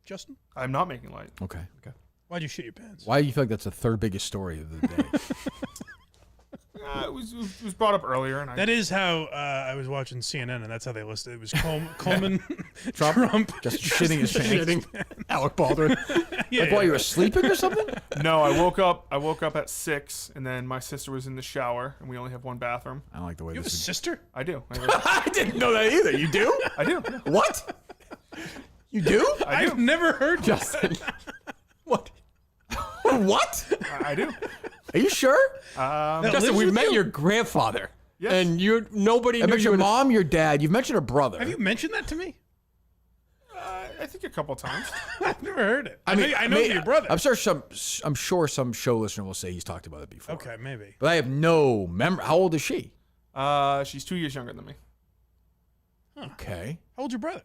Justin? I'm not making light. Okay. Why'd you shit your pants? Why do you feel like that's the third biggest story of the day? It was brought up earlier, and That is how I was watching CNN, and that's how they listed it. It was Coleman, Trump, Just shitting his pants. Alec Baldwin. Yeah, Like while you were sleeping or something? no, I woke up at 6, and then my sister was in the shower, and we only have one bathroom. I don't like the way You have a this is. sister? I do. I didn't know that either. You do? I do. Yeah. What? You do? I've never heard Justin. What? What? I do. Are you sure? That Justin, lives we with met you? your grandfather. Yes. And nobody I knew mentioned you your were mom, your dad. You've mentioned her brother. Have you mentioned that to me? I think a couple times. I've never heard it. I know your brother. I'm sure some show listener will say he's talked about it before. Okay, maybe. But I have no memory. How old is she? She's 2 years younger than me. Okay. How old's your brother?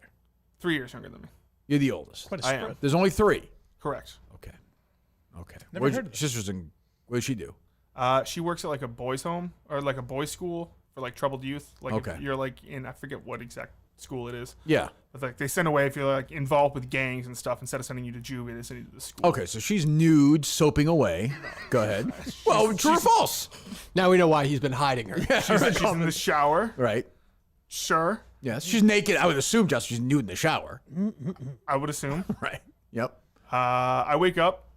3 years younger than me. You're the oldest. Quite a I spread. am. There's only 3. Correct. Okay. Never Where's heard your of sister's in? What does she do? She works at like a boys' home or like a boys' school for like troubled youth. Like Okay. if you're like in, I forget what exact school it is. Yeah. But like they send away if you're like involved with gangs and stuff. Instead of sending you to juvie, they send you to the school. Okay, so she's nude, soaping away. Go ahead. Well, true or false? Now we know why he's been hiding her. She's in the shower. Right. Sure, Yes. She's naked. I would assume just she's nude in the shower. I would assume. Right. Yep. I wake up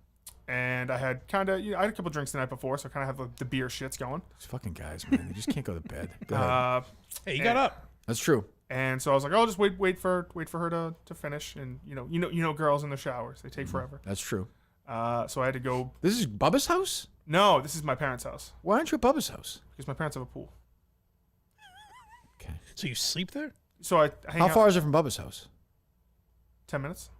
and I had I had a couple drinks the night before, so I kind of have the beer shits going. These fucking guys, man. They just can't go to bed. Go ahead. Hey, you got up. That's true. And so I was like, oh, I'll just wait for her to finish. And you know, girls in the showers, they take forever. That's true. So I had to go. This is Bubba's house? No, this is my parents' house Why aren't you at Bubba's house? because my parents have a pool. Okay. So you sleep there? So I hang How out far is it from Bubba's house? 10 minutes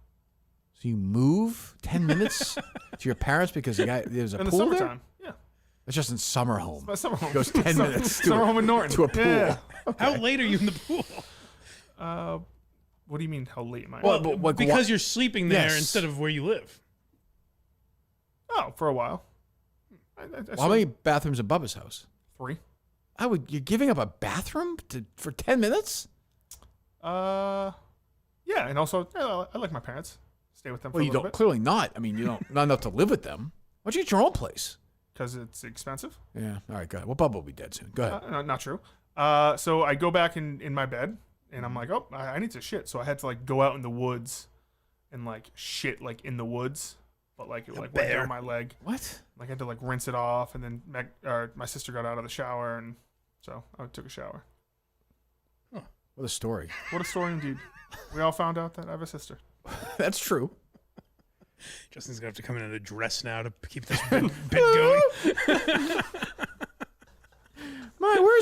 So you move 10 minutes to your parents because there's a in the pool there? summertime. Yeah, That's just in summer home. my summer home Goes 10 minutes Summer home in Norton to a pool. Yeah. How late are you in the pool? What do you mean? How late am I? Well, but, like, Because you're sleeping there Yes. instead of where you live. oh, for a while. how many bathrooms at Bubba's house? 3. You're giving up a bathroom for 10 minutes? Yeah, and also I like my parents. Stay with them for Well, a you little don't. bit Clearly not. I mean, you don't. Not enough to live with them. Why don't you get your own place? because it's expensive. Yeah. All right. Go ahead. Well, Bubba will be dead soon. Go ahead. No, not true. So I go back in my bed and I'm like, oh, I need to shit. So I had to like go out in the woods and like shit like in the woods, but like it like went down my leg. What? Like I had to like rinse it off, and then my sister got out of the shower, and so I took a shower. What a story. What a story indeed. We all found out that I have a sister. That's true. Justin's gonna have to come in a dress now to keep this bit going.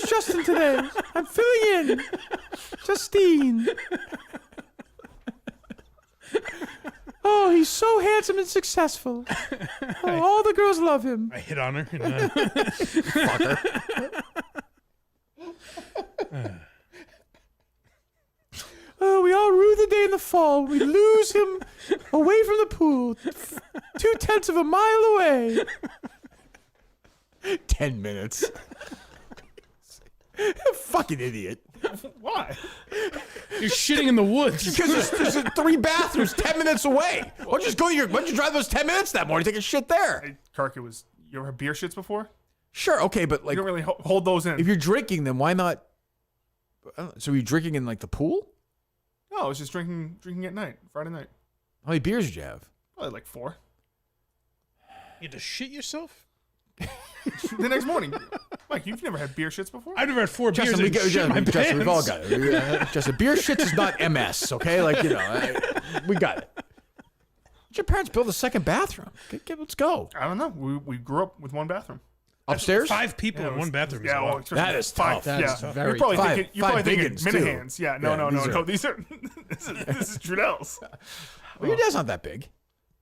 Justin today? I'm filling in. Justine. Oh, he's so handsome and successful. Oh, all the girls love him. I hit on her. Fucker. Oh, we all rue the day in the fall. We lose him away from the pool, 2/10 of a mile away. 10 minutes. Fucking idiot. Why? You're shitting in the woods. Because there's 3 bathrooms 10 minutes away. Why don't you just go to why don't you drive those 10 minutes that morning? Take a shit there. Hey, Kirk, you ever had beer shits before? Sure, okay, but You like, don't really hold those in. if you're drinking them, why not? So you're drinking in like the pool? No, I was just drinking at night, Friday night. How many beers did you have? Probably like 4. You had to shit yourself? The next morning. Mike, you've never had beer shits before? I've never had 4 beers Justin, and shit my Justin, we've all pants. got it. Justin, beer shits is not MS, okay? Like, we got it. Did your parents build a second bathroom? Let's go. I don't know. We grew up with one bathroom. Upstairs? 5 people Yeah, in it was- one bathroom. Yeah, well, Is especially That is 5. tough. That yeah. is very You're probably tough. thinking, you're Five probably thinking biggins, mini too. hands. Yeah, Yeah, no. these are- These are this is Trudell's. Well, your dad's not that big.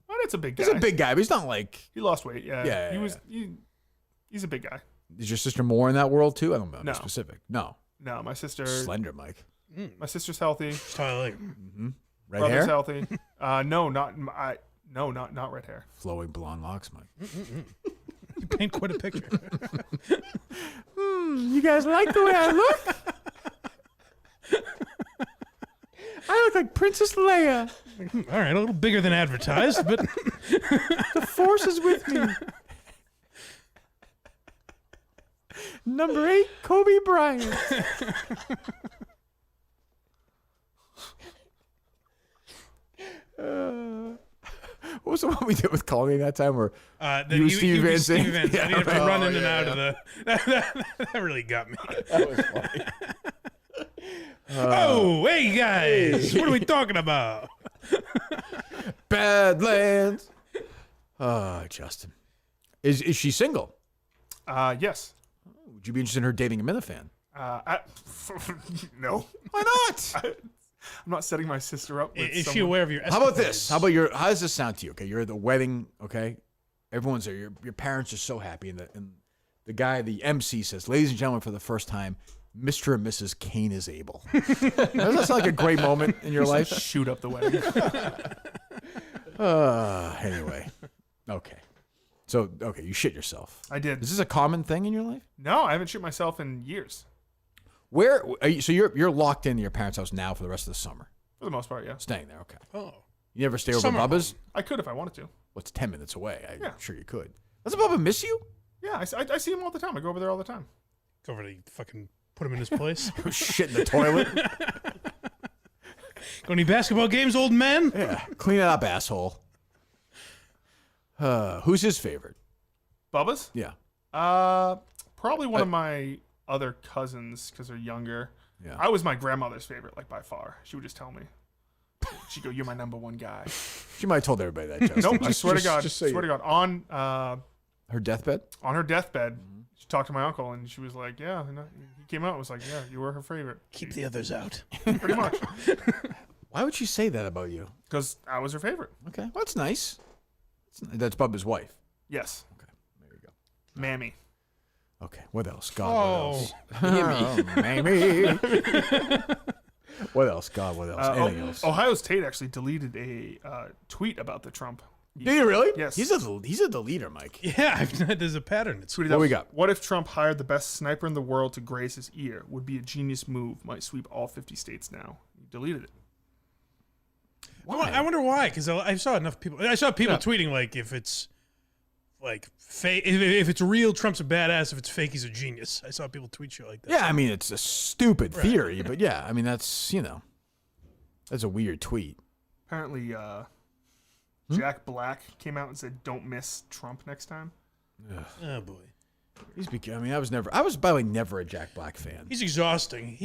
Oh, that's a big guy. He's a big guy, but he's not like. He lost weight. Yeah. Yeah, He's a big guy. Is your sister more in that world too? I don't know. No. Specific. No. No, my sister. Slender, Mike. My sister's healthy. That's how I like. Red Brother's hair? healthy. No, not red hair. Flowing blonde locks, Mike. You paint quite a picture. You guys like the way I look? I look like Princess Leia. All right, a little bigger than advertised, but The Force is with me. Number 8, Kobe Bryant. What was the one we did with Coleman that time? Where you, Steve you Van Steve Zandt? Van Zandt. Yeah. You have to run Oh, in and yeah, out of the. That really got me. that was funny. Oh, hey guys, what are we talking about? Badlands. Justin, is she single? Yes. Would you be interested in her dating a Minifan? No. Why not? I'm not setting my sister up with Is she someone. aware of your? How about this? escapades? How does this sound to you? Okay, you're at the wedding. Okay, everyone's there. Your parents are so happy, and the guy, the MC says, "Ladies and gentlemen, for the first time, Mr. and Mrs. Kane is able." Doesn't that sound like a great moment in your life? Shoot up the wedding. Anyway, okay. So you shit yourself. I did. Is this a common thing in your life? No, I haven't shit myself in years. Where are you? So you're locked into your parents' house now for the rest of the summer, For the most part, yeah. staying there. Okay. Oh, You never stay over Summer at Bubba's? I could if I wanted to. Well, it's 10 minutes away. I'm Yeah. sure you could. Doesn't Bubba miss you? Yeah, I see him all the time. I go over there all the time. go over to fucking put him in his place. Shit in the toilet. Go any basketball games, old man? Yeah. Clean it up, asshole. Who's his favorite? Bubba's? Yeah. Probably one of my other cousins because they're younger. Yeah. I was my grandmother's favorite, like by far. She would just tell me. She'd go, "You're my number one guy." She might have told everybody that, Justin. Nope, I swear to God. Just so Swear to God. On her deathbed? on her deathbed, she talked to my uncle, and she was like, "Yeah." And he came out and was like, "Yeah, you were her favorite." Keep the others out. Pretty much, Why would she say that about you? because I was her favorite. Okay. Well, that's nice. That's Bubba's wife. Yes, Okay. There you go. Mammy. Okay. What else? God, what Oh, else? Mammy. What else? God, what else? Anything else? Ohio State actually deleted a tweet about the Trump. Did you really? Yes. He's a deleter, Mike. yeah. There's a pattern. It's Tweeted What out, we got? What if Trump hired the best sniper in the world to graze his ear? Would be a genius move. Might sweep all 50 states now. He deleted it. I wonder why, because I saw enough people. I saw people tweeting like if it's like fake, if it's real, Trump's a badass. If it's fake, he's a genius. I saw people tweet shit like that. Yeah, I mean, it's a stupid theory, but yeah, I mean, that's a weird tweet. Apparently, Jack Black came out and said, "Don't miss Trump next time." Oh boy, I mean, I was by the way never a Jack Black fan. he's exhausting.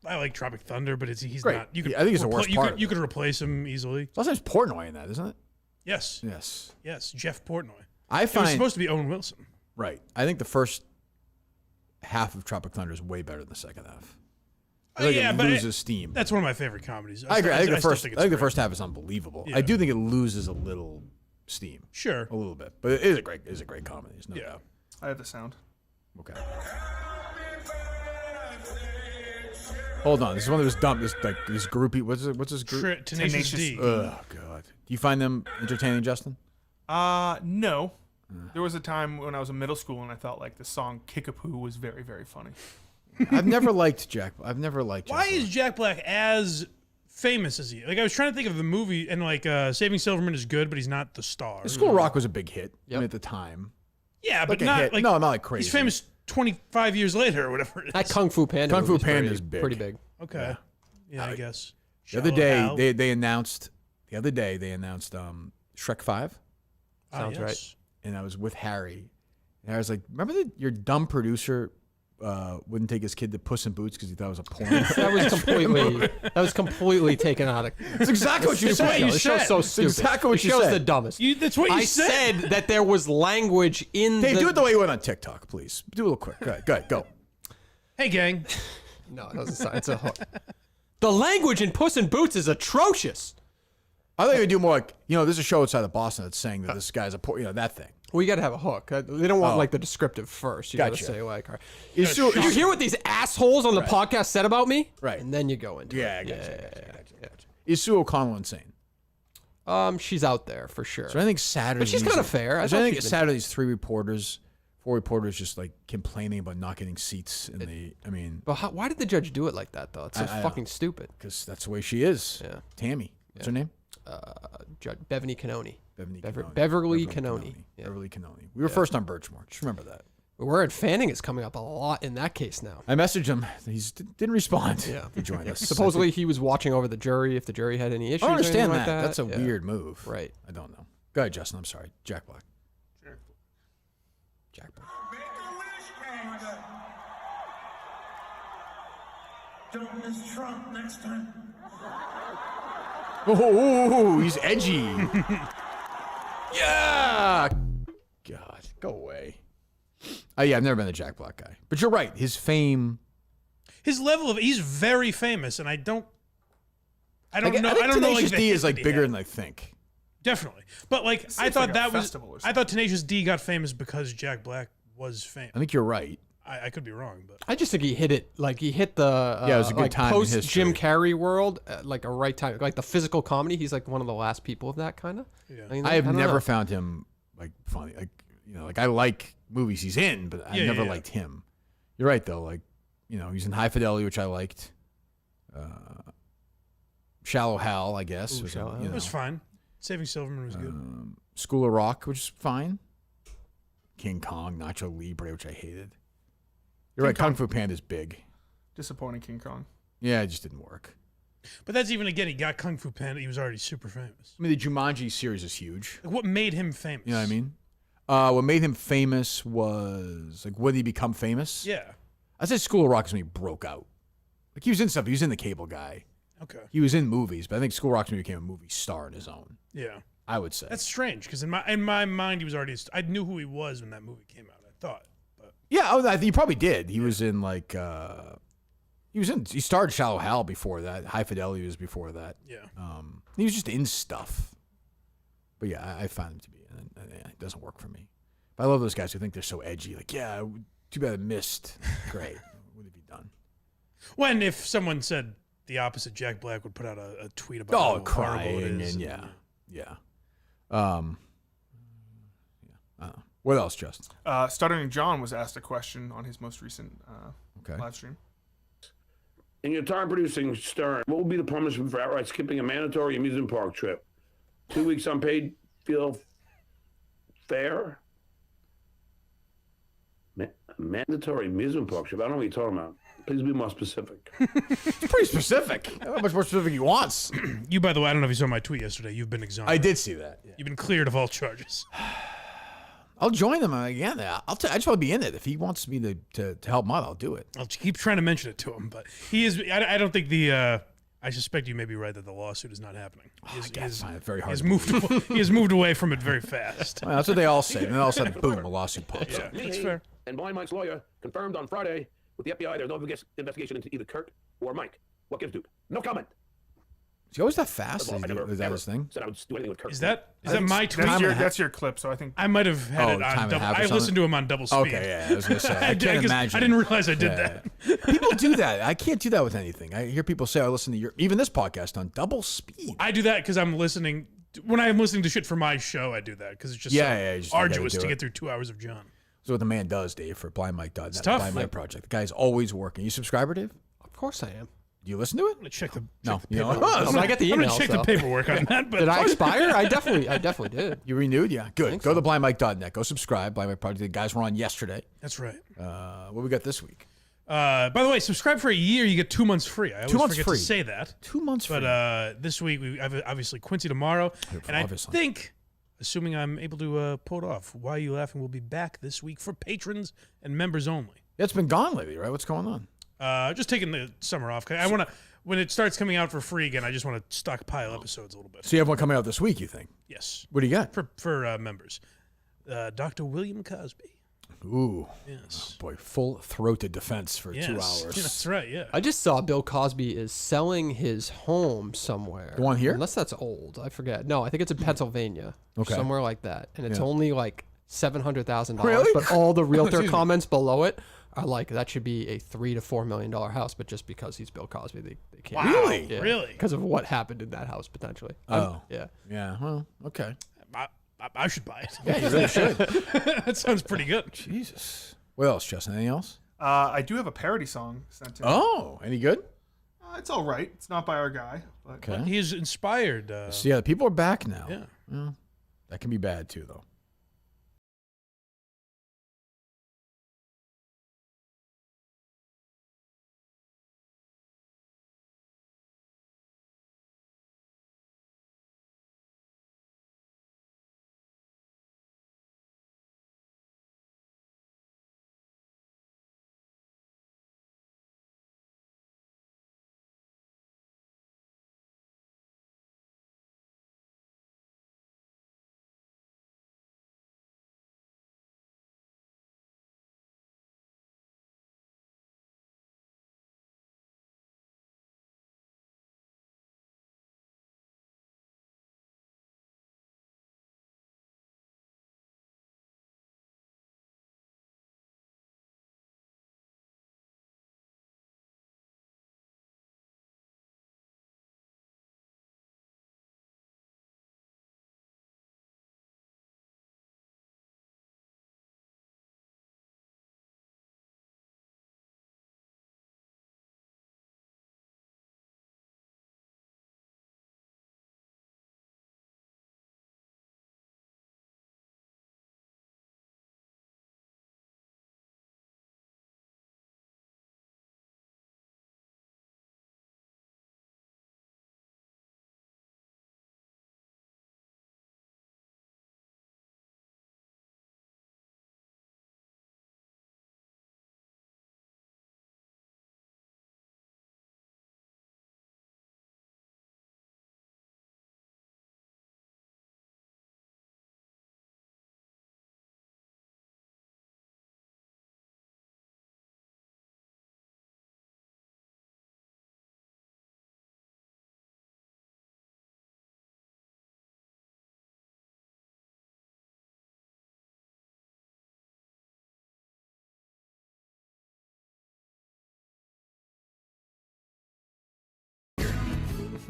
I like Tropic Thunder, but he's Great. not. You could I think it's the worst part of You it. could replace him easily. Sometimes Portnoy in that, isn't it? Yes, Yes. Jeff Portnoy. I It was find supposed to be Owen Wilson. right. I think the first half of Tropic Thunder is way better than the second half. I Oh, think yeah, it but loses steam. That's one of my favorite comedies. I agree. I think the still first. think I think the it's great. first half is unbelievable. Yeah. I do think it loses a little steam, Sure. a little bit, but it is a great. It is a great comedy. There's no Yeah. doubt. I have the sound. Okay. Hold on. This is one of those dumb. This groupie. What's this group? Tenacious D. Tenacious- Oh God. Do you find them entertaining, Justin? No. There was a time when I was in middle school and I thought like the song Kickapoo was very, very funny. I've never liked Jack. I've never liked. Jack Why Black. is Jack Black as famous as he? Like I was trying to think of the movie, and like Saving Silverman is good, but he's not the star. School of Rock was a big hit Yep. at the time. Yeah, but Like a not hit. like No, not like crazy. He's famous 25 years later or whatever. It is. That Kung Fu Panda. Kung Fu movie's Panda pretty- is big. Pretty big. Okay. Yeah, I guess. The other Shallow day Hal. they announced. The other day they announced Shrek 5, Sounds yes. right. and I was with Harry, and I was like, "Remember that your dumb producer wouldn't take his kid to Puss in Boots because he thought it was a porn." That was completely taken out of. That's exactly what you said. The show's so That's stupid. exactly what the you show's said. the dumbest. That's what you I said that there was language in Dave, the. do it the way you went on TikTok, please. Do it a little quick. Go ahead. Go. Hey, gang. No, it doesn't sound. It's a hook. The language in Puss in Boots is atrocious. I thought you would do more like, there's a show outside of Boston that's saying that this guy's a that thing. Well, you got to have a hook. They don't want like the descriptive first. You got to Gotcha. say like, all right. Did Did you hear what these assholes on the podcast said about me? Right. And then you go into Yeah, I it. gotcha. Is Sue O'Connell insane? She's out there for sure. So I think Saturday. But she's kinda fair. I So I thought think she'd been- Saturday's four reporters just like complaining about not getting seats in the. I mean, But why did the judge do it like that though? It's so I fucking stupid. because that's the way she is. Yeah. Tammy. What's her name? Judge Beverly Canoni. Beverly Beverly Canoni. Canoni. Yeah. Beverly Canoni. We were first on Birchmore. Just remember that. Word Fanning is coming up a lot in that case now. I messaged him. He didn't respond. Yeah. To join us. Supposedly he was watching over the jury if the jury had any issues. I don't understand or that. anything like that. That's a Yeah. weird move. Right. I don't know. Go ahead, Justin. I'm sorry. Jack Black. Jack Black. Don't miss Trump next time. Oh, he's edgy. Yeah. God, go away. Yeah, I've never been a Jack Black guy. But you're right. His fame. His level of he's very famous, and I don't know. I think I don't know. Tenacious Like, D the is hit like that he bigger had. than I think. Definitely, but like I seems thought like a that was. festival or I thought Tenacious D got famous because Jack Black was famous. I think you're right. I could be wrong, but I just think he hit it like he hit the Yeah, it was a good like time in post history. Jim Carrey world like a right time, like the physical comedy. He's like one of the last people of that kind of. Yeah. I have don't never know. found him like funny. Like I like movies he's in, but I Yeah, never yeah. liked him. You're right though. Like he's in High Fidelity, which I liked. Shallow Hal, I guess. Ooh, was, Shallow Hal. it was fine. Saving Silverman was good. School of Rock, which is fine. King Kong, Nacho Libre, which I hated. You're right. Kung Fu Panda's big. Disappointing King Kong. Yeah, it just didn't work. But that's even again, he got Kung Fu Panda. He was already super famous. I mean, the Jumanji series is huge. Like, what made him famous? You know what I mean? What made him famous was like, when did he become famous? Yeah. I said School of Rock is when he broke out. Like he was in stuff. He was in The Cable Guy. Okay. He was in movies, but I think School of Rock's when he became a movie star on his own. Yeah. I would say. That's strange because in my mind he was already. I knew who he was when that movie came out. I thought. But Yeah, he probably did. He was in like he started Shallow Hal before that. High Fidelity was before that. yeah. He was just in stuff. But yeah, I found him to be. It doesn't work for me. But I love those guys who think they're so edgy. Like, yeah, too bad I missed. Great. What have you done? When if someone said the opposite, Jack Black would put out a tweet about how horrible crying it is. and yeah. I don't know. What else, Justin? Stuttering John was asked a question on his most recent Okay. live stream. In your time producing Stern, what would be the punishment for outright skipping a mandatory amusement park trip? 2 weeks unpaid feel fair? Mandatory amusement park trip? I don't know what you're talking about. Please be more specific. It's pretty specific. I don't know how much more specific he wants. You, by the way, I don't know if you saw my tweet yesterday. You've been exonerated. I did see that. Yeah. You've been cleared of all charges. I'll join him again. I just want to be in it. If he wants me to help him out, I'll do it. I'll keep trying to mention it to him, but he is. I don't think the. I suspect you may be right that the lawsuit is not happening. I guess it's very hard. He has moved away from it very fast. Well, that's what they all say. And then all of a sudden, boom, a lawsuit pops up. That's fair. And Blind Mike's lawyer confirmed on Friday with the FBI there's no investigation into either Kirk or Mike. What gives, dude? No comment. Is he always that fast? Well, I never, Is that ever his thing? said I would do anything with Kirk. Is that my tweet? That's your clip. So I think I might have had it time on and a double. half or I something? listened to him on double speed. Okay, yeah, I was gonna say. I can't guess imagine. I didn't realize I did Yeah. that. People do that. I can't do that with anything. I hear people say I listen to even this podcast on double speed. I do that because I'm listening. When I'm listening to shit for my show, I do that because it's just Yeah, so yeah, you just gotta arduous do to it. get through 2 hours of John. That's what the man does, Dave, for blindmike.net. It's tough. Blind Mike Project. The guy's always working. You subscriber, Dave? Of course I am. Do you listen to it? I'm gonna check the No. You paperwork. know, So I get the I'm emails. gonna check the though. paperwork on that. But Did I expire? I definitely did. you renewed? Yeah. Good. Go to blindmike.net. Go subscribe. Blind Mike Project. The guys were on yesterday. That's right. What we got this week? By the way, subscribe for a year, you get 2 months free. I always months forget free. to say that. 2 months free. But this week we have obviously Quincy tomorrow, and obviously. I think, assuming I'm able to pull it off, Why Are You Laughing will be back this week for patrons and members only. Yeah, it's been gone lately, right? What's going on? Just taking the summer off. I want to, when it starts coming out for free again, I just want to stockpile episodes a little bit. So you have one coming out this week, you think? Yes, What do you got? for members. Dr. William Cosby. Ooh. Yes. Boy, full-throated defense for 2 hours. That's right. Yeah. I just saw Bill Cosby is selling his home somewhere. The one here? Unless that's old. I forget. No, I think it's in Pennsylvania. Okay. Somewhere like that. And it's Yeah. only like $700,000. Really? But all the realtor Excuse me. comments below it are like, that should be a $3 to $4 million house. But just because he's Bill Cosby, they can't. Wow. Really? Yeah, Really? Because of what happened in that house, potentially. Oh. Yeah. Yeah, well, okay. I should buy it. Yeah, you really should. That sounds pretty good. Jesus. What else, Justin? Anything else? I do have a parody song sent in. Oh, any good? It's all right. It's not by our guy, but Okay. He is inspired. So, yeah, people are back now. Yeah. Well, that can be bad, too, though.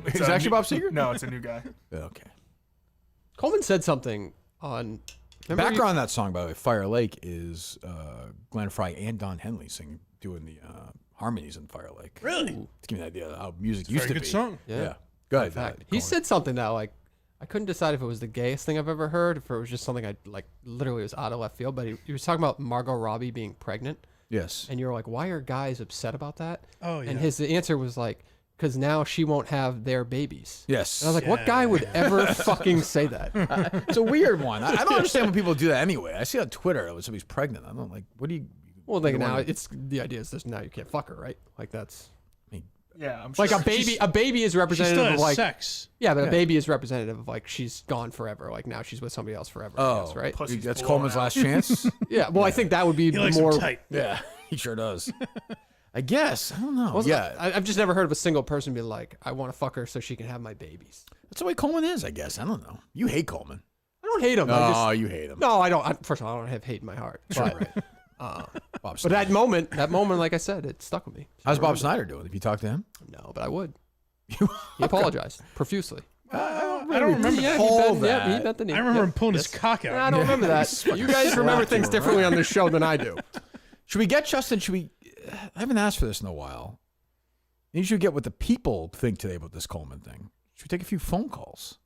Is it actually Bob Seger? No, it's a new guy. Okay. Coleman said something on. remember you- Background on that song, by the way, Fire Lake, is Glenn Frey and Don Henley doing the harmonies in Fire Lake. Really? To give you an idea of how music used Very to good be. song. Yeah. Go ahead. fact. He Coleman. said something that like I couldn't decide if it was the gayest thing I've ever heard, if it was just something I like literally was out of left field. But he was talking about Margot Robbie being pregnant, Yes. and you're like, why are guys upset about that? Oh, yeah. And his answer was like, because now she won't have their babies. Yes. And I was like, what guy would ever fucking say that? It's a weird one. I don't understand when people do that anyway. I see on Twitter when somebody's pregnant. I don't like, what do you. Well, like you now wanna- it's the idea is this now you can't fuck her, right? Like that's. I mean, Yeah, I'm Like sure. a baby is She representative still of has like sex. yeah, but a baby is representative of like she's gone forever. Like now she's with somebody else forever. I guess, right? Pussy's That's blown Coleman's out. last chance. Yeah. Well, I think that would be He likes more. them tight. Yeah, he sure does. I guess. I don't know. Wasn't- Yeah, I've just never heard of a single person be like, I want to fuck her so she can have my babies. that's the way Coleman is, I guess. I don't know. You hate Coleman. I don't hate him. Oh, you hate him. No, I don't. First of all, I don't have hate in my heart. But, Bob but Snyder. that moment, like I said, it stuck with me. How's Bob Snyder doing? Have you talked to him? No, but I would. He apologized profusely. I don't remember Yeah, that. he bent the knee. I remember Yeah. him pulling his cock out. I don't remember that. You guys remember things differently on this show than I do. Should we get Justin? I haven't asked for this in a while. You should get what the people think today about this Coleman thing. Should we take a few phone calls?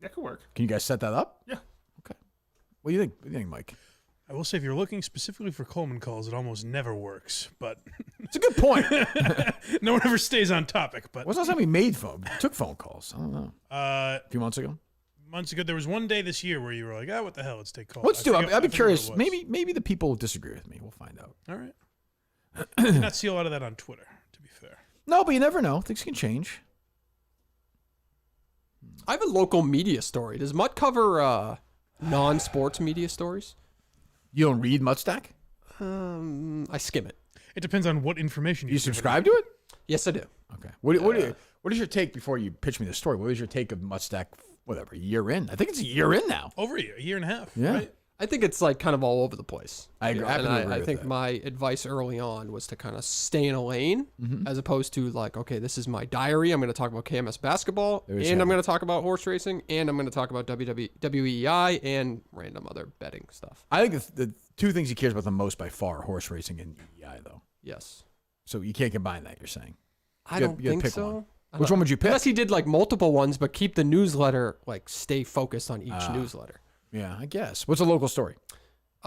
That could work. Can you guys set that up? Yeah. Okay. What do you think? What do you think, Mike? I will say, if you're looking specifically for Coleman calls, it almost never works. But It's a good point. no one ever stays on topic. But What's the last time we took phone calls? I don't know. A few months ago. months ago, there was one day this year where you were like, what the hell? Let's take calls. Let's do it. I'd be I forget curious. what it was. Maybe the people disagree with me. We'll find out. All right. I did not see a lot of that on Twitter, to be fair. No, but you never know. Things can change. I have a local media story. Does Mutt cover non-sports media stories? You don't read Mudstack? I skim it. It depends on what information You subscribe to it? Yes, I do. Okay. What is your take before you pitch me the story? What is your take of Mudstack? Whatever, a year in. I think it's a year in now. Over a year and a half. Yeah. Right? I think it's like kind of all over the place. I You know, happen and to agree I with think that. my advice early on was to kind of stay in a lane as opposed to like, okay, this is my diary. I'm going to talk about KMS basketball There is and I'm that. going to talk about horse racing and I'm going to talk about WEI and random other betting stuff. I think the two things he cares about the most by far are horse racing and EI, though. Yes. So you can't combine that, you're saying. I You don't gotta- you gotta think pick so. one. Which one would you pick? Unless he did like multiple ones, but keep the newsletter, like stay focused on each newsletter. Yeah, I guess. What's a local story?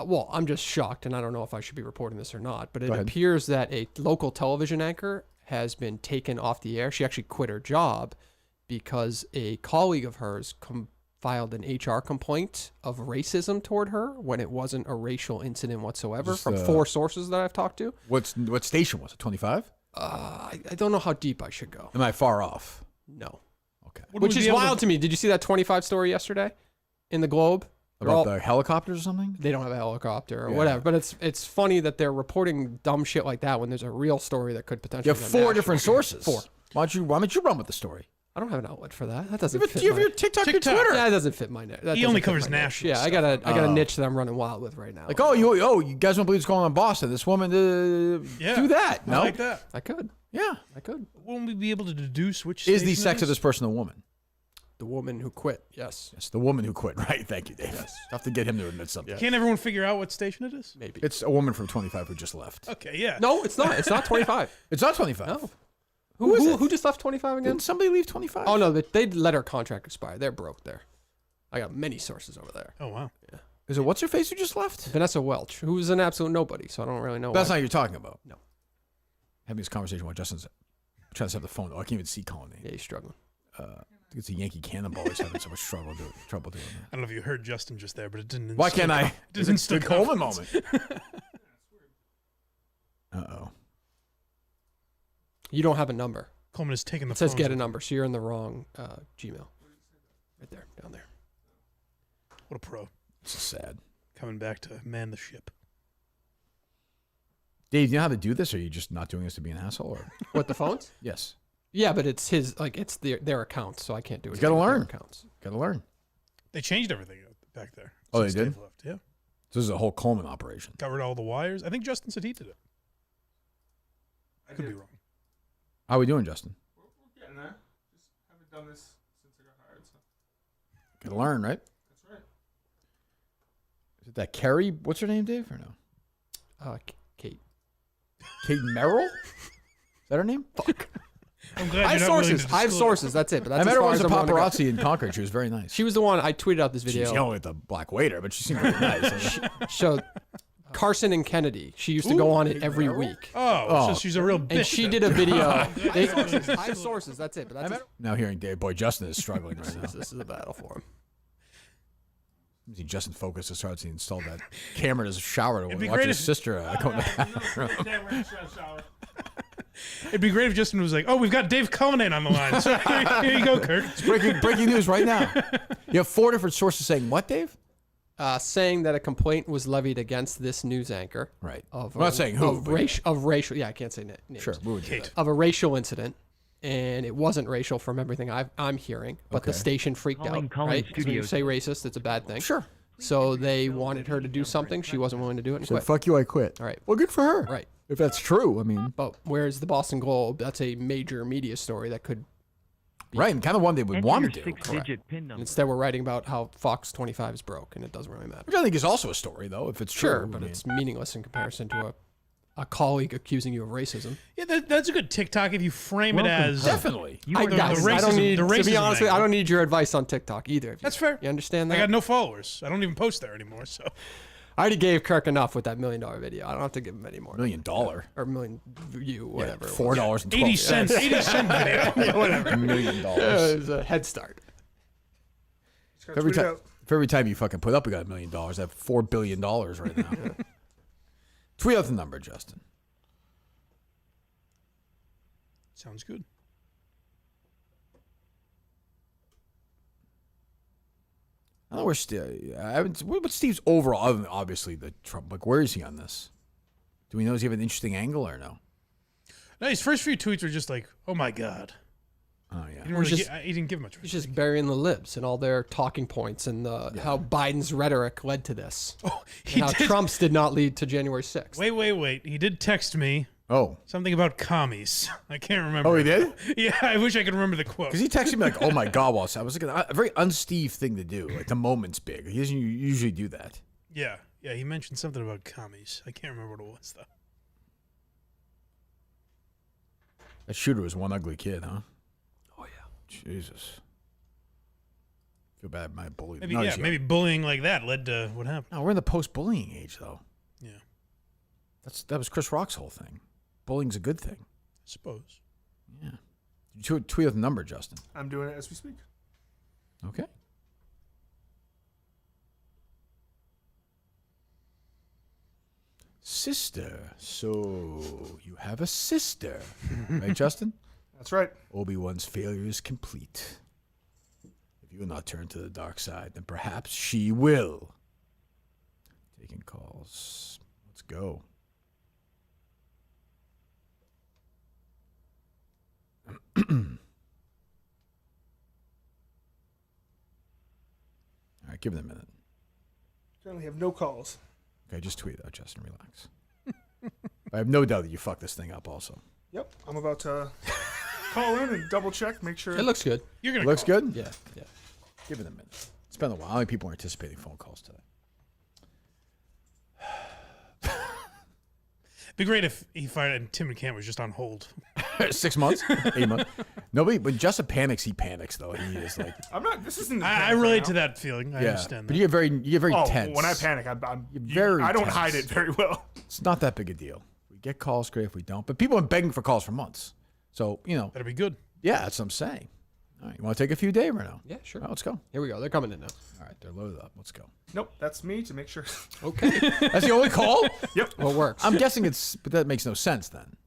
Well, I'm just shocked, and I don't know if I should be reporting this or not, but it Go ahead. appears that a local television anchor has been taken off the air. She actually quit her job because a colleague of hers filed an HR complaint of racism toward her when it wasn't a racial incident whatsoever Just, from 4 sources that I've talked to. What station was it? 25? I don't know how deep I should go. Am I far off? No. Okay. Would Which we is be able wild to me. Did you see that 25 story yesterday in the Globe? They're About all- the helicopters or something? they don't have a helicopter or Yeah. whatever. But it's funny that they're reporting dumb shit like that when there's a real story that could potentially. You have go 4 national. different sources. 4. Why don't you run with the story? I don't have an outlet for that. That doesn't You have, fit. you have my, your TikTok, your TikTok. Twitter. that doesn't fit my niche. He only covers national Yeah, I stuff. got a niche that I'm running wild with right now. Like, you guys don't believe what's going on in Boston. This woman, Yeah. do that. I No? like that. I could. Yeah. I could. Won't we be able to deduce which Is the station sex it of this person a woman? The woman who quit. Yes. Yes, the woman who quit. Right. Thank you, Dave. Have to get him to admit something. Can't everyone figure out what station it is? Maybe. It's a woman from 25 who just left. Okay, yeah. No, it's not. It's not 25. It's not 25. No. Who is it? Who just left 25 again? Didn't somebody leave 25? Oh no, they let her contract expire. They're broke there. I got many sources over there. Oh, wow. Is it what's her face who just left? Vanessa Welch, who was an absolute nobody, so I don't really know. That's why. not what you're talking about. No. Having this conversation while Justin's trying to set the phone. Oh, I can't even see Cullinane. Yeah, he's struggling. I think it's a Yankee cannonball. He's having so much trouble doing that. I don't know if you heard Justin just there, but it didn't. Why can't I? It didn't It's the Coleman moment. Uh-oh. You don't have a number. Coleman is taking the It says phones get a with- number, so you're in the wrong Gmail. Right there, down there. What a pro. This is sad. Coming back to man the ship. Dave, do you know how to do this, or are you just not doing this to be an asshole? Or What, the phones? yes, Yeah, but it's his, like, it's their accounts, so I can't do it. He's gotta with their learn. accounts. gotta learn. They changed everything back there. Oh, since they did? Dave left. Yeah. So this is a whole Coleman operation. Got rid of all the wires. I think Justin said he did it. I could be wrong. How are we doing, Justin? We're getting there. Just haven't done this since I got hired. So Gotta learn, right? that's right. Is it that Carrie? What's her name, Dave? Or no? Kate. Kate Merrill? Is that her name? Fuck. I'm glad I have you're not willing sources. to I have disclose. sources. That's it. But that's I met as her far once as at I'm willing to go. paparazzi in Concord. She was very nice. She was the one I tweeted out this She was video. yelling at the black waiter, but she seemed very nice. So Carson and Kennedy. She used to go on it every week. Oh, so Oh. she's a real bitch. And she then. did a video. I Sources. have sources. That's it. But that's Now hearing Dave, boy, Justin is struggling right now. this is a battle for him. See Justin focused as hard as he installed that camera in his shower to It'd be watch great his if- sister go in the bathroom. Damn, we're in the shower. It'd be great if Justin was like, "Oh, we've got Dave Cullinane on the line. So here you go, Kirk." It's breaking news right now. You have 4 different sources saying what, Dave? Saying that a complaint was levied against this news anchor. Right. Of We're not saying who. of racial. Yeah, I can't say names. Sure, we would do that. Of a racial incident, and it wasn't racial from everything I'm hearing. But the station freaked out. Right? 'Cause when you say racist, it's a bad thing. Sure. So they wanted her to do something. She wasn't willing to do it and So quit. fuck you, I quit. All right. Well, good for her. Right. If that's true, I mean. But where's the Boston Globe? That's a major media story that could. Right, and kind of one they would want to do. And instead, we're writing about how Fox 25 is broke, and it doesn't really matter. Which I think is also a story, though, if it's true. Sure, but it's meaningless in comparison to a colleague accusing you of racism. Yeah, that's a good TikTok if you frame it as definitely. I don't need, to be honest with you, I don't need your advice on TikTok either. That's fair. You understand that? I got no followers. I don't even post there anymore. So I already gave Kirk enough with that $1 million video. I don't have to give him any more. $1 million. Or $1 million view, whatever. Yeah, $4.12. 80 cents. 80 cent video. Yeah, whatever. $1 million. It was a head start. For every time you fucking put up, we got $1 million. I have $4 billion right now. Tweet out the number, Justin. Sounds good. I don't know where Steve. What's Steve's overall? Other than obviously the Trump. Like, where is he on this? Do we know does he have an interesting angle or no? No, his first few tweets were just like, "Oh my god." Oh yeah. He didn't give much. He's just burying the libs and all their talking points and how Biden's rhetoric led to this. Oh, and how Trump's did not lead to January 6th. Wait. He did text me. Oh. Something about commies. I can't remember. Oh, he did? Yeah, I wish I could remember the quote. Because he texted me like, "Oh my god!" While I was like, a very un-Steve thing to do. Like the moment's big. He doesn't usually do that. Yeah. He mentioned something about commies. I can't remember what it was though. That shooter was one ugly kid, huh? Oh yeah. Jesus. Feel bad my bully. Maybe bullying like that led to what happened. No, we're in the post-bullying age though. Yeah. That was Chris Rock's whole thing. Bullying's a good thing. I suppose. Yeah. You tweet out the number, Justin. I'm doing it as we speak. Okay. Sister. So you have a sister, right, Justin? That's right. Obi-Wan's failure is complete. If you will not turn to the dark side, then perhaps she will. Taking calls. Let's go. All right, give it a minute. Currently have no calls. Okay, just tweet that, Justin. Relax. I have no doubt that you fucked this thing up also. Yep, I'm about to call in and double check, make sure. It looks good. You're gonna Looks call. good? Yeah. Give it a minute. It's been a while. How many people are anticipating phone calls today? It'd be great if he fired and Tim McCann was just on hold. 6 months? 8 months? Nobody, when Justin panics, he panics, though. He is like... I'm not, this isn't. I relate to that feeling. I understand but that. you get very tense. When I panic, I don't tense. hide it very well. It's not that big a deal. We get calls, great if we don't. But people have been begging for calls for months. So, That'd be good. Yeah, that's what I'm saying. All right, you want to take a few, Dave, or no? Yeah, sure. All right, let's go. Here we go. They're coming in now. All right, they're loaded up. Let's go. Nope, that's me to make sure. Okay. That's the only call? Yep. Well, it works. I'm guessing but that makes no sense then.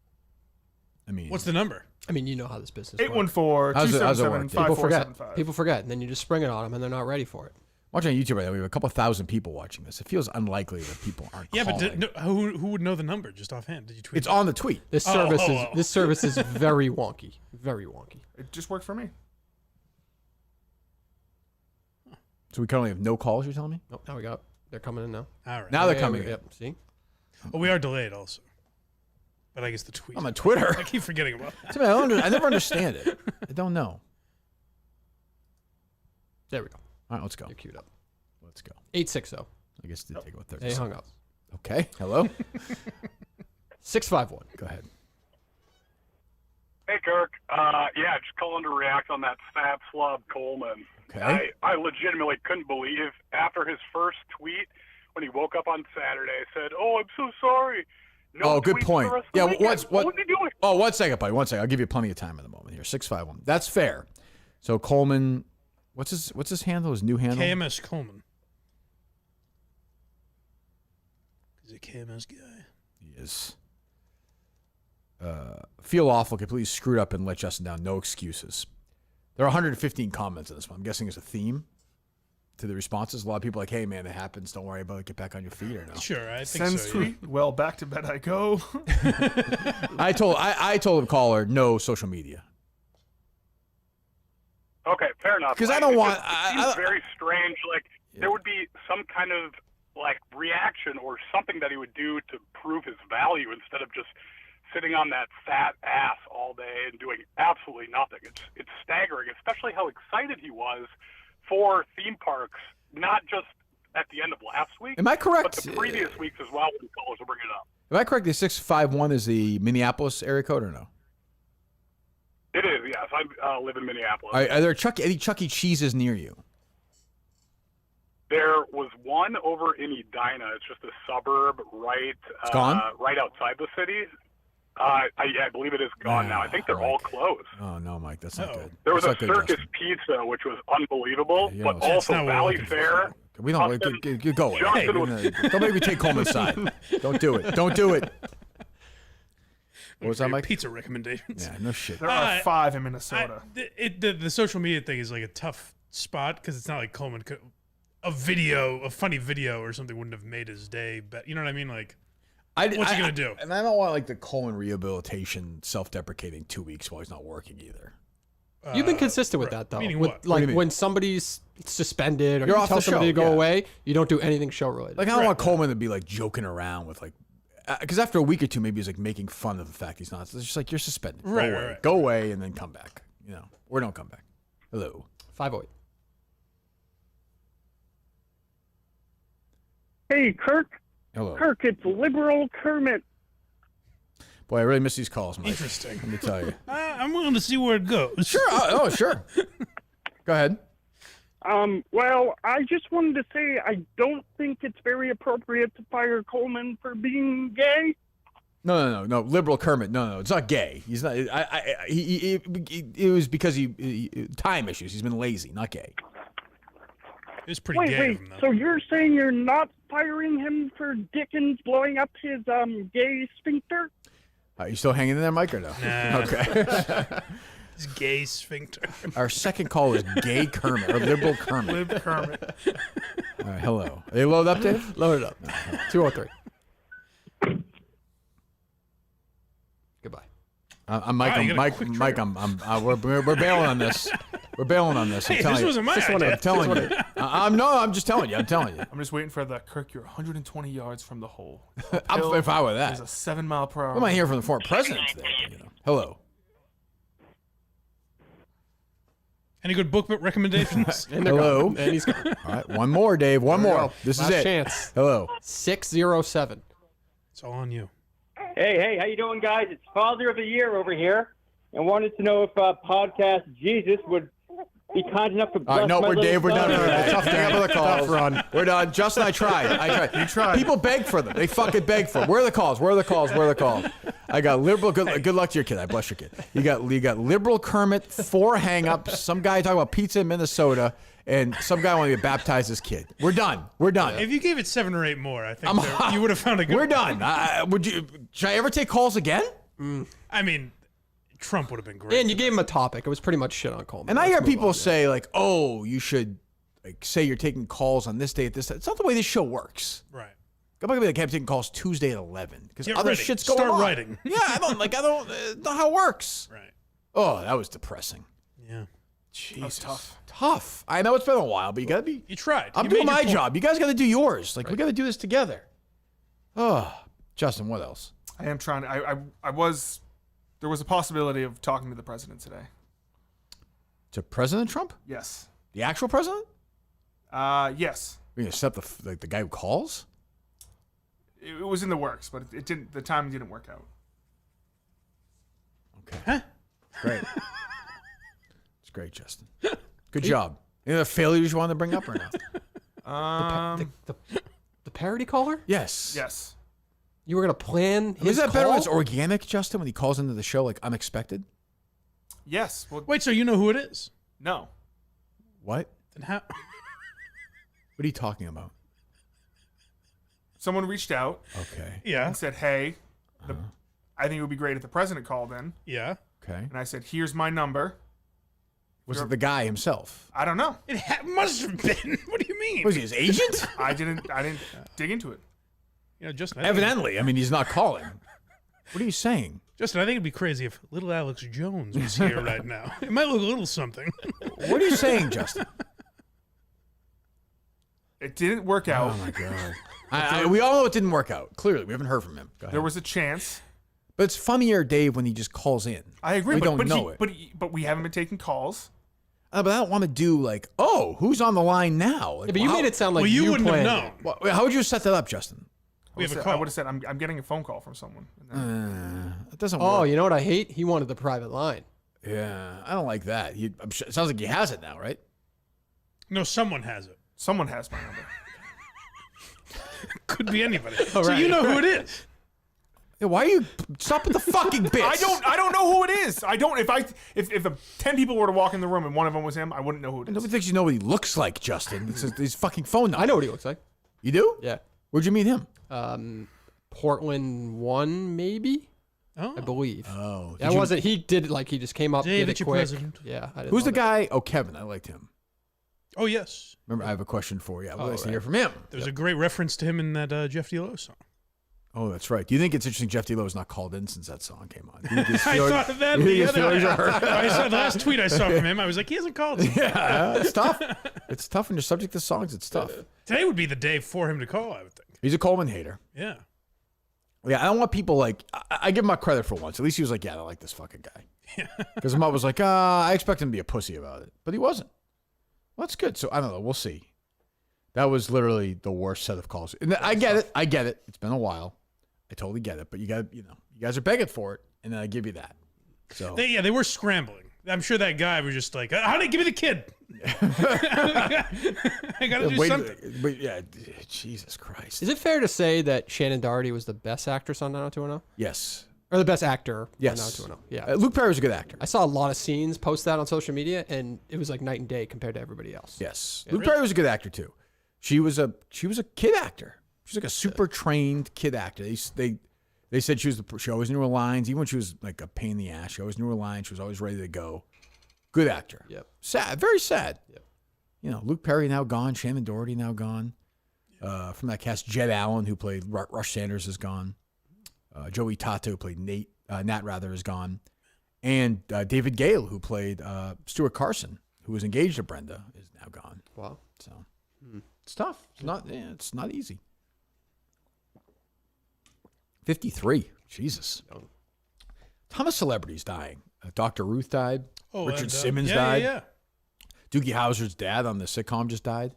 I mean... What's the number? I mean, you know how this business works. 814-277-5475. People forget, and then you just spring it on them, and they're not ready for it. Watching on YouTube right now, we have a couple thousand people watching this. It feels unlikely that people aren't calling. But who would know the number just offhand? Did you tweet It's on the tweet. This service is very wonky. Very wonky. It just worked for me. So we currently have no calls, you're telling me? Nope, now we got. They're coming in now. All right. Now they're coming in. Yep. See? Well, we are delayed also. But I guess the tweet. I'm on Twitter. I keep forgetting about that. I never understand it. I don't know. There we go. All right, let's go. You're queued up. Let's go. 860. I guess it did take about 30 They seconds. hung up. Okay. Hello? 651. Go ahead. Hey, Kirk. Just calling to react on that fat slob Coleman. Okay. I legitimately couldn't believe after his first tweet when he woke up on Saturday, said, "Oh, I'm so sorry." No good tweets point. for us Yeah, the weekend. What was he doing? Oh, 1 second, buddy. 1 second. I'll give you plenty of time in the moment here. 651. That's fair. So Coleman, what's his handle? His new handle? KMS Coleman. He's a KMS guy. He is. Feel awful, completely screwed up and let Justin down. No excuses. There are 115 comments on this one. I'm guessing it's a theme to the responses. A lot of people are like, hey, man, it happens. Don't worry about it. Get back on your feet or no. Sure, I think Sends so. tweet. Well, back to bed I go. I told the caller, no social media. Okay, fair enough. Because Like, I don't it want... just- it seems very strange. Like, there would be some kind of, like, reaction or something that he would do to prove his value instead of just sitting on that fat ass all day and doing absolutely nothing. It's staggering, especially how excited he was for theme parks, not just at the end of last week. Am I correct? But the previous weeks as well when callers will bring it up. Am I correct? The 651 is the Minneapolis area code or no? It is, yes. I live in Minneapolis. Are there any Chuck E. Cheese's near you? There was one over in Edina. It's just a suburb right gone? Right outside the city. I believe it is gone now. I think they're all closed. Oh, no, Mike. That's not good. There was That's a not good, Circus Justin. Pizza, which was unbelievable, Yeah, but that's also not what we're Valley looking for. Fair. We don't go away. Hey, Justin was- don't make me take Coleman's side. Don't do it. Don't do it. What was that, Mike? Pizza recommendations. Yeah, no shit. There are 5 in Minnesota. The social media thing is like a tough spot because it's not like Coleman could, a funny video or something wouldn't have made his day. But you know what I mean? Like, what's he gonna do? And I don't want like the Coleman rehabilitation, self-deprecating 2 weeks while he's not working either. You've been consistent with that though. Meaning With, what? What do you like mean? when somebody's suspended or You're you off tell the somebody show, to go yeah. away, you don't do anything show related. Like I don't want Coleman to be like joking around with like, because after a week or two, maybe he's like making fun of the fact he's not. It's just like you're suspended. Right, Go away. right. Go away and then come back. You know, or don't come back. Hello. 508. Hey, Kirk. Hello. Kirk, it's liberal Kermit. Boy, I really miss these calls, Mike. Interesting. Let me tell you. I'm willing to see where it goes. Sure. Oh, sure. Go ahead. Well, I just wanted to say I don't think it's very appropriate to fire Coleman for being gay. No. Liberal Kermit. No. It's not gay. He's not. It was because he time issues. He's been lazy, not gay. It was pretty gay Wait, of him, though. so you're saying you're not firing him for Dickens blowing up his gay sphincter? Are you still hanging in there, Mike, or no? Nah. Okay. His gay sphincter. Our second call is gay Kermit or liberal Kermit. Live Kermit. All right, hello. Are they loaded up, Dave? Load it up. 203. Goodbye. I'm Mike. Wow, you I'm got a Mike. quick Mike. We're bailing on this. We're bailing on this. I'm Hey, telling this you. wasn't my This one idea. I'm telling you. I'm just telling you. I'm telling you. I'm just waiting for the Kirk. You're 120 yards from the hole. If I were There's that. a 7 mile per hour. We might hear from the former president today. You know. Hello. Any good book recommendations? And they're Hello. gone. And he's gone. All right, one more, Dave. One more. go. This Last is it. chance. Hello. 607. It's all on you. Hey, how you doing, guys? It's Father of the Year over here, and wanted to know if podcast Jesus would be kind enough to bless All right, no, my we're little Dave. We're son. done. Tough hang up the calls. Tough run. We're done. Justin, I tried. You tried. People beg for them. They fucking beg for them. Where are the calls? Where are the calls? Where are the calls? I got liberal. Good luck to your kid. I bless your kid. You got liberal Kermit, 4 hang-ups. Some guy talking about pizza in Minnesota, and some guy wanting to baptize his kid. We're done. We're done. If you gave it 7 or 8 more, I think you would have found a good We're done. Should I ever take calls again? I mean, Trump would have been great. And you gave him a topic. It was pretty much shit on Coleman. And I Let's hear move people on, say like, "Oh, you should like say you're taking calls on this day at this time." It's not the way this show works. Right. I'm not gonna be like, "Hey, I'm taking calls Tuesday at 11" because Get other ready. shit's going Start on. writing. Yeah, I don't. Not how it works. Right. Oh, that was depressing. Yeah. Jesus. tough. Tough. I know it's been a while, but you gotta be. You tried. I'm You doing made your my point. job. You guys gotta do yours. Like we gotta do this together. Oh, Justin, what else? I am trying. I was. There was a possibility of talking to the president today. To President Trump? Yes. The actual president? Yes. We're gonna set the guy who calls? It was in the works, but it didn't. The timing didn't work out. Okay. Great. It's great, Justin. Good job. Any other failures you wanted to bring up or not? The parody caller? Yes. Yes. You were going to plan his Is that better call? when it's organic, Justin, when he calls into the show like unexpected? Yes. Well, Wait, so you know who it is? no. What? Then how? What are you talking about? Someone reached out Okay. Yeah. and said, "Hey, I think it would be great if the president called in. Yeah. Okay. And I said, here's my number. Was it the guy himself? I don't know. It must have been. What do you mean? Was he his agent? I didn't dig into it. You know, Justin. Evidently. I mean, he's not calling. What are you saying? Justin, I think it'd be crazy if little Alex Jones was here right now. It might look a little something. What are you saying, Justin? It didn't work out. Oh, my God. We all know it didn't work out. Clearly. We haven't heard from him. Go ahead. There was a chance. But it's funnier, Dave, when he just calls in. I agree. We but, don't but know it. But we haven't been taking calls. But I don't want to do like, oh, who's on the line now? Like, Yeah, but you made it sound like you wouldn't have planned known. it. Well, how would you set that up, Justin? We have a I call. would have said, I'm getting a phone call from someone. And then, It doesn't work. Oh, you know what I hate? He wanted the private line. Yeah, I don't like that. I'm sure, it sounds like he has it now, right? No, someone has it. someone has my number. Could be anybody. So you know who it is. Yeah, why are you stopping the fucking bits? I don't know who it is. I don't. If 10 people were to walk in the room and one of them was him, I wouldn't know who it is. Nobody thinks you know what he looks like, Justin. It's his fucking phone number. I know what he looks like. You do? Yeah. Where'd you meet him? Portland 1, maybe? Oh. I believe. Oh. That wasn't, he did it like he just came up, David, did it your quick. president. Yeah. I didn't Who's the love it. guy? Oh, Kevin. I liked him. Oh, yes. Remember, I have a question for you. I would like to right. hear from him. There's a great reference to him in that Jeff D. song. Oh, that's right. Do you think it's interesting Jeff D. Lowe's not called in since that song came on? I thought of that the other day. I saw the last tweet I saw from him. I was like, he hasn't called. Yeah, it's tough. It's tough when you're subject to songs. It's tough. Today would be the day for him to call, I would think. He's a Coleman hater. Yeah. Yeah, I don't want people like, I give him my credit for once. At least he was like, yeah, I don't like this fucking guy. Because Mom was like, I expect him to be a pussy about it. But he wasn't. Well, that's good. So I don't know. We'll see. That was literally the worst set of calls. And I get it. I get it. It's been a while. I totally get it. But you got, you guys are begging for it. And then I give you that. So They were scrambling. I'm sure that guy was just like, honey, give me the kid. I got to do something. But yeah, Jesus Christ. Is it fair to say that Shannon Doherty was the best actress on 90210? Yes. Or the best actor Yes. on 90210? Yeah. Luke Perry was a good actor. I saw a lot of scenes post that on social media, and it was like night and day compared to everybody else. Yes. Yeah, Luke Perry was a good actor too. She was a kid actor. She was like a super trained kid actor. They said she always knew her lines. Even when she was like a pain in the ass, she always knew her lines. She was always ready to go. Good actor. Yep. Sad. Very sad. Yep. Luke Perry now gone. Shannon Doherty now gone. From that cast, Jed Allen, who played Rush Sanders, is gone. Joey Tata, who played Nat rather, is gone. And David Gale, who played Stuart Carson, who was engaged to Brenda, is now gone. Wow. So it's tough. It's not easy. 53. Jesus. Ton of celebrities dying. Dr. Ruth died. Richard Simmons died. Yeah. Doogie Howser's dad on the sitcom just died.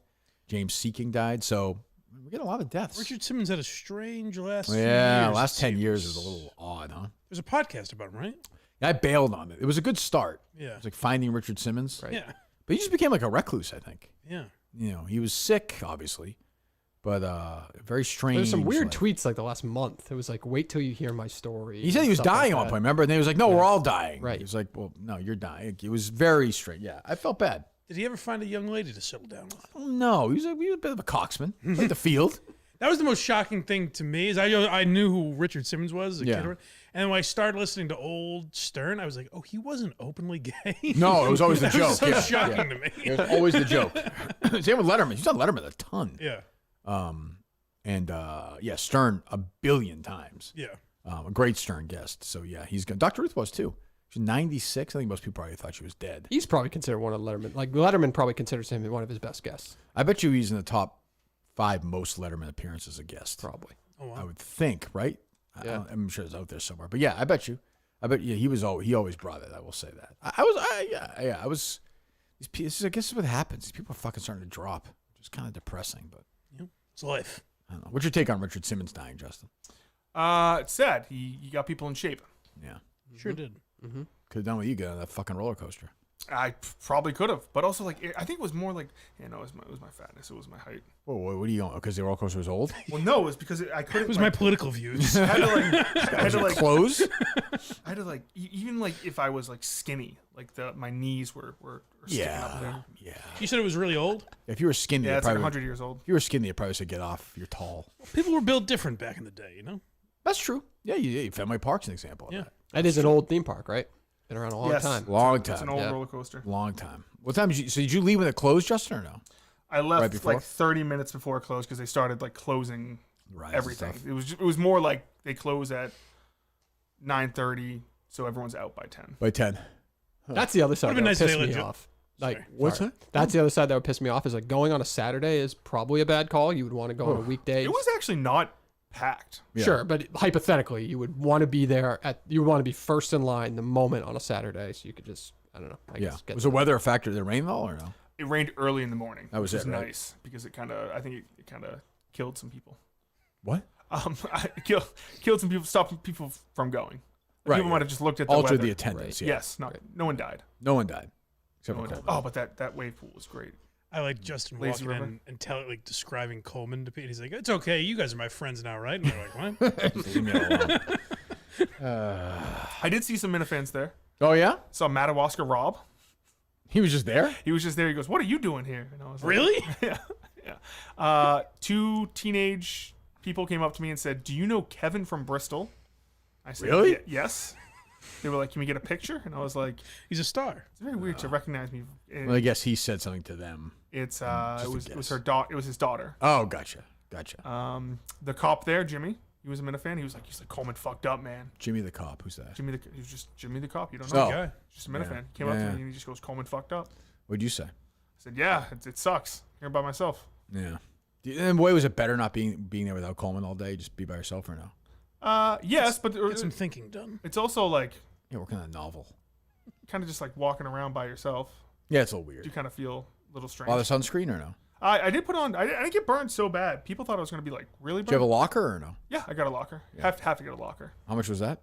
James Seeking died. So we get a lot of deaths. Richard Simmons had a strange last few Yeah, years. last 10 years is a little odd, huh? There's a podcast about him, right? I bailed on it. It was a good start. Yeah. It was like finding Richard Simmons. Right. Yeah. But he just became like a recluse, I think. Yeah. He was sick, obviously. But very strange. There's some weird like- tweets like the last month. It was like, wait till you hear my story. He said he was stuff like dying at one that. point, remember? And he was like, no, we're all dying. Right. He was like, well, no, you're dying. It was very strange. Yeah, I felt bad. Did he ever find a young lady to settle down with? Oh, no, he was a bit of a coxman. Played the field. That was the most shocking thing to me. Is I knew who Richard Simmons was as a Yeah. kid, and when I started listening to old Stern, I was like, oh, he wasn't openly gay. No, it was always the That joke. was so yeah. shocking Yeah. to me. It was always the joke. Same with Letterman. He's on Letterman a ton. Yeah. Stern a billion times. Yeah. A great Stern guest. So yeah, he's good. Dr. Ruth was too. She's 96. I think most people probably thought she was dead. He's probably considered one of Letterman. Like Letterman probably considers him one of his best guests. I bet you he's in the top 5 most Letterman appearances as a guest. Probably. Oh, wow. I would think, right? Yeah. I'm sure it's out there somewhere. But yeah, I bet you. He always brought it. I will say that. I was. I guess what happens. These people are fucking starting to drop. It's kind of depressing, but It's life. I don't know. What's your take on Richard Simmons dying, Justin? It's sad. He got people in shape. Yeah, Sure did. Mm-hmm. could have done what you got on that fucking roller coaster. I probably could have, but also like I think it was more like it was my fatness. It was my height. Whoa, what are you on? Because the roller coaster was old? Well, no, it was because I couldn't. It was my political views. I had to like Clothes? I had to like even like if I was like skinny, like my knees were sticking up there. Yeah. You said it was really old? If you were skinny, Yeah, it it's like probably 100 years old. If you were skinny, it probably said get off. You're tall. People were built different back in the day, you know? That's true. Yeah, Fenway Park's an example of that. That is an old theme park, right? Been around a long time. Long time. It's an old roller coaster. Long time. What time did you leave when it closed, Justin, or no? I left Right before? like 30 minutes before it closed because they started like closing everything. Stuff. It was more like they close at 9:30, so everyone's out by 10. By 10. That's the other side that Would've been would nice if piss they me let you- off. Like, What's that? That's the other side that would piss me off is like going on a Saturday is probably a bad call. You would want to go on a weekday. It was actually not packed. Sure, but hypothetically, you would want to be there you would want to be first in line the moment on a Saturday, so you could just, I don't know. I guess get Was the weather a factor? Did it rain though, or no? It rained early in the morning. That was which it, right? nice because it kind of killed some people. What? Killed some people, stopped people from going. Right, People might have just looked at the altered weather. the attendance. Yeah. Yes, no one died. No one died. Except No for one died. Coleman. Oh, but that wave pool was great. I like Justin Lazy walking river. in and like describing Coleman to Pete. He's like, "It's okay, you guys are my friends now, right?" And they're like, "What?" Leave me alone. I did see some Minifans there. Oh yeah, Saw Madawaska Rob. he was just there. He was just there. He goes, "What are you doing here?" And I was like, Really? yeah. Two teenage people came up to me and said, "Do you know Kevin from Bristol?" I said, Really? Yes. They were like, "Can we get a picture?" And I was like, He's a star. "It's very weird to recognize me." And Well, I guess he said something to them. it's Just a it was guess. her daughter. It was his daughter. Oh, gotcha. The cop there, Jimmy. He was a Minifan. He was like, Coleman fucked up, man. Jimmy the cop. Who's that? He was just Jimmy the cop. You don't know. Oh. Guy. Just a Minifan. Yeah. He came up to Yeah. me and he just goes, "Coleman fucked up." What'd you say? I said, "Yeah, it sucks. Here by myself." Yeah. And boy, was it better not being there without Coleman all day? Just be by yourself or no? Yes, but Get some thinking done. it's also like Yeah, working on a novel. kind of just like walking around by yourself. Yeah, it's a little weird. You kind of feel a little strange. A lot of sunscreen or no? I did put on. I didn't get burned so bad. People thought I was going to be like really burned. Do you have a locker or no? Yeah, I got a locker. Have to get a locker. How much was that?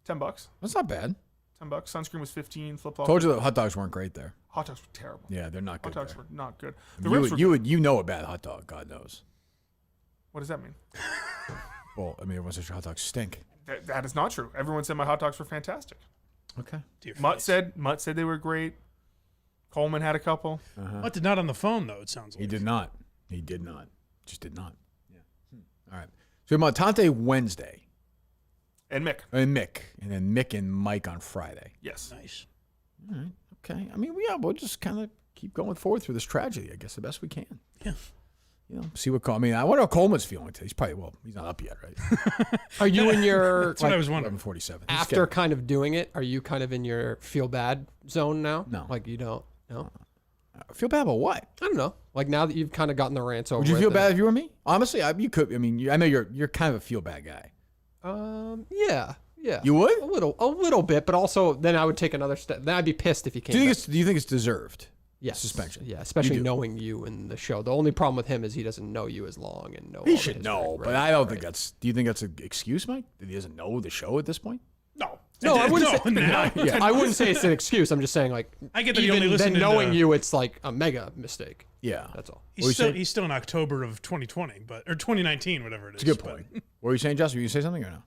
$10. That's not bad. $10. Sunscreen was 15. Flip flop. Told you the hot dogs weren't great there. Hot dogs were terrible. Yeah, they're not good. Hot dogs there. were not good. The ribs were You know a bad hot dog, God knows. What does that mean? Well, I mean, everyone says your hot dogs stink. That is not true. Everyone said my hot dogs were fantastic. Okay. Mutt said they were great. Coleman had a couple. Mutt did not on the phone though. It sounds like He did not. He did not. Just did not. Yeah. All right. So we have Montante Wednesday. And Mick. And then Mick and Mike on Friday. Yes. Nice. All right. Okay. I mean, we'll just kind of keep going forward through this tragedy, I guess, the best we can. Yeah. You know, see what I mean, I wonder how Coleman's feeling today. He's not up yet, right? Are you in your That's what I was wondering. 11:47. after kind of doing it? Are you kind of in your feel bad zone now? No. Like you don't. No. I feel bad about what? I don't know. Like now that you've kind of gotten the rants over. Would you it, feel then- bad if you were me? Honestly, you could. I mean, I know you're kind of a feel bad guy. Yeah. Yeah. You would? A little bit, but also then I would take another step. Then I'd be pissed if he came. Do back. you think it's deserved? Yes. Suspension. Yeah, especially You do. knowing you in the show. The only problem with him is he doesn't know you as long and know. He all the should history, know, right, but I don't right. think that's. Do you think that's an excuse, Mike? That he doesn't know the show at this point? No. No, I wouldn't say. No. Yeah, I wouldn't say it's an excuse. I'm just saying, like, I get that he even only listened then to knowing the- you, it's like a mega mistake. Yeah, That's all. He's still in October of 2020, or 2019, whatever it is. It's a good but- point. What were you saying, Justin? Were you say something or no?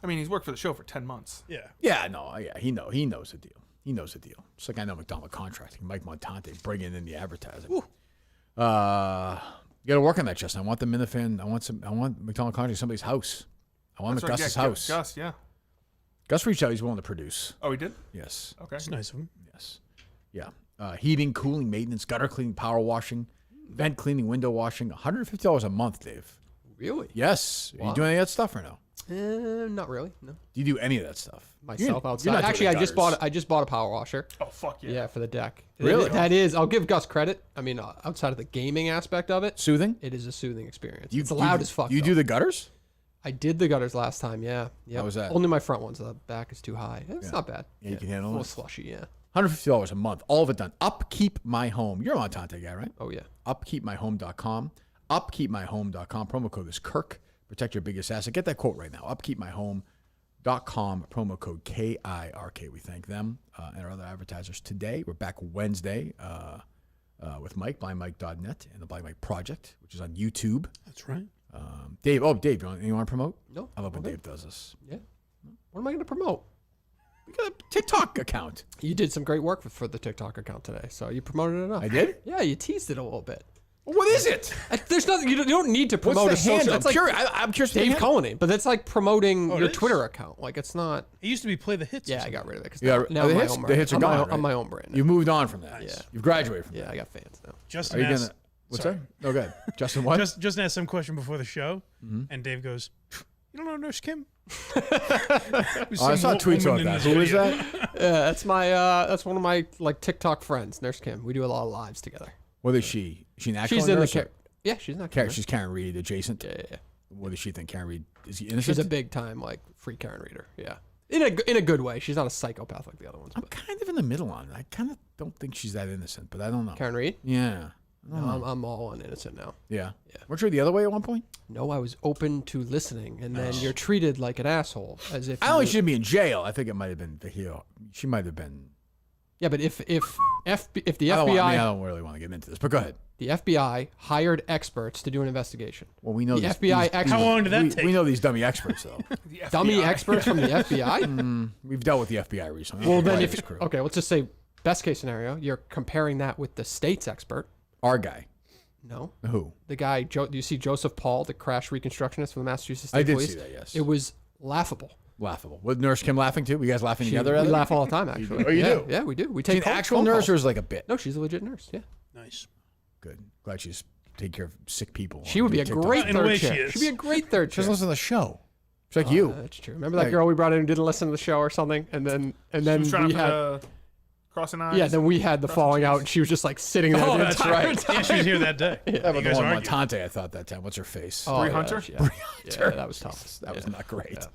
I mean, he's worked for the show for 10 months. Yeah. Yeah, no, yeah, he knows the deal. He knows the deal. Just like I know McDonald contracting, Mike Montante bringing in the advertising. You got to work on that, Justin. I want the Minifan. I want McDonald contracting somebody's house. I want That's right, Gus's yeah, house. Gus, yeah. Gus reached out. He's willing to produce. Oh, he did? Yes. Okay. It's nice of him. Yes. Yeah. Heating, cooling, maintenance, gutter cleaning, power washing, vent cleaning, window washing. $150 a month, Dave. Really? Yes. Are Wow. you doing any of that stuff or no? Not really. No. Do you do any of that stuff? Myself You're outside. not doing Actually, the I just bought a power washer. Oh, fuck yeah. Yeah, for the deck. Really? That is. I'll give Gus credit. I mean, outside of the gaming aspect of it, Soothing? it is a soothing experience. You- It's loud you- as fuck. You though. do the gutters? I did the gutters last time. Yeah. Yep. How was that? Only my front ones. The back is too high. It's Yeah. not bad. Yeah, you can handle a little it? slushy. Yeah. $150 a month. All of it done. Upkeep My Home. You're a Montante guy, right? Oh yeah. Upkeepmyhome.com. Upkeepmyhome.com. Promo code is Kirk. Protect your biggest asset. Get that quote right now. Upkeepmyhome.com. Promo code KIRK. We thank them and our other advertisers today. We're back Wednesday with Mike, blindmike.net, and the Blind Mike Project, which is on YouTube. That's right. Dave, you want to promote? No. I love when okay. Dave does this. Yeah. What am I going to promote? We got a TikTok account. You did some great work for the TikTok account today, so you promoted it enough. I did? Yeah, you teased it a little bit. What is it? There's nothing. You don't need to promote What's a the social. handle? It's like I'm curious. Dave Cullinane, but that's like promoting Oh, it your is? Twitter account. Like it's not. It used to be Play the Hits. Yeah, I got rid of it because Yeah, now the I'm my hits, own the brand. hits are I'm gone. my, right? I'm my own brand. now. You've moved on from that. Yeah. You've graduated from Yeah, that. I got fans now. Justin Are you asked, gonna? What's sorry. that? No, good. Justin, what? Justin asked some question before the show, Mm-hmm. and Dave goes, "You don't know Nurse Kim?" Oh, I saw tweets about that. Who is that? Yeah, that's one of my like TikTok friends, Nurse Kim. We do a lot of lives together. What is she? Is she an actual She's in the nurse? yeah, she's not. She's Karen Reed adjacent. Yeah. What does she think? Karen Reed is he innocent? She's a big time like free Karen reader. Yeah, in a good way. She's not a psychopath like the other ones. I'm But. kind of in the middle on it. I kind of don't think she's that innocent, but I don't know. Karen Reed? Yeah. I don't No, know. I'm all on innocent now. Yeah. Yeah. Weren't you the other way at one point? No, I was open to listening, and then you're treated like an asshole, as if. I don't think she'd be in jail. I think it might have been the heel. She might have been. Yeah, but if the I FBI don't really want to get into this, but go ahead. the FBI hired experts to do an investigation. Well, we know The these, FBI these- experts. How long did that take? We know these dummy experts though. Dummy experts from the FBI. We've dealt with the FBI recently. Well, then Right, if crew. okay, let's just say best case scenario, you're comparing that with the state's expert. Our guy. No, Who? the guy. Do you see Joseph Paul, the crash reconstructionist for the Massachusetts State I did Police? see that, yes. It was laughable. Laughable. Was Nurse Kim laughing too? Were you guys laughing together? We at it? laugh all the time, actually. Oh, you yeah, do? Yeah, we do. We Is she take an actual nurse or is it like a bit? No, she's a legit nurse. Yeah. Nice. Good. Glad she's taking care of sick people. She would be a TikTok. great In a way third she chair. is. She'd be a great third She chair. doesn't listen to the show. She's like you. That's true. Remember that Like- girl we brought in who didn't listen to the show or something, and then She was trying we to had crossing eyes. yeah, then we had the falling out, and she was just like sitting there. Oh, the that's entire right. time. Yeah, she was here that day. That was You the guys one argued. Montante, I thought that time. What's her face? Oh, Bree yeah, Hunter? Yeah. Yeah, that was tough. That was Yeah. not great. Yeah.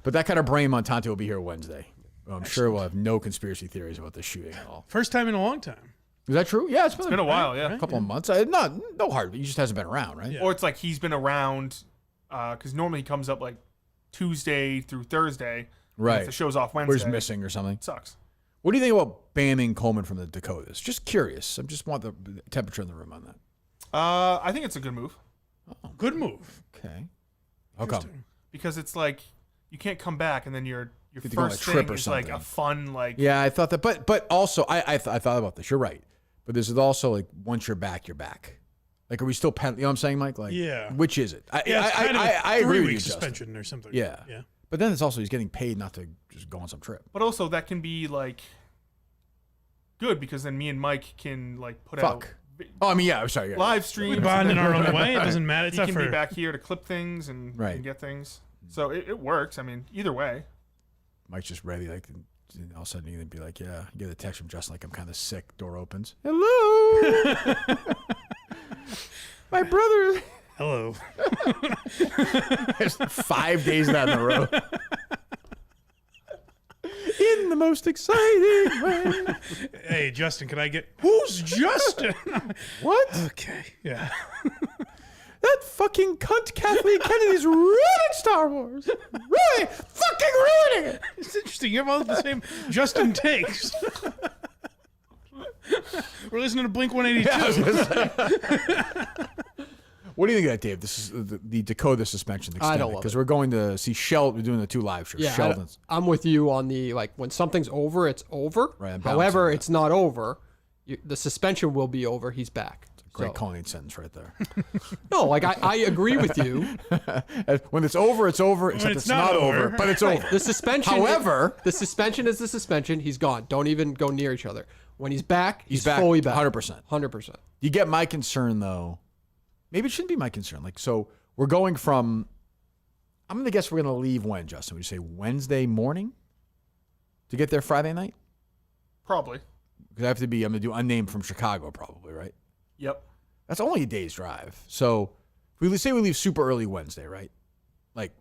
But that kind of brain Montante will be here Wednesday. I'm sure we'll have no conspiracy theories about this shooting at all. First time in a long time. Is that true? Yeah, it's Been a while, yeah. a couple of months. No hard. He just hasn't been around, right? Yeah. Or it's like he's been around because normally he comes up like Tuesday through Thursday. and Right. If the show's off Wednesday. Or he's missing or something. Sucks. What do you think about banning Coleman from the Dakotas? Just curious. I just want the temperature in the room on that. I think it's a good move Good move. Okay. How come? because it's like you can't come back and then your You have to go on a first trip thing or is like something. a fun like Yeah, I thought that, but also I thought about this. You're right, but this is also like once you're back, you're back. Like, are we still you know what I'm saying, Mike? Like, Yeah. which is it? Yeah, it's kind of a I agree with 3-week you, Justin. suspension or something. Yeah. Yeah. But then it's also he's getting paid not to just go on some trip. But also that can be like good because then me and Mike can like put Fuck. out Oh, I mean, yeah. I'm sorry. Yeah. live We streams. bond in and our then own way. It doesn't matter. It's He not can for be back here to clip things and, Right. and get things. So it works. I mean, either way. Mike's just ready. Like, and all of a sudden he'd be like, "Yeah." You get a text from Justin, like, "I'm kind of sick." Door opens. Hello. My brother. hello. There's 5 days of that in a row. In the most exciting way. Hey, Justin, can I get who's Justin? What? Okay. Yeah. That fucking cunt Kathleen Kennedy's ruining Star Wars. Really? Fucking ruining it. It's interesting. You have all the same Justin takes. We're listening to Blink 182. What do you think of that, Dave? This is the Dakota suspension I extended don't love because it. we're going to see Sheldon. We're doing the 2 live shows. Yeah, Sheldon's. I'm with you on the like when something's over, it's over. Right, I'm However, balancing that. it's not over. The suspension will be over. He's back. Great So- Colleen sentence right there. No, like I agree with you. When it's over, it's over. Except it's it's not not over, over. but it's Right, over. the suspension. However, the suspension is the suspension. He's gone. Don't even go near each other. When he's back, he's back fully back. 100%. 100%. You get my concern though. Maybe it shouldn't be my concern. Like, so we're going from. I'm gonna guess we're gonna leave when, Justin? Would you say Wednesday morning to get there Friday night? Probably. Because I have to be. I'm gonna do unnamed from Chicago, probably, right? Yep. That's only a day's drive. So if we say we leave super early Wednesday, right? Like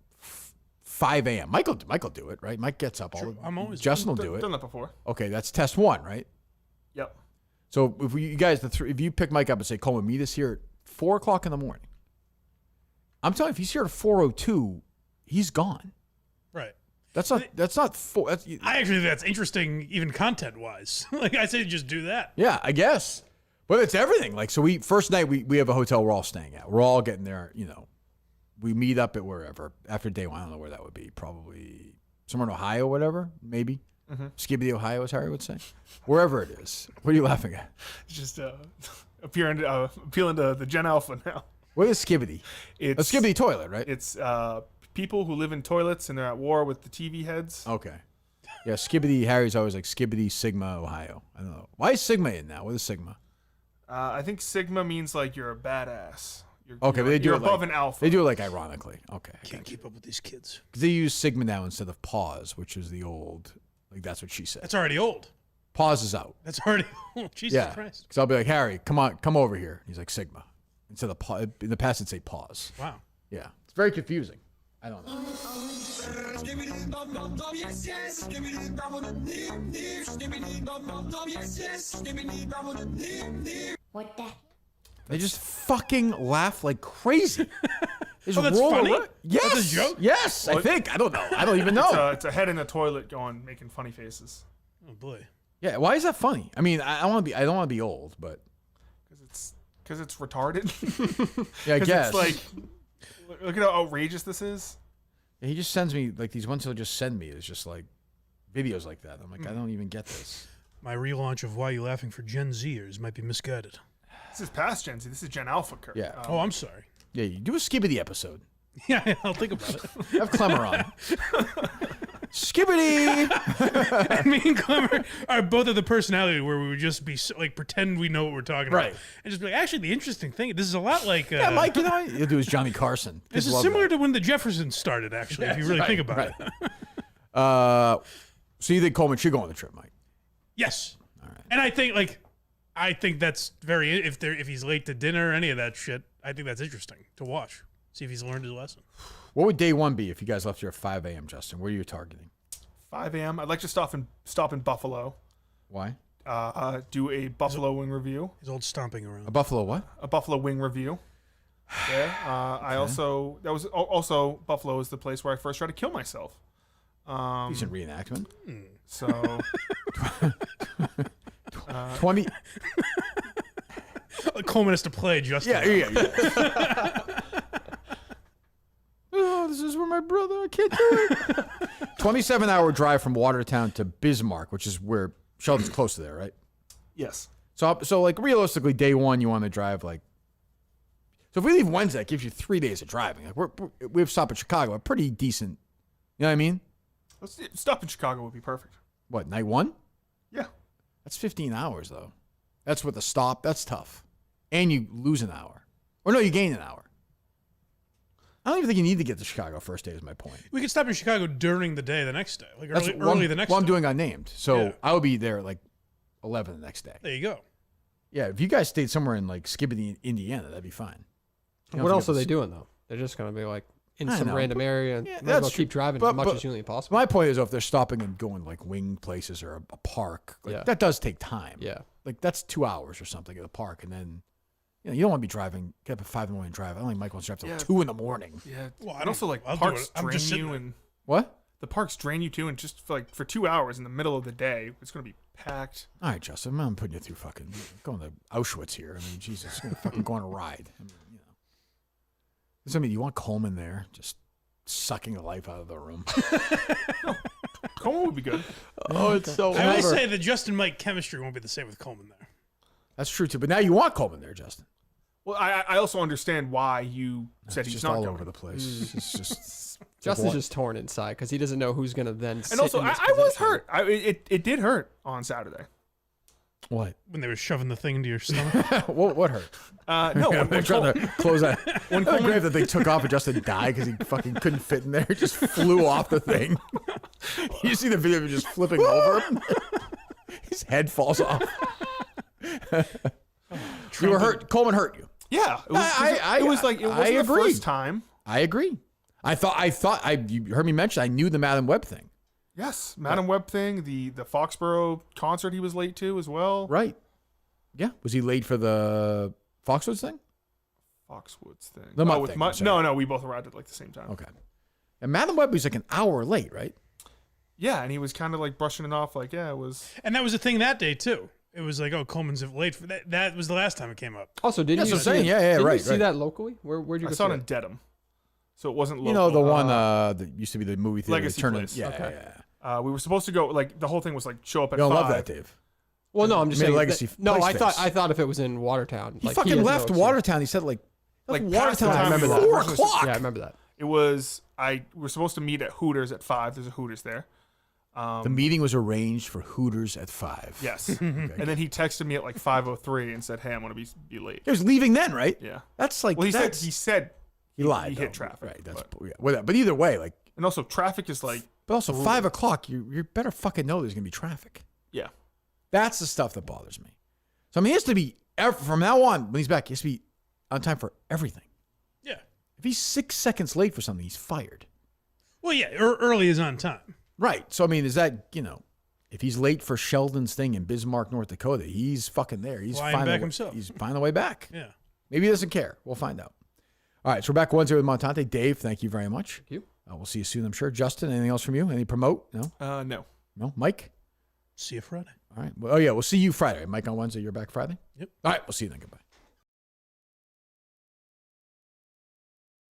5 a.m. Mike will do it, right? Mike gets up all. Sure, I'm always Justin will do it. Done that before. Okay, that's test 1, right? Yep. So if you guys, if you pick Mike up and say, Coleman, meet us here at 4 o'clock in the morning. I'm telling you, if he's here at 4:02, he's gone. Right. That's not 4. That's, I actually think that's interesting, even content wise. Like I say, just do that. yeah, I guess. But it's everything. Like, so first night we have a hotel we're all staying at. We're all getting there, you know. We meet up at wherever after day 1. I don't know where that would be. Probably somewhere in Ohio, whatever, maybe. Skibidi, Ohio, as Harry would say. Wherever it is. What are you laughing at? It's just appealing to the Gen Alpha now. What is Skibbity? It's a Skibbity toilet, right? It's people who live in toilets and they're at war with the TV heads. Okay. Yeah, Skibbity. Harry's always like Skibbity Sigma Ohio. I don't know. Why is Sigma in now? What is Sigma? I think Sigma means like you're a badass. Okay, but they do you're it above like, an alpha. They do it like ironically. Okay. Can't keep up with these kids. Because they use Sigma now instead of pause, which is the old. Like that's what she said. That's already old. Pause is out. That's already old. Jesus Christ. Because I'll be like, Harry, come over here. He's like Sigma. Instead of pause, in the past it'd say pause. Wow. Yeah, it's very confusing. I don't know. What the? They just fucking laugh like crazy. Oh, that's funny? Yes. That's a joke? Yes, I think. I don't know. I don't even know. It's a head in the toilet making funny faces. Oh boy. Yeah, why is that funny? I mean, I don't want to be old, but because it's retarded. Yeah, I guess. It's like, look at how outrageous this is. Yeah, he just sends me like these ones. He'll just send me. It's just like videos like that. I'm like, I don't even get this. My relaunch of Why You Laughing for Gen Zers might be misguided. This is past Gen Z. This is Gen Alpha, Kirk. Yeah. Oh, I'm sorry. Yeah, you do a Skibbity episode. Yeah, I'll think about it. Have Clemmer on. Skibbity! And me and Clemmer are both of the personality where we would just be like pretend we know what we're talking about, and just be like, actually, the interesting thing. This is a lot like yeah, Mike. You know, you'll do his Johnny Carson. This is similar to when the Jeffersons started. Actually, if you really think about it. So you think Coleman should go on the trip, Mike? Yes. All right. And I think that's very if he's late to dinner or any of that shit. I think that's interesting to watch. See if he's learned his lesson. What would day one be if you guys left here at 5 a.m., Justin? Where are you targeting? 5 a.m. I'd like to stop in Buffalo. Why? Do a buffalo wing review. His old stomping around. A buffalo what? A buffalo wing review. Yeah. I also Buffalo is the place where I first tried to kill myself. Decent reenactment. So 20. Coleman has to play Justin. Yeah. Oh, this is where my brother. I can't do it. 27-hour drive from Watertown to Bismarck, which is where Sheldon's close to there, right? Yes. So like realistically, day one you want to drive like. So if we leave Wednesday, it gives you 3 days of driving. Like we have stop in Chicago, a pretty decent. You know what I mean? Stop in Chicago would be perfect. What, night one? Yeah. That's 15 hours though. That's with a stop. That's tough. And you lose an hour. Or no, you gain an hour. I don't even think you need to get to Chicago first day is my point. We could stop in Chicago during the day the next day. Like That's early the next day. I'm doing unnamed. So Yeah. I would be there like 11 the next day. There you go. Yeah, if you guys stayed somewhere in like Skibbity, Indiana, that'd be fine. What else are they doing though? They're just gonna be like in I some know, random but- area and Yeah, might as well that's keep true. driving But- as much but- as humanly possible. My point is, if they're stopping and going like wing places or a park, like, that does take time. Yeah. Like that's 2 hours or something at a park, and then you don't want to be driving. Get up at 5 in the morning and drive. I don't think Mike wants to drive till 2 in the morning. Yeah. Well, And also like I'll do parks it. I'm drain just sitting you there. and What? the parks drain you too, and just for 2 hours in the middle of the day, it's going to be packed. All right, Justin, I'm putting you through fucking going to Auschwitz here. I mean, Jesus, it's gonna fucking go on a ride. I mean, you want Coleman there, just sucking the life out of the room. Coleman would be good. Oh, it's so. I will say the Justin Mike chemistry won't be the same with Coleman there. That's true too. But now you want Coleman there, Justin. Well, I also understand why you said It's he's just not all going. over the place. It's just Justin's just torn inside because he doesn't know who's gonna then. And also, I was hurt. It did hurt on Saturday. What? When they were shoving the thing into your stomach. what hurt? No, I'm when trying to close that. when When Coleman- that they took off and Justin died because he fucking couldn't fit in there. He just flew off the thing. You see the video of him just flipping over. His head falls off. You were hurt. Coleman hurt you. Yeah, it was like it wasn't the first time. I agree. You heard me mention. I knew the Madam Web thing. Yes, Madam Web thing, the Foxborough concert he was late to as well. Right. Yeah. Was he late for the Foxwoods thing? Foxwoods thing. The Mutt with thing, Mutt. sorry. No, we both arrived at like the same time. Okay. And Madam Web was like an hour late, right? Yeah, and he was kind of like brushing it off, like, yeah, it was. And that was the thing that day too. It was like, oh, Coleman's late for that. That was the last time it came up. Also, didn't That's you what I'm see saying. it- Yeah, yeah, didn't right, you see right. that locally? Where'd you I go saw it see in it? Dedham, so it wasn't local. You know the one that used to be the movie theater. Legacy Turner- Place. Yeah, Okay. yeah. We were supposed to go. Like the whole thing was like show up at You don't 5. love that, Dave. Well, no, I'm just Made a saying. legacy No, place I thought if it was in Watertown. He like, fucking has no left excuse. Watertown. He said like past the Watertown. time I remember we that. were 4 originally- o'clock. Yeah, I remember that. It was we're supposed to meet at Hooters at 5. There's a Hooters there. The meeting was arranged for Hooters at 5. Yes. And then he texted me at like 5:03 and said, "Hey, I'm gonna be late." He was leaving then, right? Yeah. That's like Well, he that's, said he lied. he though. hit traffic. Right. That's but either way, like, And also, traffic is like. but also 5 o'clock. You better fucking know there's gonna be traffic. Yeah. That's the stuff that bothers me. So I mean, he has to be from now on when he's back. He has to be on time for everything. Yeah. If he's 6 seconds late for something, he's fired. Well, yeah, early is on time. Right. So I mean, is that if he's late for Sheldon's thing in Bismarck, North Dakota, he's fucking there. He's Flying finding back the way, himself. He's finding the way back. Yeah. Maybe he doesn't care. We'll find out. All right. So we're back Wednesday with Montante. Dave, thank you very much. Thank you. We'll see you soon, I'm sure. Justin, anything else from you? Any promote? No. No. No. Mike. See you Friday. All right. Well, oh yeah, we'll see you Friday. Mike on Wednesday. You're back Friday. Yep. All right. We'll see you then. Goodbye.